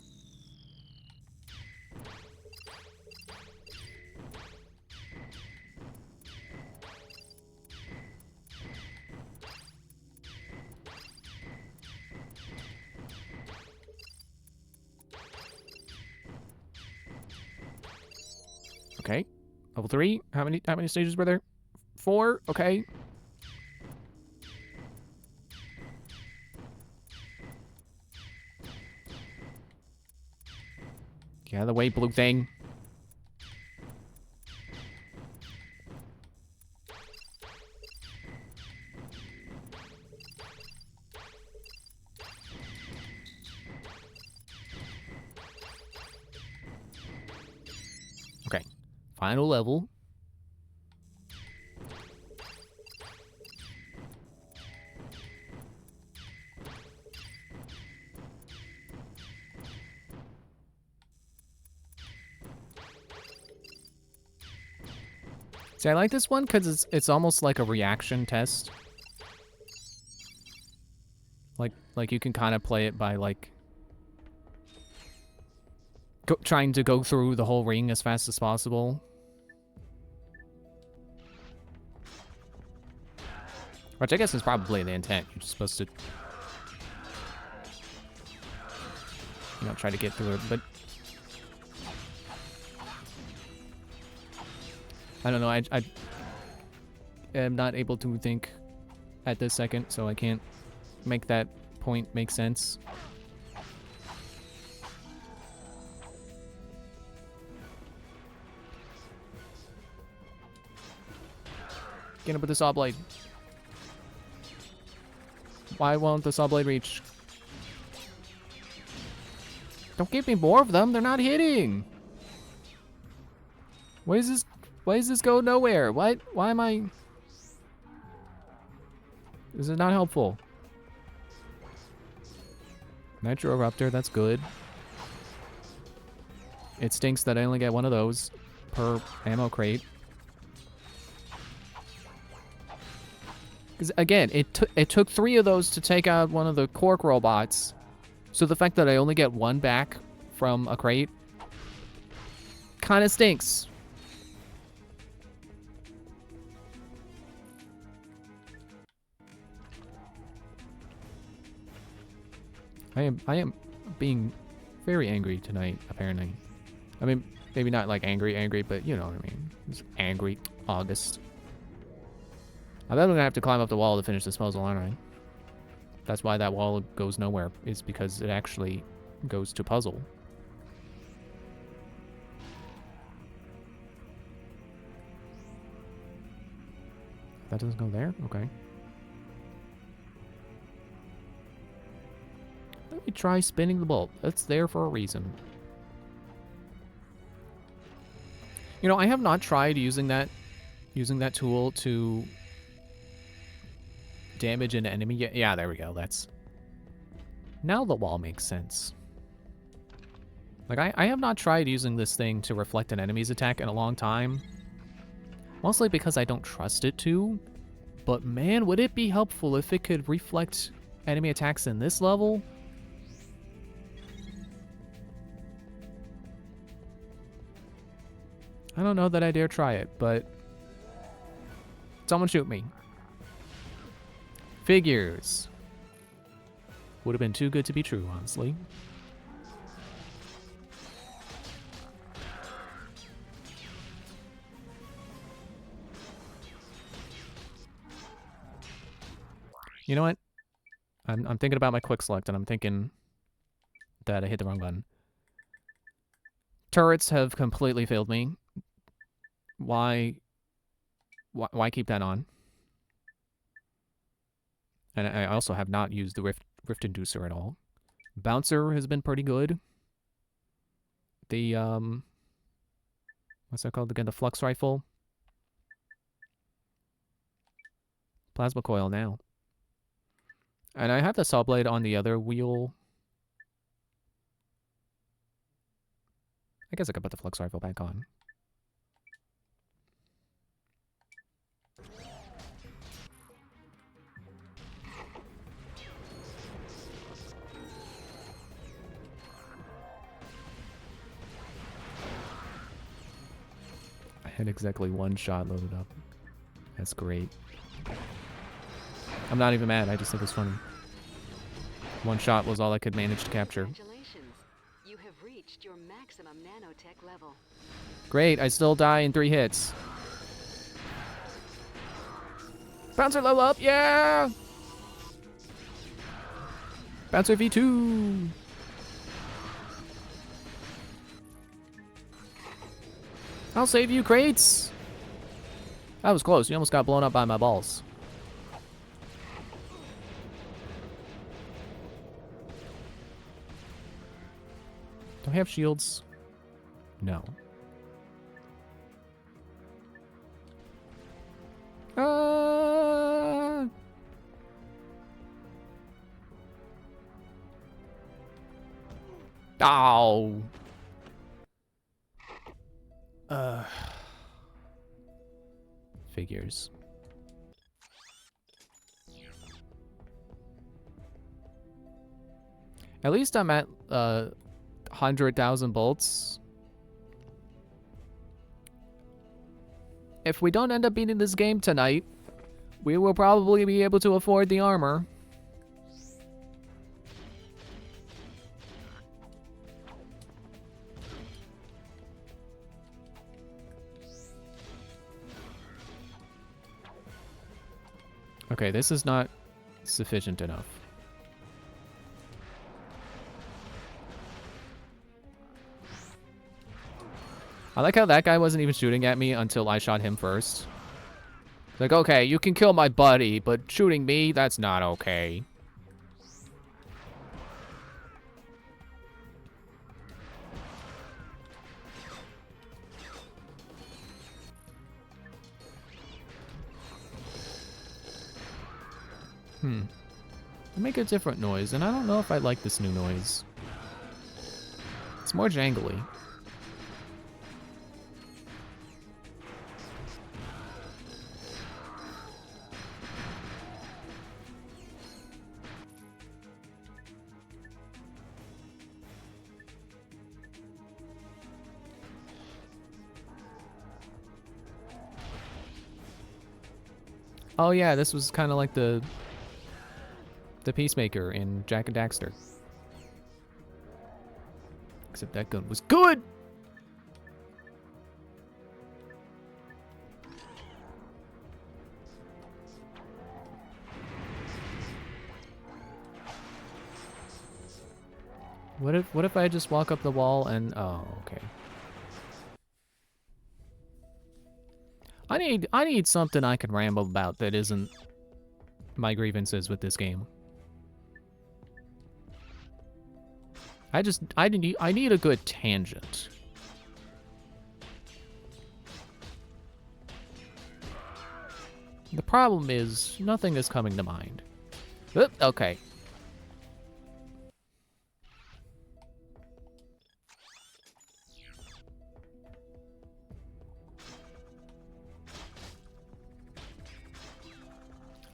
Okay. Level 3. How many stages were there? 4. Okay. Get out of the way, blue thing. Okay. Final level. See, I like this one because it's almost like a reaction test. Like you can kind of play it by like trying to go through the whole ring as fast as possible. Which I guess is probably the intent. You're just supposed to you know, try to get through it, but I don't know, I am not able to think at this second, so I can't make that point make sense. Get up with the saw blade. Why won't the saw blade reach? Don't give me more of them. They're not hitting. Why is this go nowhere? Why am I? This is not helpful. Nitro Eruptor, that's good. It stinks that I only get one of those per ammo crate. Because again, it took 3 of those to take out one of the Quark robots. So the fact that I only get 1 back from a crate kind of stinks. I am being very angry tonight, apparently. I mean, maybe not like angry, but you know what I mean. It's angry August. I bet I'm gonna have to climb up the wall to finish this puzzle, aren't I? That's why that wall goes nowhere, is because it actually goes to puzzle. That doesn't go there? Okay. Let me try spinning the bolt. That's there for a reason. You know, I have not tried using that tool to damage an enemy yet. Yeah, there we go. That's... Now the wall makes sense. Like, I have not tried using this thing to reflect an enemy's attack in a long time. Mostly because I don't trust it to. But man, would it be helpful if it could reflect enemy attacks in this level? I don't know that I dare try it, but someone shoot me. Figures. Would have been too good to be true, honestly. You know what? I'm thinking about my quick select, and I'm thinking that I hit the wrong button. Turrets have completely failed me. Why keep that on? And I also have not used the rift inducer at all. Bouncer has been pretty good. The what's that called again? The flux rifle. Plasma coil now. And I have the saw blade on the other wheel. I guess I could put the flux rifle back on. I had exactly 1 shot loaded up. That's great. I'm not even mad, I just think it's funny. 1 shot was all I could manage to capture.
Congratulations. You have reached your maximum nanotech level.
Great, I still die in 3 hits. Bouncer level up, yeah! Bouncer V2! I'll save you, crates! That was close, you almost got blown up by my balls. Do I have shields? No. Ow. Figures. At least I'm at 100,000 bolts. If we don't end up beating this game tonight, we will probably be able to afford the armor. Okay, this is not sufficient enough. I like how that guy wasn't even shooting at me until I shot him first. It's like, okay, you can kill my buddy, but shooting me, that's not okay. They make a different noise, and I don't know if I like this new noise. It's more jangly. Oh yeah, this was kind of like the Peacemaker in Jack and Daxter. Except that gun was good! What if I just walk up the wall and oh, okay. I need something I can ramble about that isn't my grievances with this game. I need a good tangent. The problem is nothing is coming to mind. Oop, okay.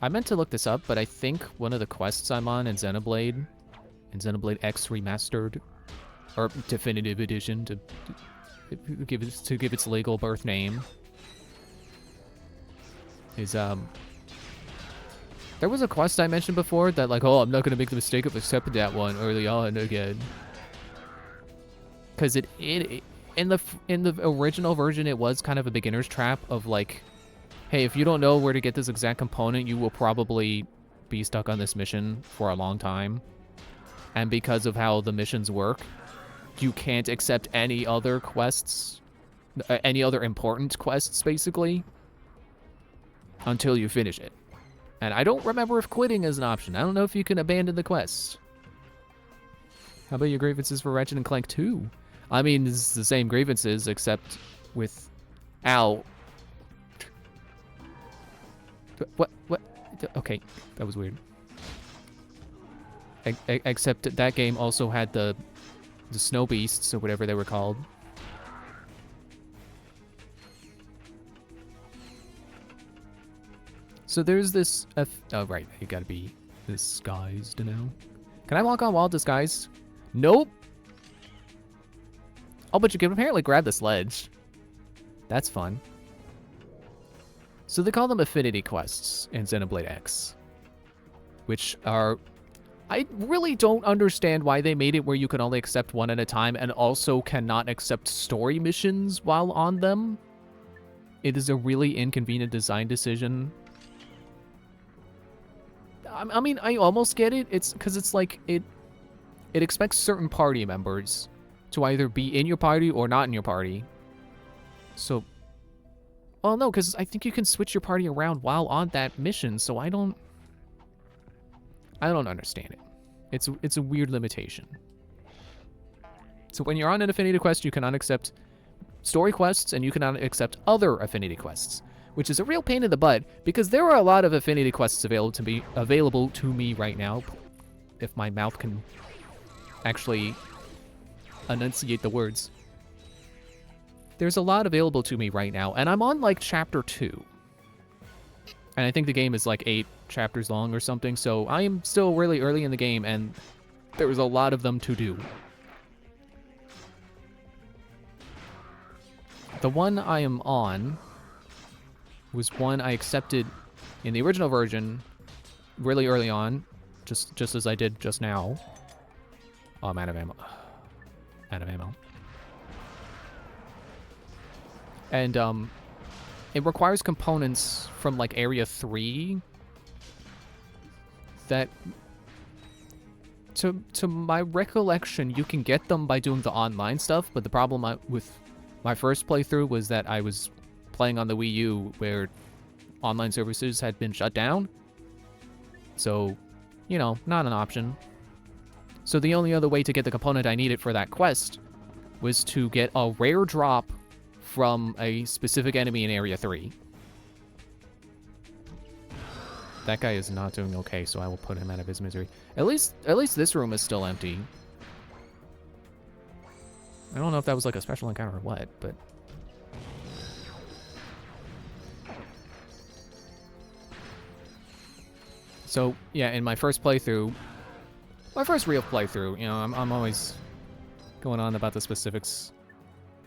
I meant to look this up, but I think one of the quests I'm on in Xenoblade X Remastered, or Definitive Edition to give its legal birth name, is there was a quest I mentioned before that like, oh, I'm not gonna make the mistake of accepting that one early on again, because it in the original version it was kind of a beginner's trap of like, hey, if you don't know where to get this exact component, you will probably be stuck on this mission for a long time. And because of how the missions work, you can't accept any other quests, any other important quests, basically, until you finish it. And I don't remember if quitting is an option. I don't know if you can abandon the quest. How about your grievances for Ratchet and Clank 2? I mean, it's the same grievances, except with... Ow. What? Okay, that was weird. Except that game also had the snow beasts, or whatever they were called. So there's this... oh, right, you gotta be disguised now. Can I walk on wall disguised? Nope! Oh, but you can apparently grab the sledge. That's fun. So they call them affinity quests in Xenoblade X, which are... I really don't understand why they made it where you can only accept one at a time and also cannot accept story missions while on them. It is a really inconvenient design decision. I mean, I almost get it. It's because it's like it expects certain party members to either be in your party or not in your party. So... Well, no, because I think you can switch your party around while on that mission, so I don't understand it. It's a weird limitation. So when you're on an affinity quest, you cannot accept story quests, and you cannot accept other affinity quests, which is a real pain in the butt, because there are a lot of affinity quests available to me right now, if my mouth can actually enunciate the words. There's a lot available to me right now, and I'm on, like, Chapter 2. And I think the game is, like, 8 chapters long or something, so I am still really early in the game, and there was a lot of them to do. The one I am on was one I accepted in the original version really early on, just as I did just now. Oh, I'm out of ammo. Out of ammo. And, it requires components from, like, Area 3 that to my recollection, you can get them by doing the online stuff, but the problem with my first playthrough was that I was playing on the Wii U where online services had been shut down. So, you know, not an option. So the only other way to get the component I needed for that quest was to get a rare drop from a specific enemy in Area 3. That guy is not doing okay, so I will put him out of his misery. At least this room is still empty. I don't know if that was like a special encounter or what, but... So, yeah, in my first playthrough, my first real playthrough, you know, I'm always going on about the specifics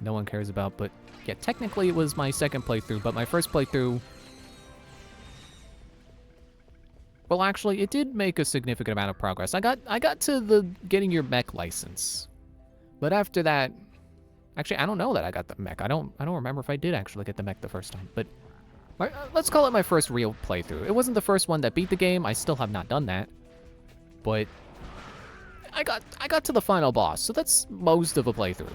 no one cares about, but yeah, technically it was my second playthrough, but my first playthrough... Well, actually, it did make a significant amount of progress. I got to the getting your mech license. But after that... Actually, I don't know that I got the mech. I don't remember if I did actually get the mech the first time, but... let's call it my first real playthrough. It wasn't the first one that beat the game. I still have not done that. But... I got to the final boss, so that's most of a playthrough.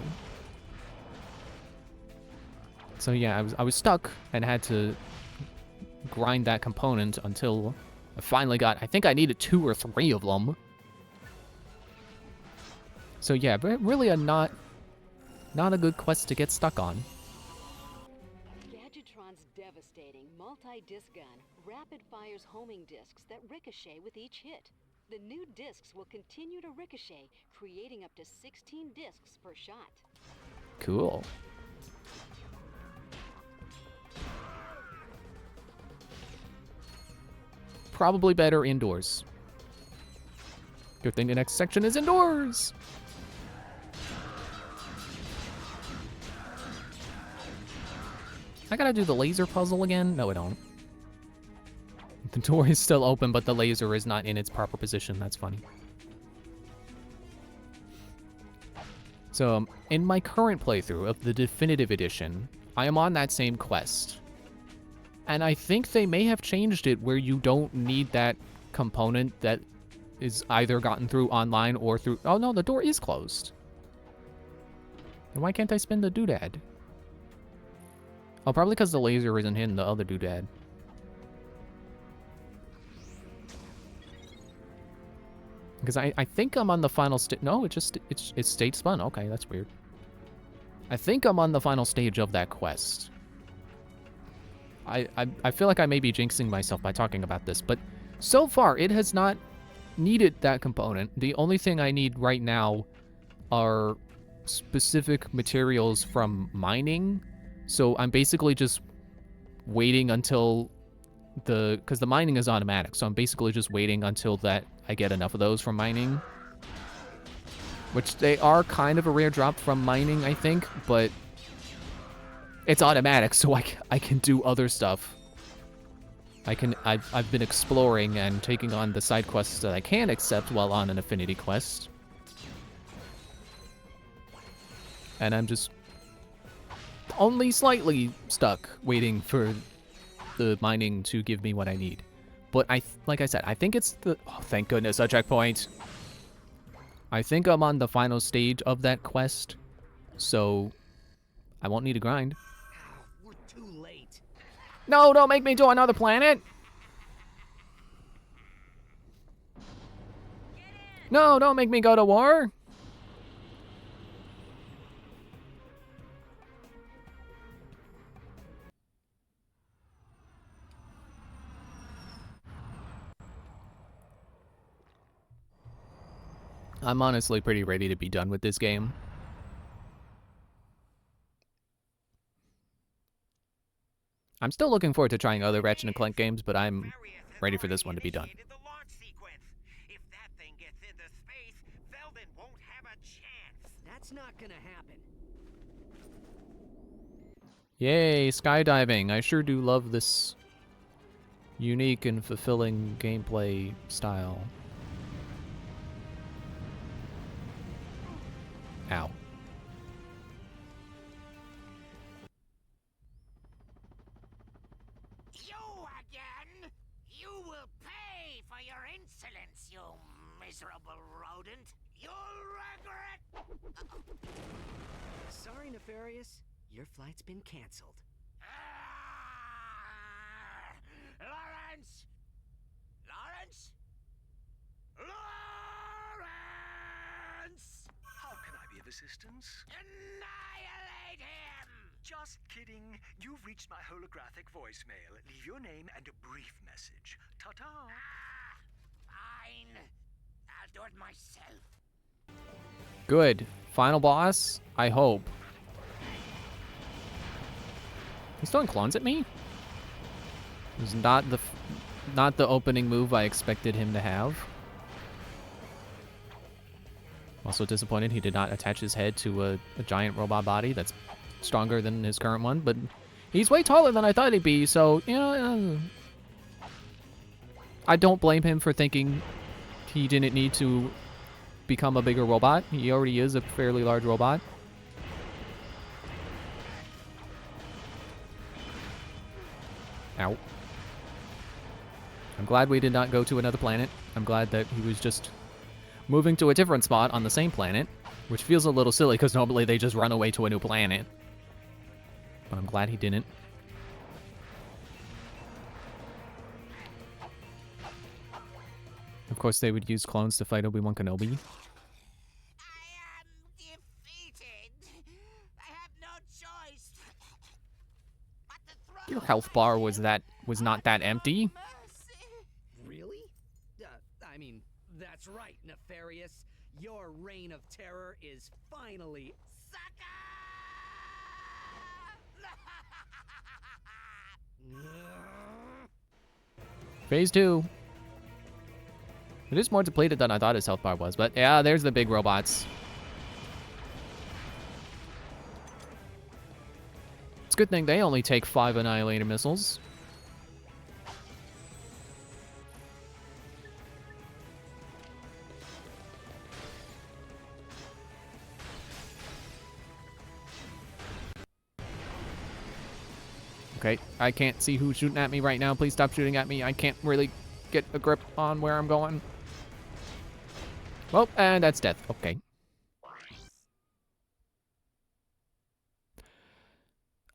So yeah, I was stuck and had to grind that component until I finally got... I think I needed 2 or 3 of them. So yeah, but really not a good quest to get stuck on.
Gadgetron's devastating multi-disc gun rapid fires homing discs that ricochet with each hit. The new discs will continue to ricochet, creating up to 16 discs per shot.
Cool. Probably better indoors. Good thing the next section is indoors. I gotta do the laser puzzle again? No, I don't. The door is still open, but the laser is not in its proper position. That's funny. So, in my current playthrough of the definitive edition, I am on that same quest. And I think they may have changed it where you don't need that component that is either gotten through online or through... Oh no, the door is closed. Then why can't I spin the doodad? Oh, probably because the laser isn't hitting the other doodad. Because I think I'm on the final stage. No, it stayed spun. Okay, that's weird. I think I'm on the final stage of that quest. I feel like I may be jinxing myself by talking about this, but so far it has not needed that component. The only thing I need right now are specific materials from mining. So I'm basically just waiting until because the mining is automatic, so I'm basically just waiting until that I get enough of those from mining. Which they are kind of a rare drop from mining, I think, but it's automatic, so I can do other stuff. I've been exploring and taking on the side quests that I can accept while on an affinity quest. And I'm just only slightly stuck waiting for the mining to give me what I need. But like I said, I think it's the... Oh, thank goodness, a checkpoint. I think I'm on the final stage of that quest, so I won't need to grind.
We're too late.
No, don't make me do another planet! No, don't make me go to war! I'm honestly pretty ready to be done with this game. I'm still looking forward to trying other Ratchet & Clank games, but I'm ready for this one to be done.
If that thing gets into space, Veldin won't have a chance.
That's not gonna happen.
Yay, skydiving. I sure do love this unique and fulfilling gameplay style. Ow.
You again? You will pay for your insolence! insolence, you miserable rodent! You'll regret.
Sorry, Nefarious. Your flight's been canceled.
Lawrence! Lawrence! Lawrence!
How can I be of assistance?
Annihilate him!
Just kidding. You've reached my holographic voicemail. Leave your name and a brief message. Ta-ta.
Fine. I'll do it myself.
Good. Final boss? I hope. He's throwing clones at me? It was not the opening move I expected him to have. Also disappointed he did not attach his head to a giant robot body that's stronger than his current one, but he's way taller than I thought he'd be, so, you know, I don't blame him for thinking he didn't need to become a bigger robot. He already is a fairly large robot. Ow. I'm glad we did not go to another planet. I'm glad that he was just moving to a different spot on the same planet, which feels a little silly because normally they just run away to a new planet. But I'm glad he didn't. Of course, they would use clones to fight Obi-Wan Kenobi.
I am defeated. I have no choice. But the throne
Your health bar was not that empty.
Really? I mean, that's right, Nefarious. Your reign of terror is finally...
Phase 2. It is more depleted than I thought his health bar was, but yeah, there's the big robots. It's a good thing they only take 5 Annihilator missiles. Okay, I can't see who's shooting at me right now. Please stop shooting at me. I can't really get a grip on where I'm going. Well, and that's death. Okay.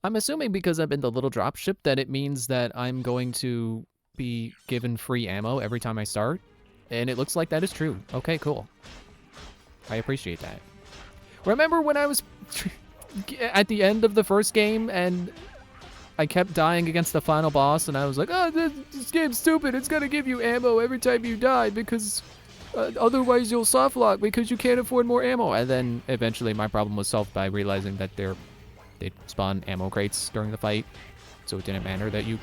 I'm assuming because I'm in the little dropship that it means that I'm going to be given free ammo every time I start. And it looks like that is true. Okay, cool. I appreciate that. Remember when I was at the end of the first game and I kept dying against the final boss, and I was like, oh, this game's stupid. It's going to give you ammo every time you die because otherwise you'll softlock because you can't afford more ammo. And then eventually my problem was solved by realizing that they'd spawn ammo crates during the fight, so it didn't matter that you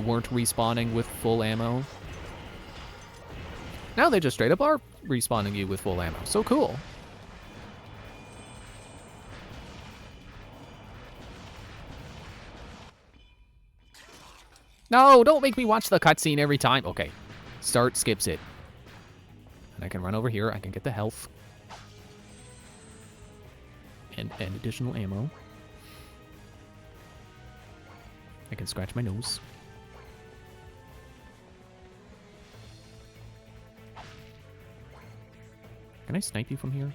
weren't respawning with full ammo. Now they just straight up are respawning you with full ammo. So cool. No, don't make me watch the cutscene every time. Okay. Start skips it. And I can run over here. I can get the health. And additional ammo. I can scratch my nose. Can I snipe you from here?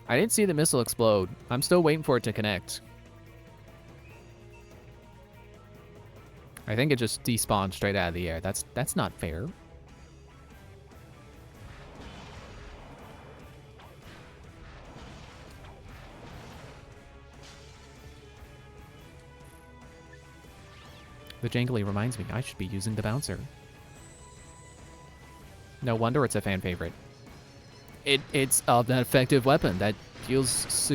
I didn't see the missile explode. I'm still waiting for it to connect. I think it just despawned straight out of the air. That's not fair. The jangly reminds me I should be using the bouncer. No wonder it's a fan favorite. It's an effective weapon that feels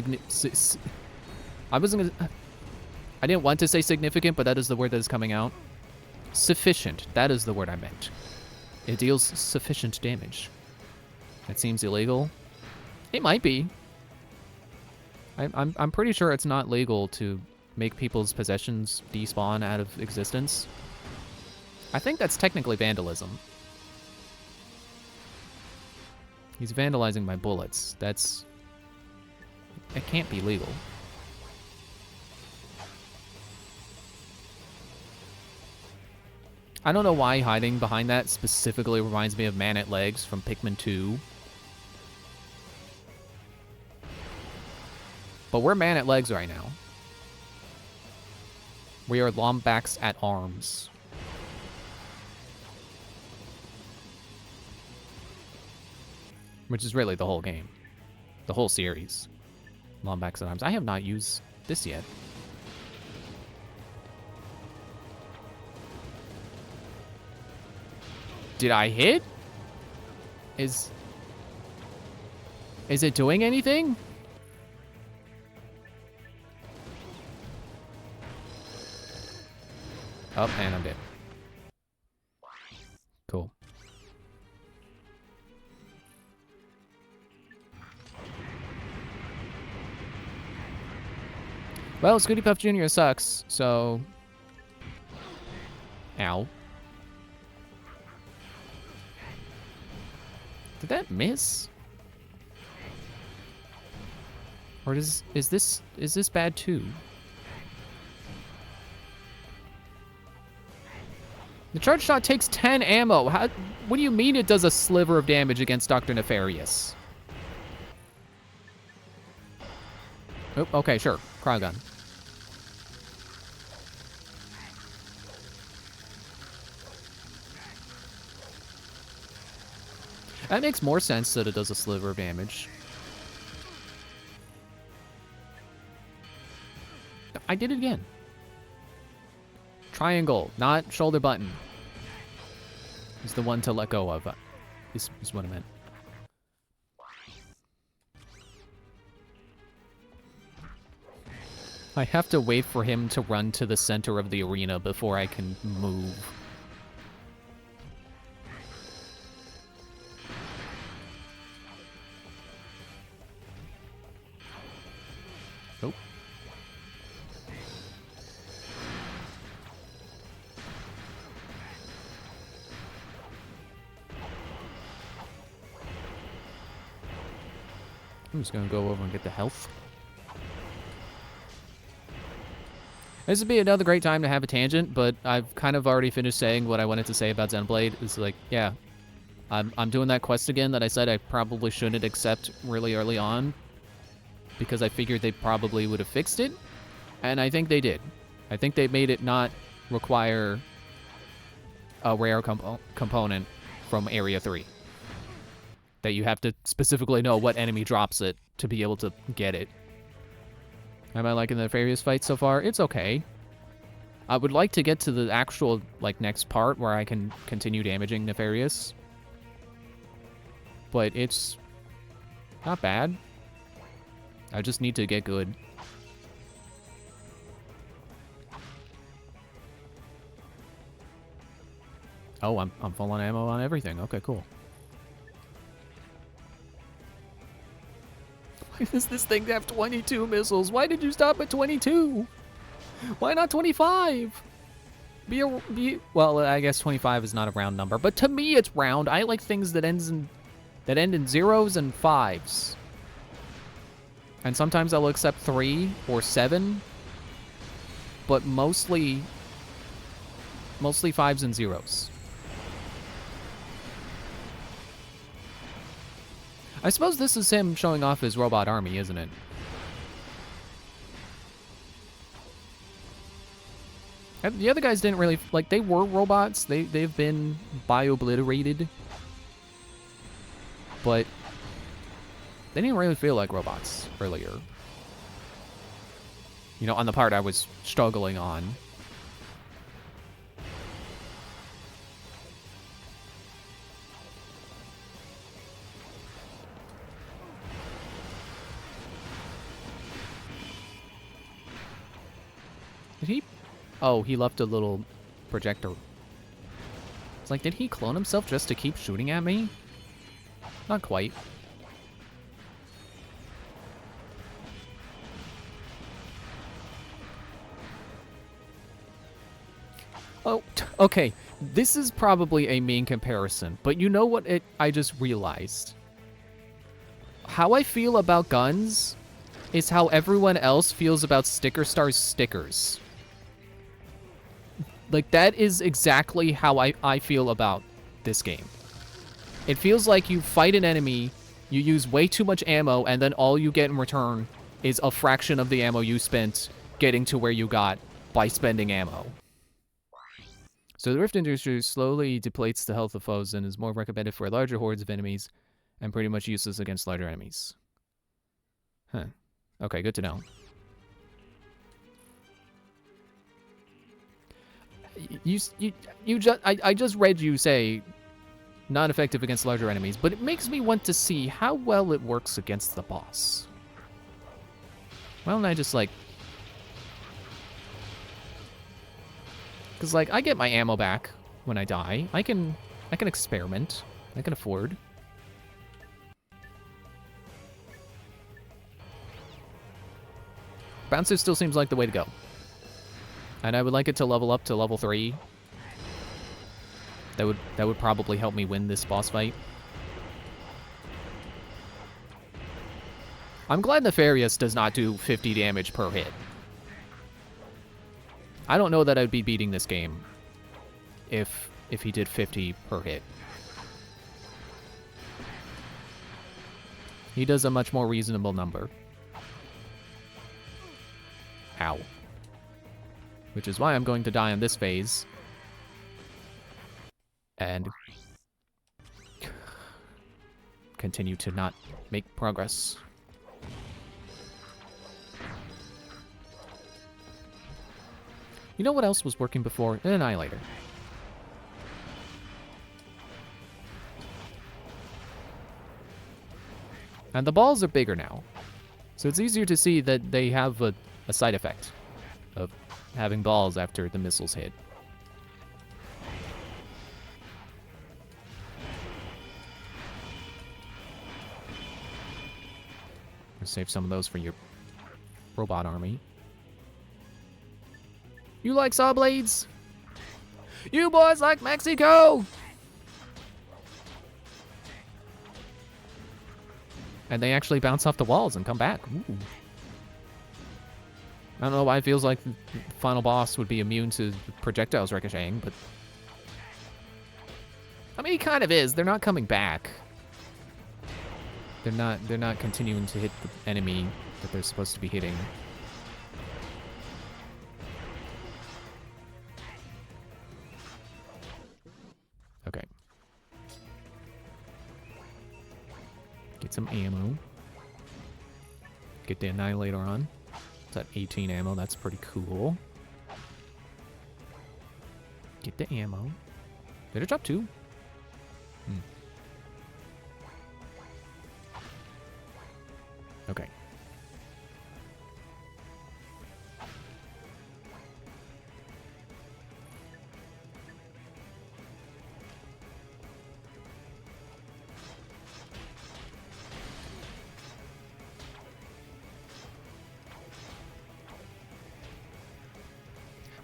I didn't want to say significant, but that is the word that is coming out. Sufficient. That is the word I meant. It deals sufficient damage. It seems illegal. It might be. I'm pretty sure it's not legal to make people's possessions despawn out of existence. I think that's technically vandalism. He's vandalizing my bullets. It can't be legal. I don't know why hiding behind that specifically reminds me of Man at Legs from Pikmin 2. But we're Man at Legs right now. We are Lombax at Arms. Which is really the whole game. The whole series. Lombax at Arms. I have not used this yet. Did I hit? Is it doing anything? Oh, and I'm dead. Cool. Well, Scooty Puff Jr. sucks, so... Ow. Did that miss? Or is this bad too? The charge shot takes 10 ammo. What do you mean it does a sliver of damage against Dr. Nefarious? Oh, okay, sure. Cryogun. That makes more sense that it does a sliver of damage. I did it again. Triangle, not shoulder button. Is the one to let go of. This is what I meant. I have to wait for him to run to the center of the arena before I can move. Nope. I'm just gonna go over and get the health. This would be another great time to have a tangent, but I've kind of already finished saying what I wanted to say about Xenoblade. It's like, yeah, I'm doing that quest again that I said I probably shouldn't accept really early on because I figured they probably would have fixed it, and I think they did. I think they made it not require a rare component from Area 3. That you have to specifically know what enemy drops it to be able to get it. Am I liking the Nefarious fight so far? It's okay. I would like to get to the actual, like, next part where I can continue damaging Nefarious. But it's not bad. I just need to get good. Oh, I'm full on ammo on everything. Okay, cool. Why does this thing have 22 missiles? Why did you stop at 22? Why not 25? Well, I guess 25 is not a round number, but to me it's round. I like things that end in zeros and fives. And sometimes I'll accept 3 or 7, but mostly fives and zeros. I suppose this is him showing off his robot army, isn't it? And the other guys didn't really, like, they were robots. They've been bio-obliterated. But they didn't really feel like robots earlier. You know, on the part I was struggling on. Did he? Oh, he left a little projector. It's like, did he clone himself just to keep shooting at me? Not quite. Oh, okay. This is probably a mean comparison, but you know what I just realized? How I feel about guns is how everyone else feels about Sticker Star's stickers. Like, that is exactly how I feel about this game. It feels like you fight an enemy, you use way too much ammo, and then all you get in return is a fraction of the ammo you spent getting to where you got by spending ammo. So the Rift Industry slowly depletes the health of foes and is more recommended for larger hordes of enemies and pretty much useless against larger enemies. Huh. Okay, good to know. I just read you say not effective against larger enemies, but it makes me want to see how well it works against the boss. Why don't I just, like... Because, like, I get my ammo back when I die. I can experiment. I can afford. Bouncer still seems like the way to go. And I would like it to level up to level 3. That would probably help me win this boss fight. I'm glad Nefarious does not do 50 damage per hit. I don't know that I'd be beating this game if he did 50 per hit. He does a much more reasonable number. Ow. Which is why I'm going to die on this phase. And continue to not make progress. You know what else was working before? An Annihilator. And the balls are bigger now. So it's easier to see that they have a side effect of having balls after the missiles hit. Save some of those for your robot army. You like saw blades? You boys like Mexico? And they actually bounce off the walls and come back. Ooh. I don't know why it feels like the final boss would be immune to projectiles ricocheting, but... I mean, he kind of is. They're not coming back. They're not continuing to hit the enemy that they're supposed to be hitting. Okay. Get some ammo. Get the Annihilator on. It's at 18 ammo, that's pretty cool. Get the ammo. Did it drop 2? Okay.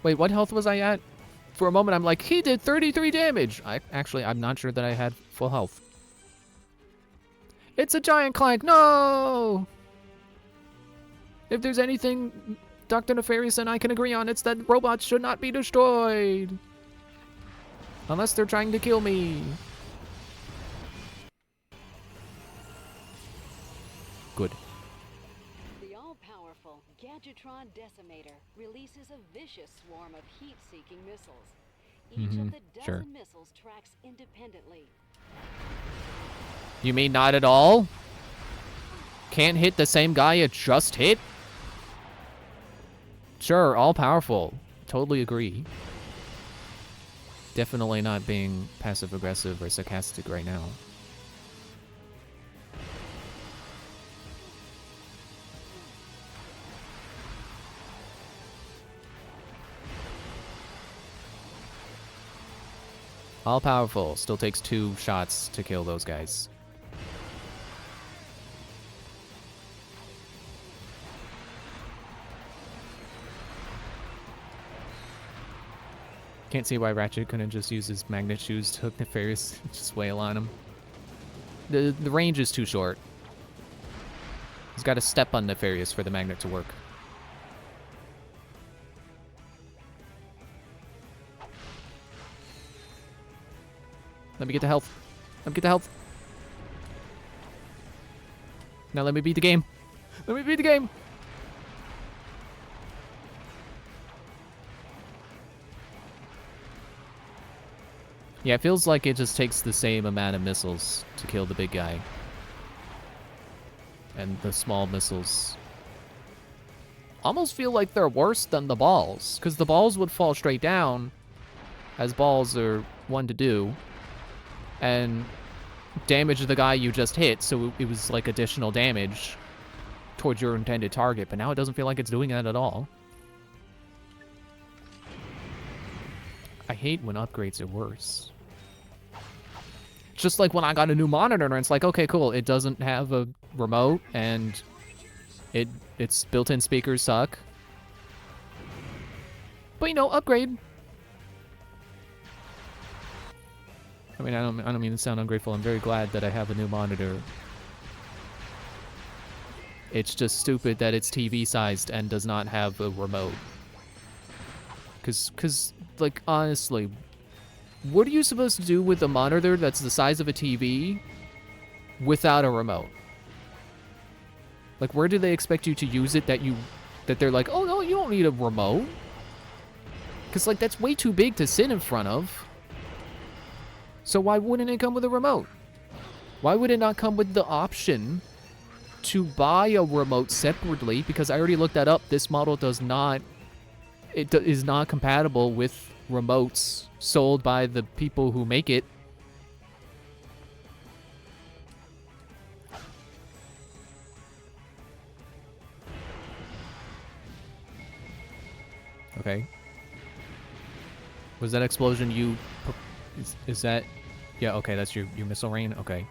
Wait, what health was I at? For a moment, I'm like, he did 33 damage. I'm not sure that I had full health. It's a giant clank. No! If there's anything Dr. Nefarious and I can agree on, it's that robots should not be destroyed. Unless they're trying to kill me. Good.
The all-powerful Gadgetron Decimator releases a vicious swarm of heat-seeking missiles. Each of the dozen missiles tracks independently.
You mean not at all? Can't hit the same guy it just hit? Sure, all-powerful. Totally agree. Definitely not being passive-aggressive or sarcastic right now. All-powerful. Still takes 2 shots to kill those guys. Can't see why Ratchet couldn't just use his magnet shoes to hook Nefarious and just wail on him. The range is too short. He's got to step on Nefarious for the magnet to work. Let me get the health. Let me get the health. Now let me beat the game. Let me beat the game. Yeah, it feels like it just takes the same amount of missiles to kill the big guy. And the small missiles almost feel like they're worse than the balls, because the balls would fall straight down, as balls are one to do, and damage the guy you just hit, so it was like additional damage towards your intended target, but now it doesn't feel like it's doing that at all. I hate when upgrades are worse. Just like when I got a new monitor, and it's like, okay, cool, it doesn't have a remote, and its built-in speakers suck. But, you know, upgrade. I mean, I don't mean to sound ungrateful. I'm very glad that I have a new monitor. It's just stupid that it's TV-sized and does not have a remote. Cause, like, honestly, what are you supposed to do with a monitor that's the size of a TV without a remote? Like, where do they expect you to use it that they're like, oh, no, you don't need a remote? Because, like, that's way too big to sit in front of. So why wouldn't it come with a remote? Why would it not come with the option to buy a remote separately? Because I already looked that up. This model does not... is not compatible with remotes sold by the people who make it. Okay. Was that explosion you... Is that... Yeah, okay, that's your missile rain? Okay.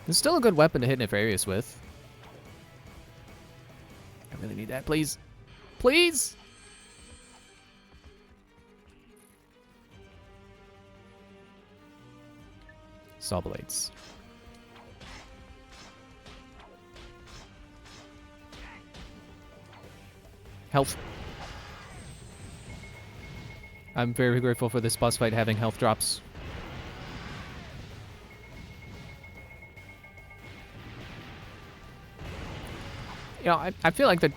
It's still a good weapon to hit Nefarious with. I really need that, please. Please! Saw blades. Health. I'm very grateful for this boss fight having health drops. You know, I feel like the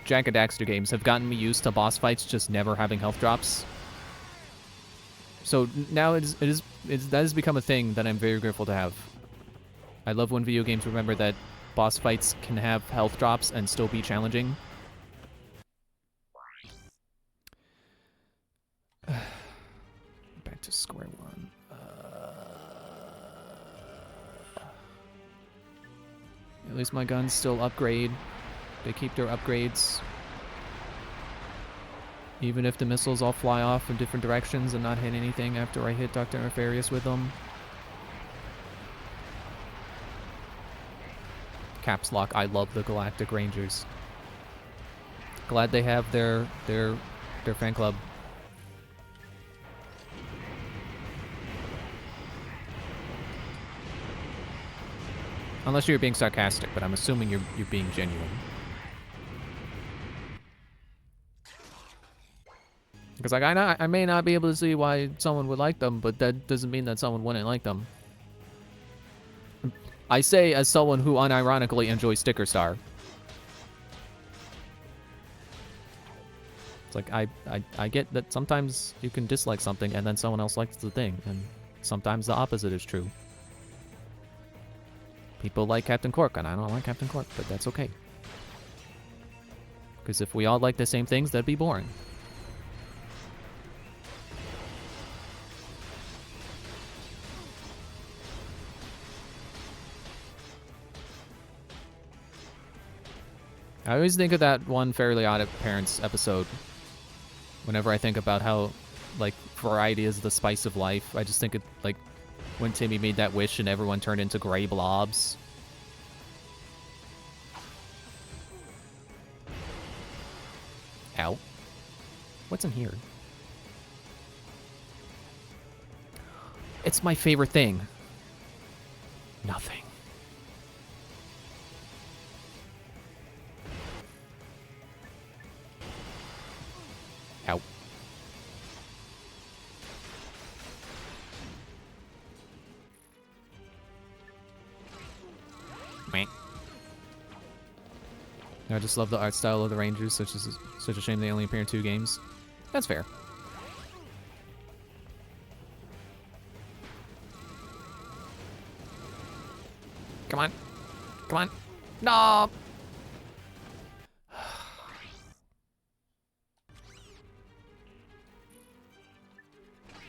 Jak and Daxter games have gotten me used to boss fights just never having health drops. So now that has become a thing that I'm very grateful to have. I love when video games remember that boss fights can have health drops and still be challenging. Back to square one. At least my guns still upgrade. They keep their upgrades. Even if the missiles all fly off in different directions and not hit anything after I hit Dr. Nefarious with them. Caps lock, I love the Galactic Rangers. Glad they have their fan club. Unless you're being sarcastic, but I'm assuming you're being genuine. Because, like, I may not be able to see why someone would like them, but that doesn't mean that someone wouldn't like them. I say as someone who unironically enjoys Sticker Star. It's like, I get that sometimes you can dislike something and then someone else likes the thing, and sometimes the opposite is true. People like Captain Cork, and I don't like Captain Cork, but that's okay. Because if we all like the same things, that'd be boring. I always think of that one Fairly Odd Parents episode. Whenever I think about how, like, variety is the spice of life, I just think of, like, when Timmy made that wish and everyone turned into gray blobs. Ow. What's in here? It's my favorite thing. Nothing. Ow. Meh. I just love the art style of the Rangers. Such a shame they only appear in 2 games. That's fair. Come on. Come on. No! Do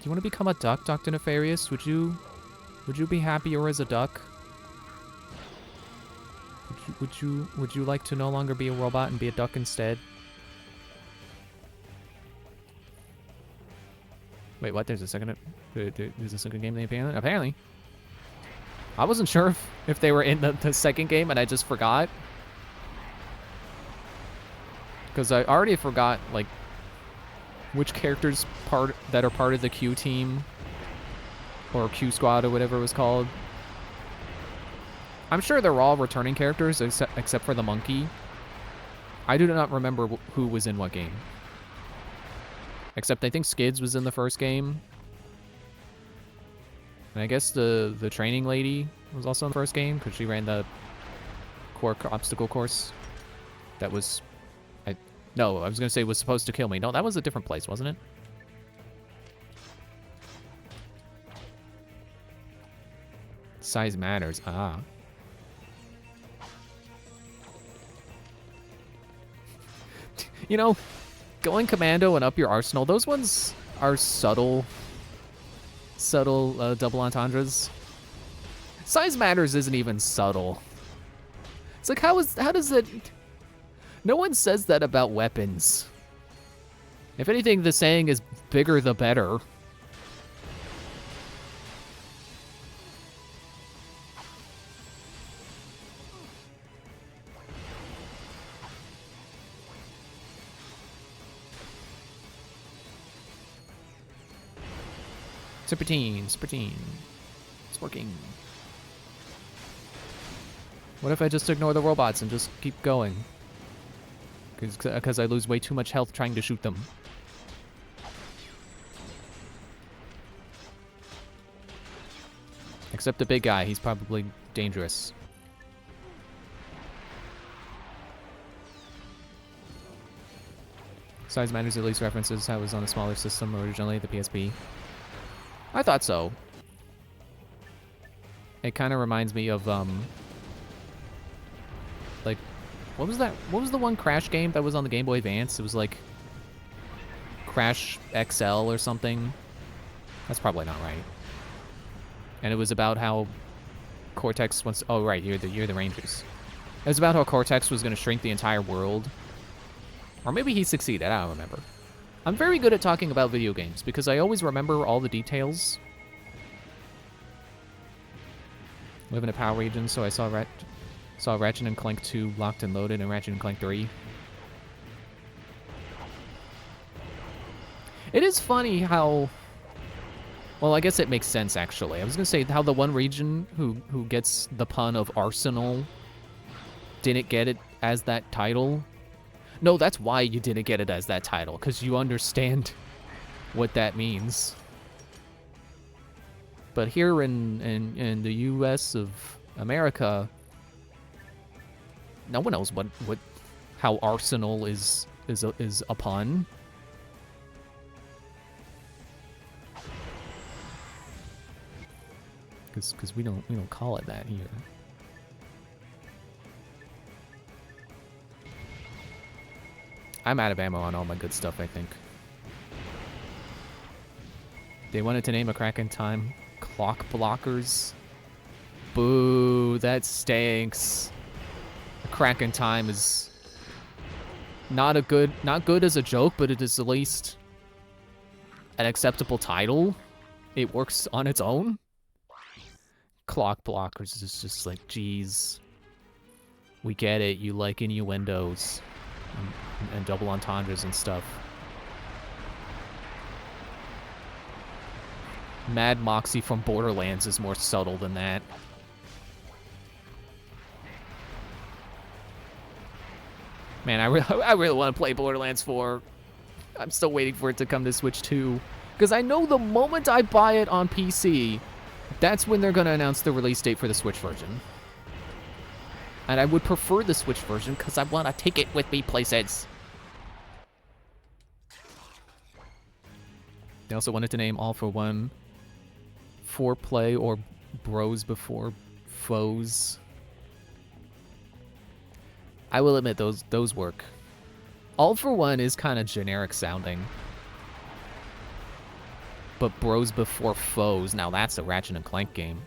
you want to become a duck, Dr. Nefarious? Would you be happier as a duck? Would you like to no longer be a robot and be a duck instead? Wait, what? There's a second game they appear in? Apparently. I wasn't sure if they were in the second game and I just forgot. Because I already forgot, like, which characters that are part of the Q team or Q squad or whatever it was called. I'm sure they're all returning characters except for the monkey. I do not remember who was in what game. Except I think Skids was in the first game. And I guess the training lady was also in the first game because she ran the Quark obstacle course. That was... No, I was going to say was supposed to kill me. No, that was a different place, wasn't it? Size matters. Ah. You know, going commando and up your arsenal, those ones are subtle double entendres. Size matters isn't even subtle. It's like, how does it... No one says that about weapons. If anything, the saying is bigger the better. Serpentine. It's working. What if I just ignore the robots and just keep going? Because I lose way too much health trying to shoot them. Except the big guy, he's probably dangerous. Size matters, at least references how it was on a smaller system originally, the PSP. I thought so. It kind of reminds me of, like, what was that? What was the one Crash game that was on the Game Boy Advance? It was like Crash XL or something. That's probably not right. And it was about how Cortex wants... Oh, right, you're the Rangers. It was about how Cortex was going to shrink the entire world. Or maybe he succeeded, I don't remember. I'm very good at talking about video games because I always remember all the details. Live in a PAL region, so I saw Ratchet and Clank 2 locked and loaded and Ratchet and Clank 3. It is funny how... Well, I guess it makes sense, actually. I was going to say how the one region who gets the pun of Arsenal didn't get it as that title. No, that's why you didn't get it as that title, because you understand what that means. But here in the U.S. of America, no one knows how Arsenal is a pun. Because we don't call it that here. I'm out of ammo on all my good stuff, I think. They wanted to name a crack in time. Clock blockers. Boo, that stinks. A crack in time is not good as a joke, but it is at least an acceptable title. It works on its own. Clock blockers is just like, geez. We get it, you like innuendos. And double entendres and stuff. Mad Moxie from Borderlands is more subtle than that. Man, I really want to play Borderlands 4. I'm still waiting for it to come to Switch 2. Because I know the moment I buy it on PC, that's when they're going to announce the release date for the Switch version. And I would prefer the Switch version because I want to take it with me places. They also wanted to name All for One Foreplay or Bros Before Foes. I will admit those work. All for One is kind of generic sounding. But Bros Before Foes, now that's a Ratchet & Clank game.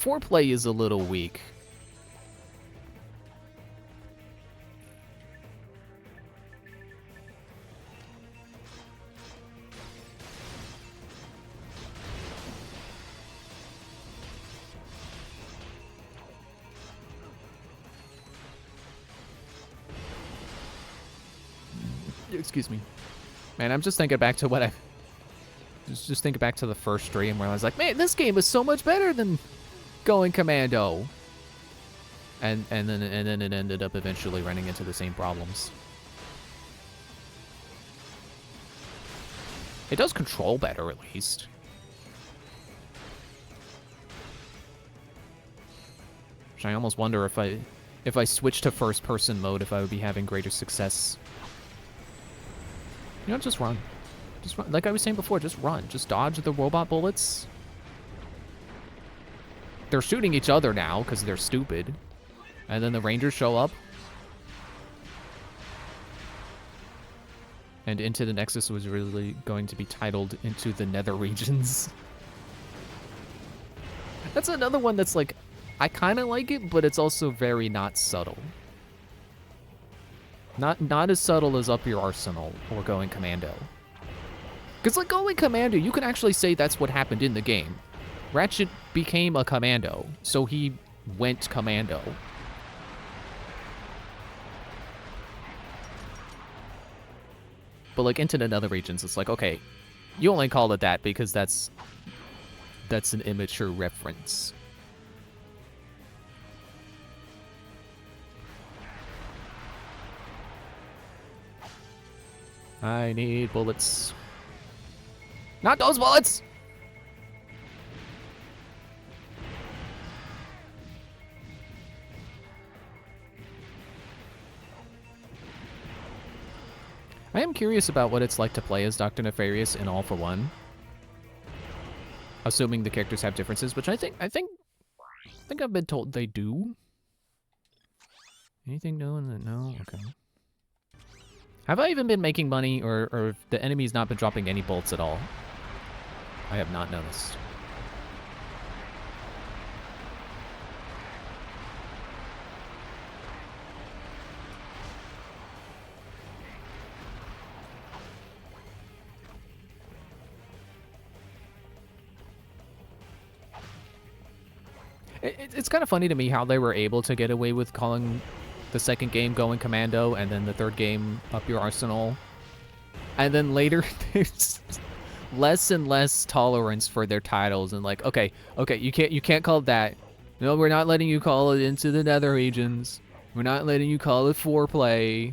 Foreplay is a little weak. Excuse me. Man, I'm just thinking back to what I... Just thinking back to the first stream where I was like, man, this game is so much better than Going Commando. And then it ended up eventually running into the same problems. It does control better, at least. Which I almost wonder if I switched to first-person mode, if I would be having greater success. You know, just run. Just run. Like I was saying before, just run. Just dodge the robot bullets. They're shooting each other now because they're stupid. And then the Rangers show up. And Into the Nexus was really going to be titled Into the Nether Regions. That's another one that's like, I kind of like it, but it's also very not subtle. Not as subtle as Up Your Arsenal or Going Commando. Because like Going Commando, you can actually say that's what happened in the game. Ratchet became a commando, so he went commando. But like Into the Nether Regions, it's like, okay, you only call it that because that's an immature reference. I need bullets. Not those bullets! I am curious about what it's like to play as Dr. Nefarious in All for One. Assuming the characters have differences, which I think I've been told they do. Anything new in the no? Okay. Have I even been making money, or have the enemies not been dropping any bolts at all? I have not noticed. It's kind of funny to me how they were able to get away with calling the second game Going Commando and then the third game Up Your Arsenal. And then later there's less and less tolerance for their titles and like, okay, you can't call it that. No, we're not letting you call it Into the Nether Regions. We're not letting you call it Foreplay.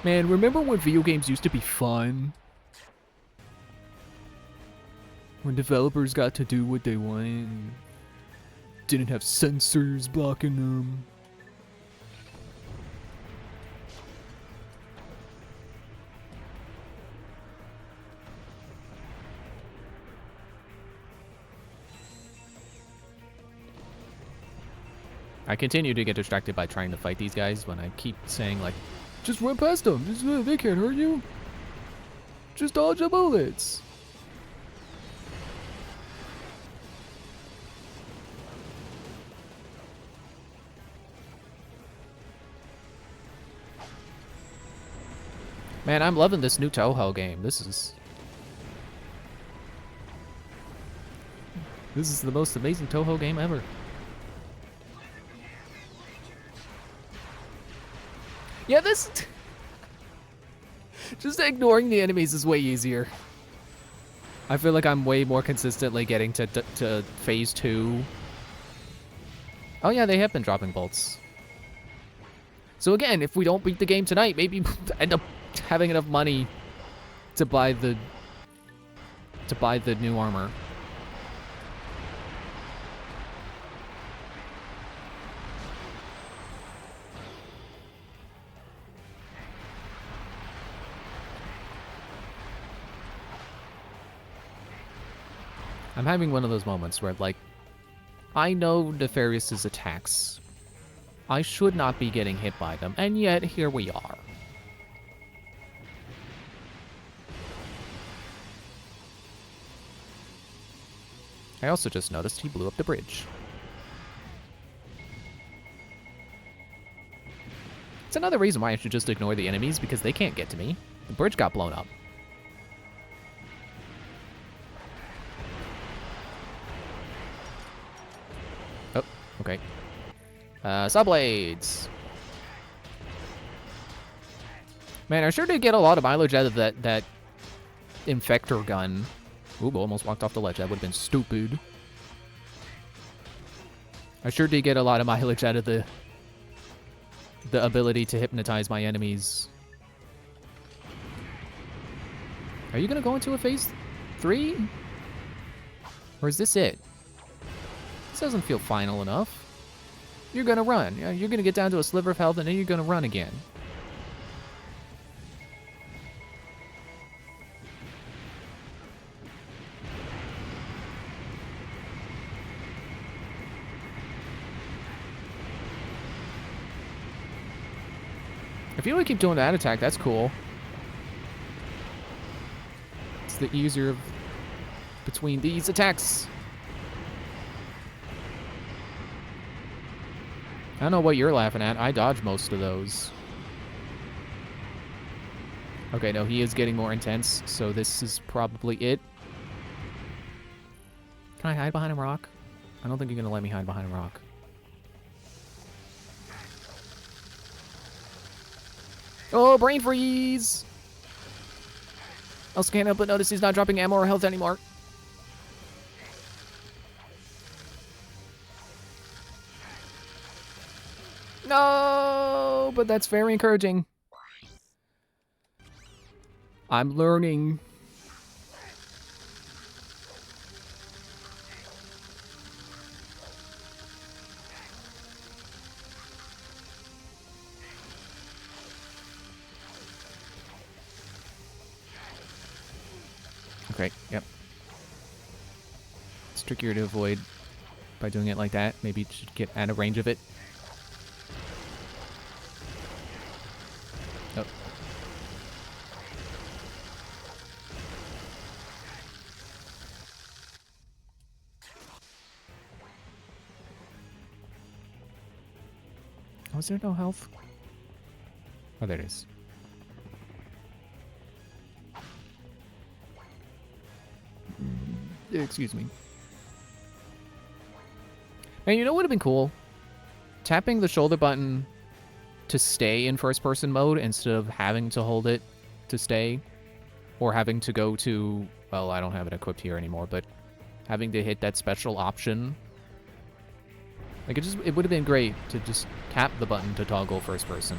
Man, remember when video games used to be fun? When developers got to do what they wanted. Didn't have sensors blocking them. I continue to get distracted by trying to fight these guys when I keep saying like, just run past them. They can't hurt you. Just dodge the bullets. Man, I'm loving this new Toho game. This is the most amazing Toho game ever. Just ignoring the enemies is way easier. I feel like I'm way more consistently getting to phase 2. Oh yeah, they have been dropping bolts. So again, if we don't beat the game tonight, maybe end up having enough money to buy the new armor. I'm having one of those moments where, like, I know Nefarious's attacks. I should not be getting hit by them, and yet here we are. I also just noticed he blew up the bridge. It's another reason why I should just ignore the enemies, because they can't get to me. The bridge got blown up. Oh, okay. Saw blades. Man, I sure did get a lot of mileage out of that infector gun. Ooh, almost walked off the ledge. That would have been stupid. I sure did get a lot of mileage out of the ability to hypnotize my enemies. Are you gonna go into a phase 3? Or is this it? This doesn't feel final enough. You're gonna run. You're gonna get down to a sliver of health and then you're gonna run again. If you want to keep doing that attack, that's cool. It's the easier of between these attacks. I don't know what you're laughing at. I dodged most of those. Okay, no, he is getting more intense, so this is probably it. Can I hide behind a rock? I don't think you're gonna let me hide behind a rock. Oh, brain freeze! Also can't help but notice he's not dropping ammo or health anymore. No, but that's very encouraging. I'm learning. Okay, yep. It's trickier to avoid by doing it like that. Maybe you should get out of range of it. Oh. Oh, is there no health? Oh, there it is. Excuse me. And you know what would have been cool? Tapping the shoulder button to stay in first-person mode instead of having to hold it to stay. Or having to go to... Well, I don't have it equipped here anymore, but having to hit that special option. Like, it would have been great to just tap the button to toggle first-person.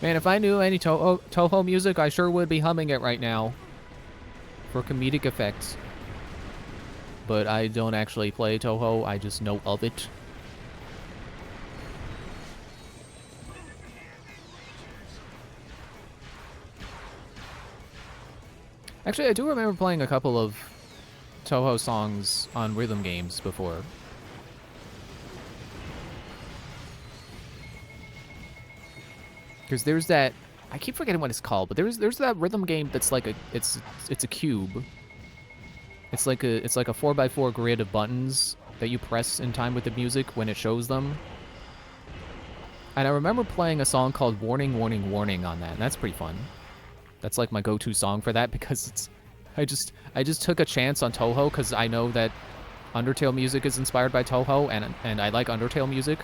Man, if I knew any Toho music, I sure would be humming it right now. For comedic effects. But I don't actually play Toho, I just know of it. Actually, I do remember playing a couple of Toho songs on rhythm games before. Because there's that, I keep forgetting what it's called, but there's that rhythm game that's like it's a cube. It's like a 4x4 grid of buttons that you press in time with the music when it shows them. And I remember playing a song called Warning, Warning, Warning on that, and that's pretty fun. That's like my go-to song for that because it's I just took a chance on Toho because I know that Undertale music is inspired by Toho and I like Undertale music.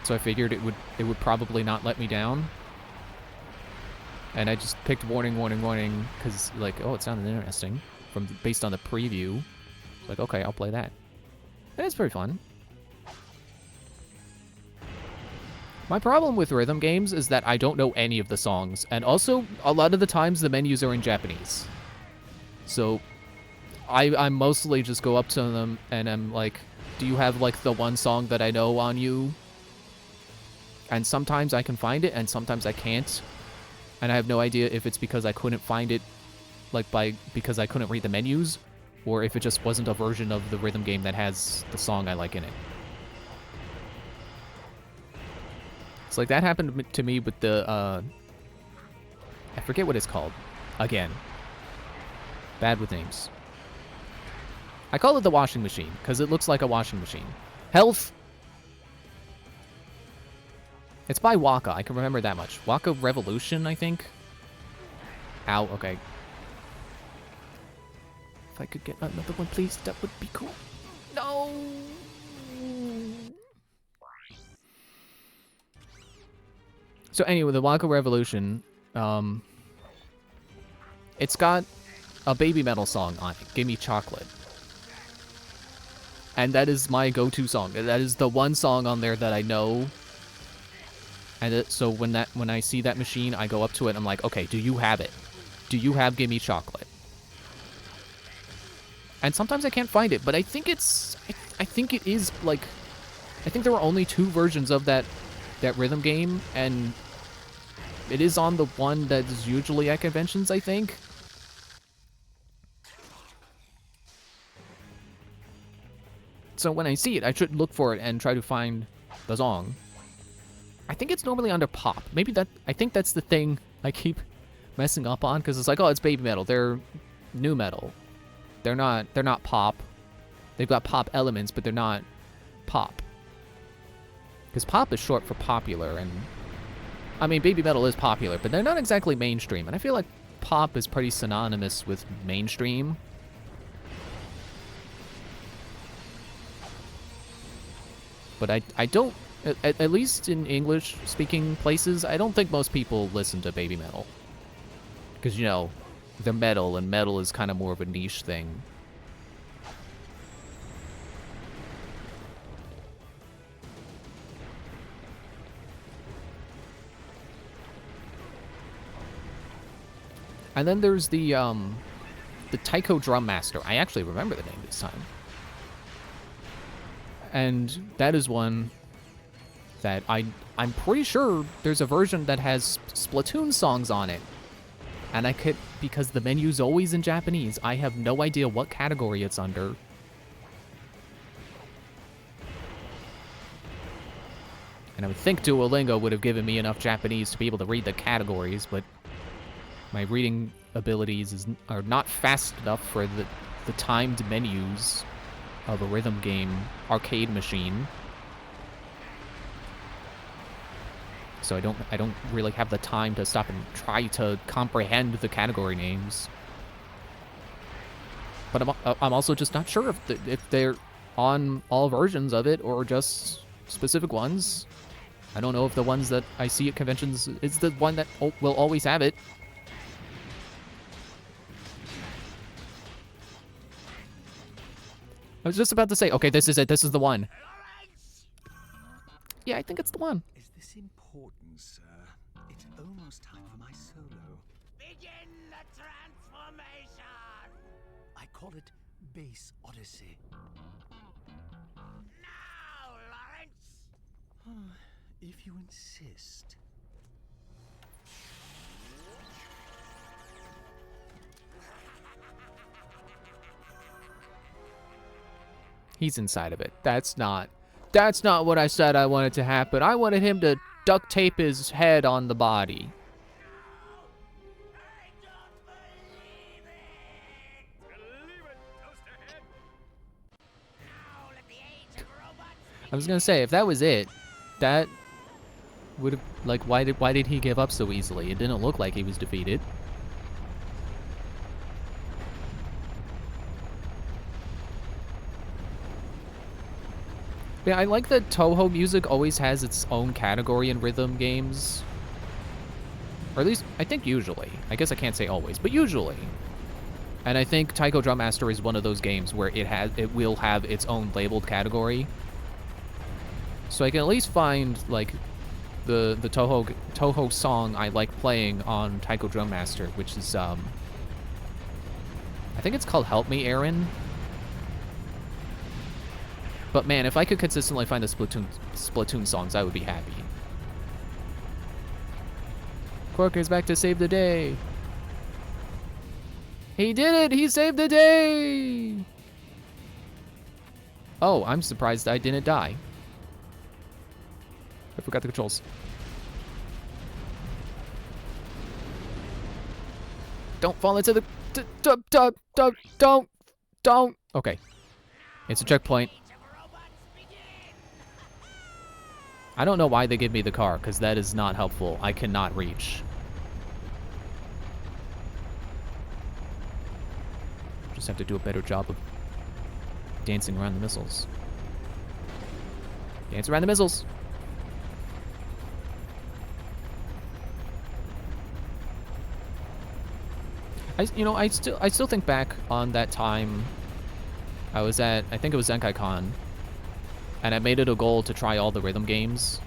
So I figured it would probably not let me down. And I just picked Warning, Warning, Warning because like, oh, it sounded interesting based on the preview. Like, okay, I'll play that. And it's pretty fun. My problem with rhythm games is that I don't know any of the songs, and also a lot of the times the menus are in Japanese. So I mostly just go up to them and I'm like, do you have like the one song that I know on you? And sometimes I can find it and sometimes I can't. And I have no idea if it's because I couldn't find it like because I couldn't read the menus, or if it just wasn't a version of the rhythm game that has the song I like in it. It's like that happened to me with the, I forget what it's called. Again. Bad with names. I call it the washing machine, because it looks like a washing machine. Health! It's by Waka, I can remember that much. Waka Revolution, I think? Ow, okay. If I could get another one, please, that would be cool. No! So anyway, the Waka Revolution, it's got a Baby Metal song on it, Gimme Chocolate. And that is my go-to song. That is the one song on there that I know. And so when I see that machine, I go up to it and I'm like, okay, do you have it? Do you have Gimme Chocolate? And sometimes I can't find it, but I think it is like, I think there were only 2 versions of that rhythm game, and it is on the one that is usually at conventions, I think. So when I see it, I should look for it and try to find the song. I think it's normally under pop. I think that's the thing I keep messing up on, because it's like, oh, it's Baby Metal. They're new metal. They're not pop. They've got pop elements, but they're not pop. Because pop is short for popular, and I mean, Baby Metal is popular, but they're not exactly mainstream, and I feel like pop is pretty synonymous with mainstream. But I don't, at least in English-speaking places, I don't think most people listen to Baby Metal. Because, you know, they're metal, and metal is kind of more of a niche thing. And then there's the Taiko Drum Master. I actually remember the name this time. And that is one that I'm pretty sure there's a version that has Splatoon songs on it. And because the menu's always in Japanese, I have no idea what category it's under. And I would think Duolingo would have given me enough Japanese to be able to read the categories, but my reading abilities are not fast enough for the timed menus of a rhythm game arcade machine. So I don't really have the time to stop and try to comprehend the category names. But I'm also just not sure if they're on all versions of it or just specific ones. I don't know if the ones that I see at conventions is the one that will always have it. I was just about to say, okay, this is it. This is the one. Yeah, I think it's the one.
Is this important, sir? It's almost time for my solo.
Begin the transformation!
I call it Base Odyssey.
Now, Lawrence!
If you insist.
He's inside of it. That's not what I said I wanted to happen. I wanted him to duct tape his head on the body. I was gonna say, if that was it, that would have, like, why did he give up so easily? It didn't look like he was defeated. Yeah, I like that Toho music always has its own category in rhythm games. Or at least, I think usually. I guess I can't say always, but usually. And I think Taiko Drum Master is one of those games where it will have its own labeled category. So I can at least find, like, the Toho song I like playing on Taiko Drum Master, which is, I think it's called Help Me, Aaron. But man, if I could consistently find the Splatoon songs, I would be happy. Quarker's back to save the day. He did it! He saved the day! Oh, I'm surprised I didn't die. I forgot the controls. Don't fall into the... Don't! Okay. It's a checkpoint. I don't know why they give me the car, because that is not helpful. I cannot reach. Just have to do a better job of dancing around the missiles. Dance around the missiles! I still think back on that time I was at, I think it was Zenkai Con, and I made it a goal to try all the rhythm games.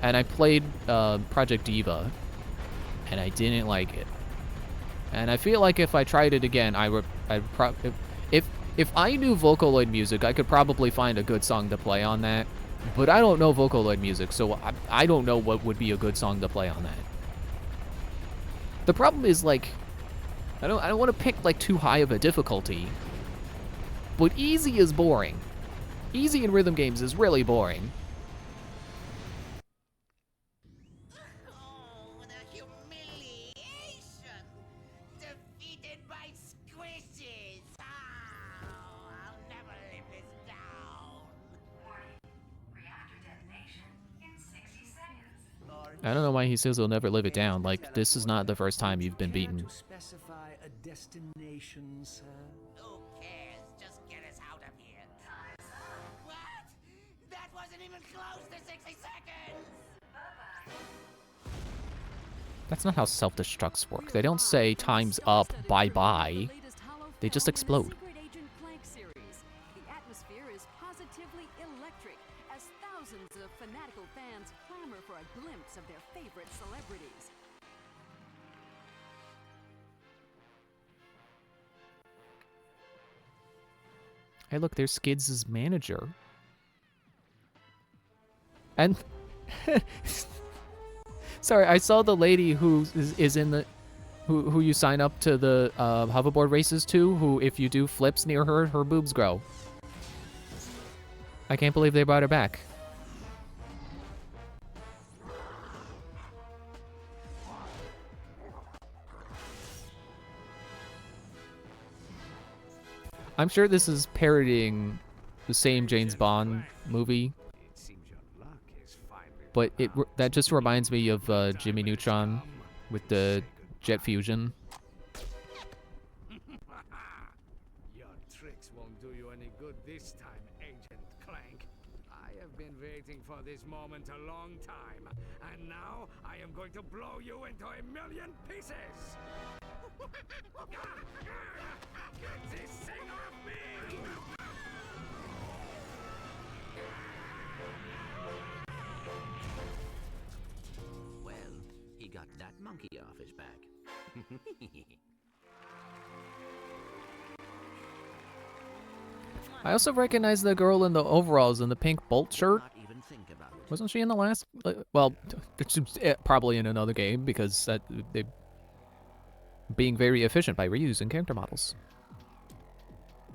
And I played Project Diva, and I didn't like it. And I feel like if I tried it again, if I knew Vocaloid music, I could probably find a good song to play on that. But I don't know Vocaloid music, so I don't know what would be a good song to play on that. The problem is, like, I don't want to pick, like, too high of a difficulty, but easy is boring. Easy in rhythm games is really boring.
Oh, the humiliation! Defeated by squishes! Oh, I'll never live this down!
Reactor detonation in 60 seconds.
I don't know why he says he'll never live it down. Like, this is not the first time you've been beaten.
To specify a destination, sir?
Who cares? Just get us out of here. What? That wasn't even close to 60 seconds!
That's not how self-destructs work. They don't say time's up, bye-bye. They just explode.
The atmosphere is positively electric as thousands of fanatical fans clamor for a glimpse of their favorite celebrities.
Hey, look, there's Skids' manager. And... Sorry, I saw the lady who is in the... Who you sign up to the hoverboard races to, who, if you do flips near her, her boobs grow. I can't believe they brought her back. I'm sure this is parodying the same James Bond movie, but that just reminds me of Jimmy Neutron with the jet fusion.
Your tricks won't do you any good this time, Agent Clank. I have been waiting for this moment a long time, and now I am going to blow you into a million pieces! Get this thing off me!
Well, he got that monkey off his back.
I also recognize the girl in the overalls and the pink bolt shirt. Wasn't she in the last? Well, she's probably in another game because they're being very efficient by reusing character models.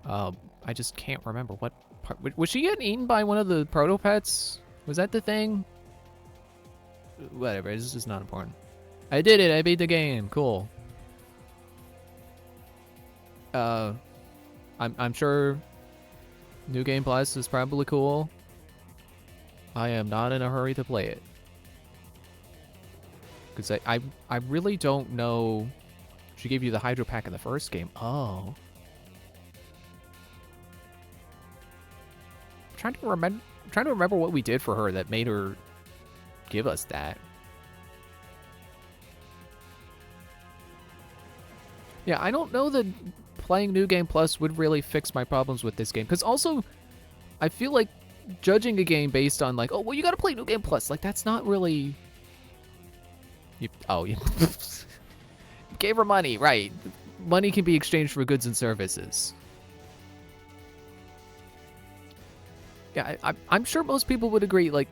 I just can't remember what part. Was she getting eaten by one of the proto-pets? Was that the thing? Whatever, this is not important. I did it, I beat the game, cool. I'm sure New Game Plus is probably cool. I am not in a hurry to play it. Because I really don't know. She gave you the Hydro Pack in the first game. Oh. I'm trying to remember what we did for her that made her give us that. Yeah, I don't know that playing New Game Plus would really fix my problems with this game. Because also, I feel like judging a game based on like, oh, well, you gotta play New Game Plus. Like, that's not really... You gave her money, right. Money can be exchanged for goods and services. Yeah, I'm sure most people would agree, like,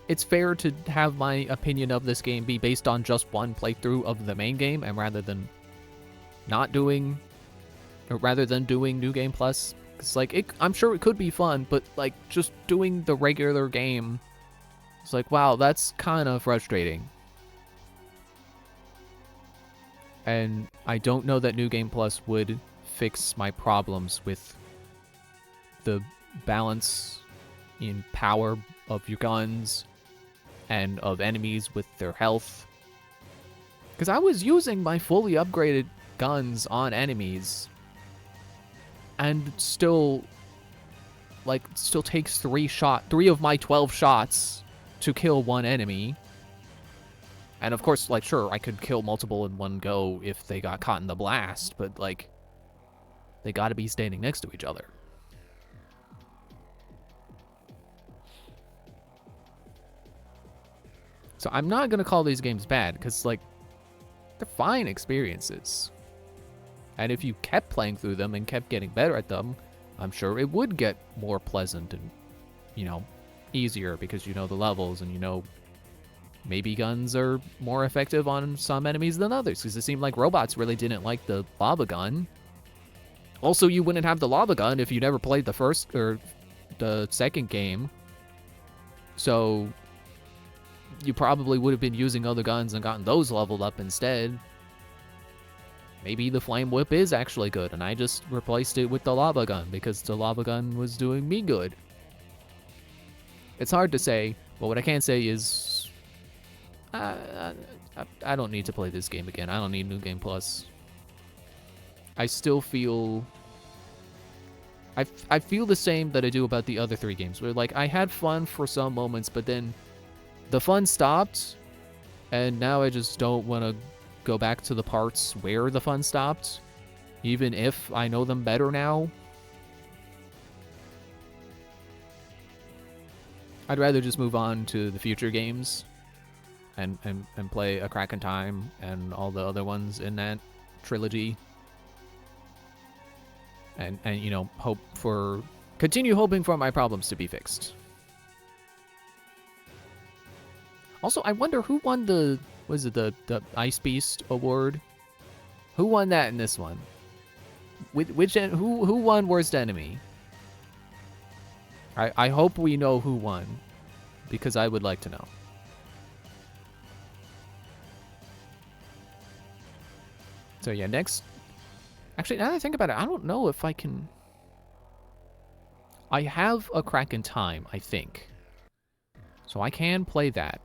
it's fair to have my opinion of this game be based on just one playthrough of the main game, and rather than doing New Game Plus. It's like, I'm sure it could be fun, but, like, just doing the regular game, it's like, wow, that's kind of frustrating. And I don't know that New Game Plus would fix my problems with the balance in power of your guns and of enemies with their health. Because I was using my fully upgraded guns on enemies and still takes 3 of my 12 shots to kill one enemy. And of course, like, sure, I could kill multiple in one go if they got caught in the blast, but, like, they gotta be standing next to each other. So I'm not gonna call these games bad, because, like, they're fine experiences. And if you kept playing through them and kept getting better at them, I'm sure it would get more pleasant and, you know, easier because you know the levels and you know maybe guns are more effective on some enemies than others, because it seemed like robots really didn't like the lava gun. Also, you wouldn't have the lava gun if you never played the first or the second game. So you probably would have been using other guns and gotten those leveled up instead. Maybe the flame whip is actually good, and I just replaced it with the lava gun because the lava gun was doing me good. It's hard to say, but what I can say is I don't need to play this game again. I don't need New Game Plus. I still feel... I feel the same that I do about the other 3 games, where, like, I had fun for some moments, but then the fun stopped, and now I just don't want to go back to the parts where the fun stopped, even if I know them better now. I'd rather just move on to the future games and play A Crack in Time and all the other ones in that trilogy. And you know, continue hoping for my problems to be fixed. Also, I wonder who won the Ice Beast award? Who won that in this one? Who won Worst Enemy? I hope we know who won, because I would like to know. So yeah, next... Actually, now that I think about it, I don't know if I can... I have A Crack in Time, I think. So I can play that.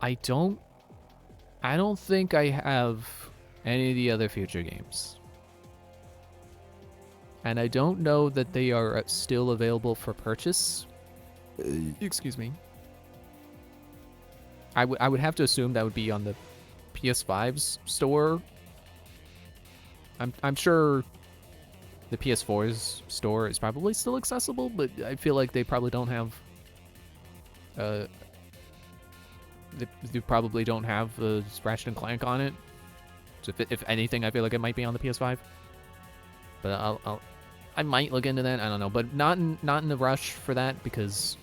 I don't think I have any of the other future games. And I don't know that they are still available for purchase. Excuse me. I would have to assume that would be on the PS5's store. I'm sure the PS4's store is probably still accessible, but I feel like they probably don't have they probably don't have Ratchet and Clank on it. So if anything, I feel like it might be on the PS5. But I might look into that. I don't know, but not in the rush for that, because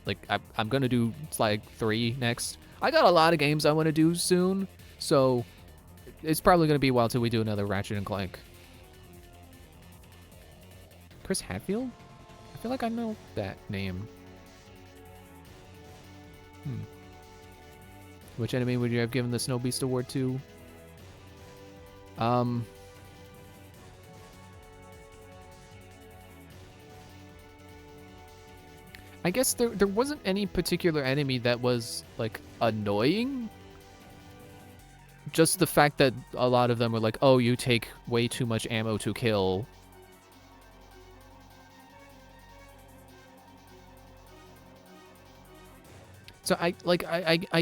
like I'm gonna do Slag 3 next. I got a lot of games I want to do soon, so it's probably gonna be a while till we do another Ratchet and Clank. Chris Hadfield? I feel like I know that name. Which enemy would you have given the Snow Beast Award to? I guess there wasn't any particular enemy that was, like, annoying. Just the fact that a lot of them were like, oh, you take way too much ammo to kill. So I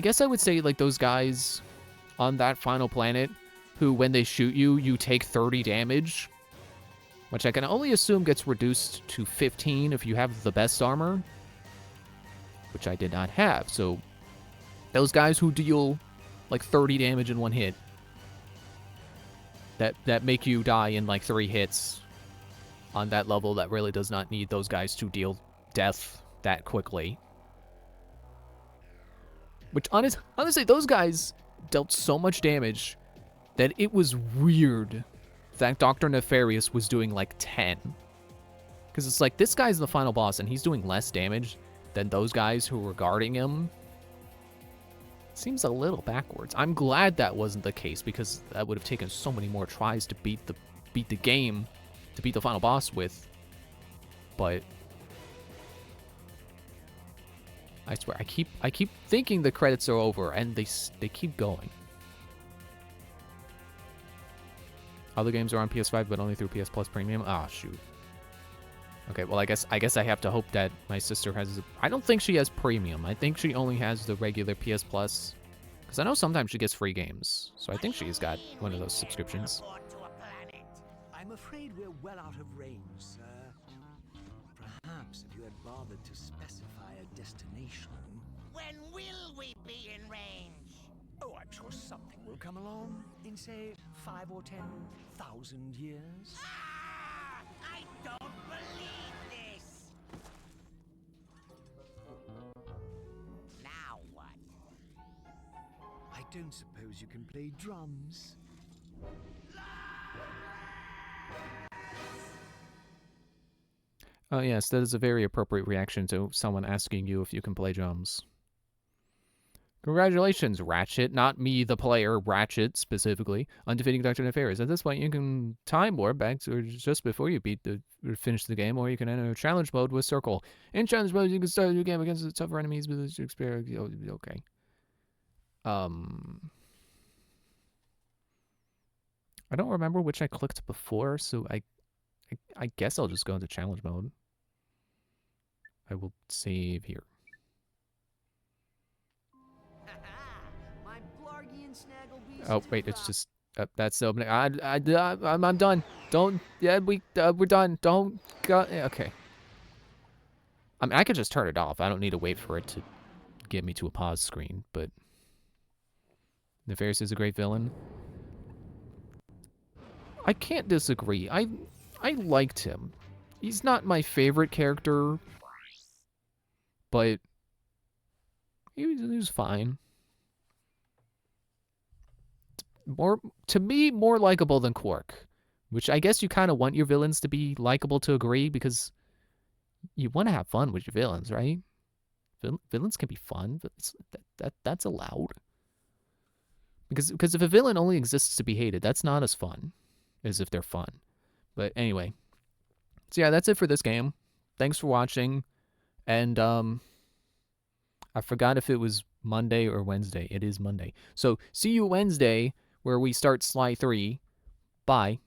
guess I would say, like, those guys on that final planet who, when they shoot you, you take 30 damage, which I can only assume gets reduced to 15 if you have the best armor, which I did not have. So those guys who deal like 30 damage in one hit, that make you die in like 3 hits on that level, that really does not need those guys to deal death that quickly. Which honestly, those guys dealt so much damage that it was weird that Dr. Nefarious was doing like 10. Because it's like, this guy's the final boss and he's doing less damage than those guys who were guarding him. Seems a little backwards. I'm glad that wasn't the case, because that would have taken so many more tries to beat the game, to beat the final boss with. But I swear, I keep thinking the credits are over, and they keep going. Other games are on PS5, but only through PS Plus Premium. Ah, shoot. Okay, well, I guess I have to hope that my sister has... I don't think she has Premium. I think she only has the regular PS Plus. Because I know sometimes she gets free games. So I think she's got one of those subscriptions.
I'm afraid we're well out of range, sir. Perhaps if you had bothered to specify a destination...
When will we be in range?
Oh, I'm sure something will come along in, say, 5 or 10,000 years.
I don't believe this! Now what?
I don't suppose you can play drums.
Oh yes, that is a very appropriate reaction to someone asking you if you can play drums. Congratulations, Ratchet. Not me, the player, Ratchet, specifically, on defeating Dr. Nefarious. At this point, you can time warp back to just before you finish the game, or you can enter challenge mode with Circle. In challenge mode, you can start a new game against the tougher enemies with your experience. Okay. I don't remember which I clicked before, so I guess I'll just go into challenge mode. I will save here. Oh wait, it's just that's the opening. I'm done. Don't. Yeah, we're done. Don't go. Okay. I mean, I could just turn it off. I don't need to wait for it to get me to a pause screen. But Nefarious is a great villain. I can't disagree. I liked him. He's not my favorite character, but he was fine. To me, more likable than Quark, which I guess you kind of want your villains to be likable to agree, because you want to have fun with your villains, right? Villains can be fun, but that's allowed. Because if a villain only exists to be hated, that's not as fun as if they're fun. But anyway, so yeah, that's it for this game. Thanks for watching, and I forgot if it was Monday or Wednesday. It is Monday. So see you Wednesday, where we start Sly 3. Bye.